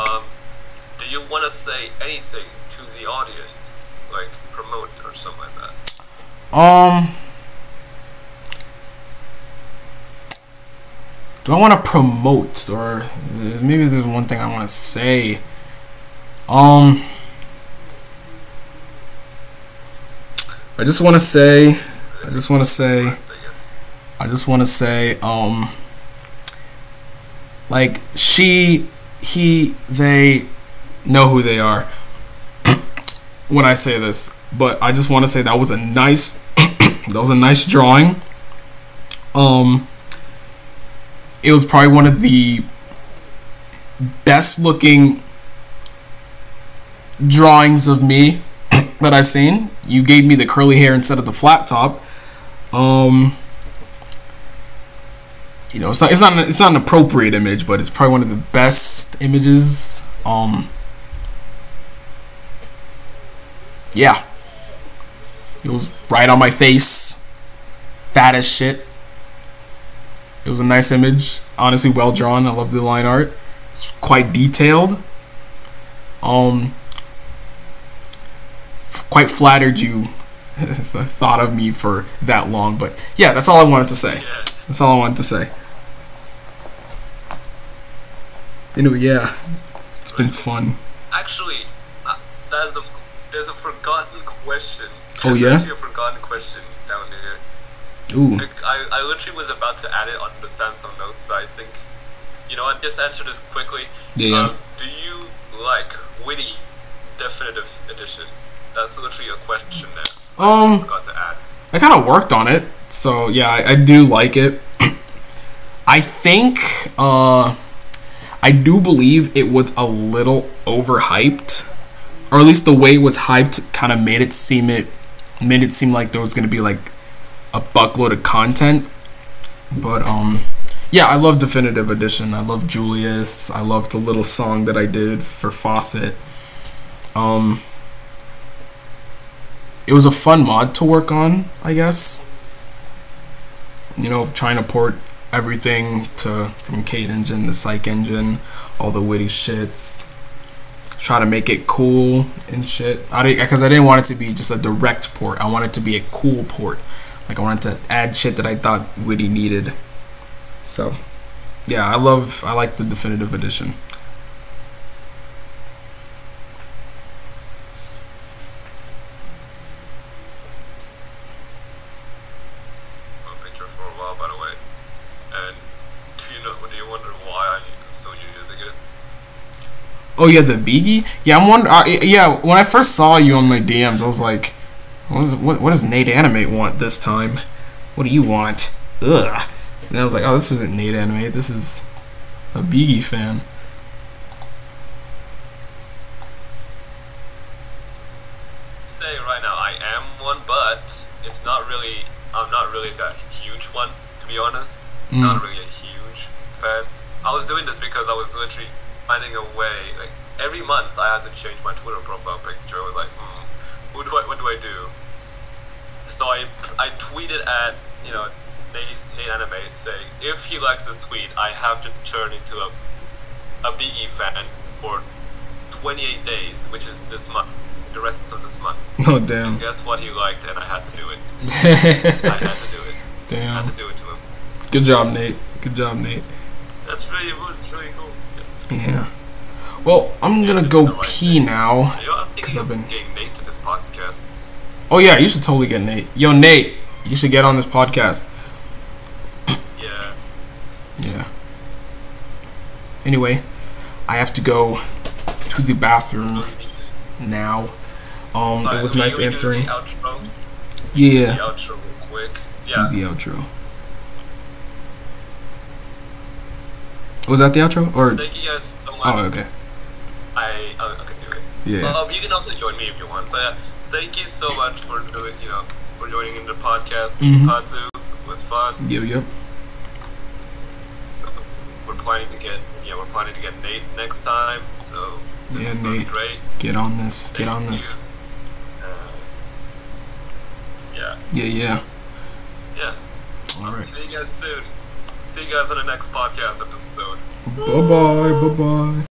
Do you want to say anything to the audience, like promote or something like that? Do I want to promote, or maybe there's one thing I want to say? I just want to say, like she, he, they know who they are when I say this, but I just want to say that was a nice, drawing. It was probably one of the best looking drawings of me that I've seen. You gave me the curly hair instead of the flat top. You know, it's not an appropriate image, but it's probably one of the best images. Yeah, it was right on my face, fat as shit. It was a nice image, honestly well drawn. I love the line art. It's quite detailed. Quite flattered you thought of me for that long, but yeah, that's all I wanted to say. That's all I wanted to say. Anyway, yeah, it's been fun. Actually, there's a forgotten question. Oh, yeah? There's actually a forgotten question down there. Ooh. I literally was about to add it on the Samsung notes, but I think, you know what, just answer this quickly. Yeah. Do you like Witty Definitive Edition? That's literally a question that I forgot to add. I kind of worked on it, so yeah, I do like it. I think, I do believe it was a little overhyped, or at least the way it was hyped kind of made it seem like there was gonna be like a buckload of content. But yeah, I love Definitive Edition. I love Julius. I love the little song that I did for Fawcett. It was a fun mod to work on, I guess. You know, trying to port everything from Psych Engine to Psych Engine, all the witty shits. Try to make it cool and shit. Because I didn't want it to be just a direct port. I wanted it to be a cool port. Like, I wanted to add shit that I thought Witty needed. So, yeah, I like the Definitive Edition. Picture for a while, by the way. And do you wonder why I'm still using it? Oh yeah, the Biggie. Yeah, I'm wondering. Yeah, when I first saw you on my DMs, I was like, what does Nate Animate want this time? What do you want? Ugh. And I was like, oh, this isn't Nate Animate. This is a Biggie fan. Say right now, I am one, but it's not really. I'm not really that huge one, to be honest. Not really a huge fan. I was doing this because I was literally finding a way. Like every month, I had to change my Twitter profile picture. I was like, what do I do? So I tweeted at Nate Animate saying, if he likes this tweet, I have to turn into a Biggie fan for 28 days, which is this month. The rest of this month. Oh damn! And guess what? He liked, and I had to do it. I had to do it. Damn! I had to do it to him. Good job, Nate. Good job, Nate. That's really cool. Yeah. Well, I'm gonna go pee now. Yeah. thinking of getting Nate to this podcast. Oh yeah, you should totally get Nate. Yo, Nate, you should get on this podcast. Yeah. Yeah. Anyway, I have to go to the bathroom now. It was nice answering. The outro? Yeah. The outro real quick. Yeah. Do the outro. Was that the outro? Or thank you guys so much. oh, okay. I can do it. Yeah. You can also join me if you want. But thank you so much for doing, for joining in the podcast. Panzu, it was fun. Yep. So we're planning to get Nate next time. So this is Nate, great. Get on this. Get on this. Yeah. Yeah. All right. See you guys soon. See you guys on the next podcast episode. Bye bye.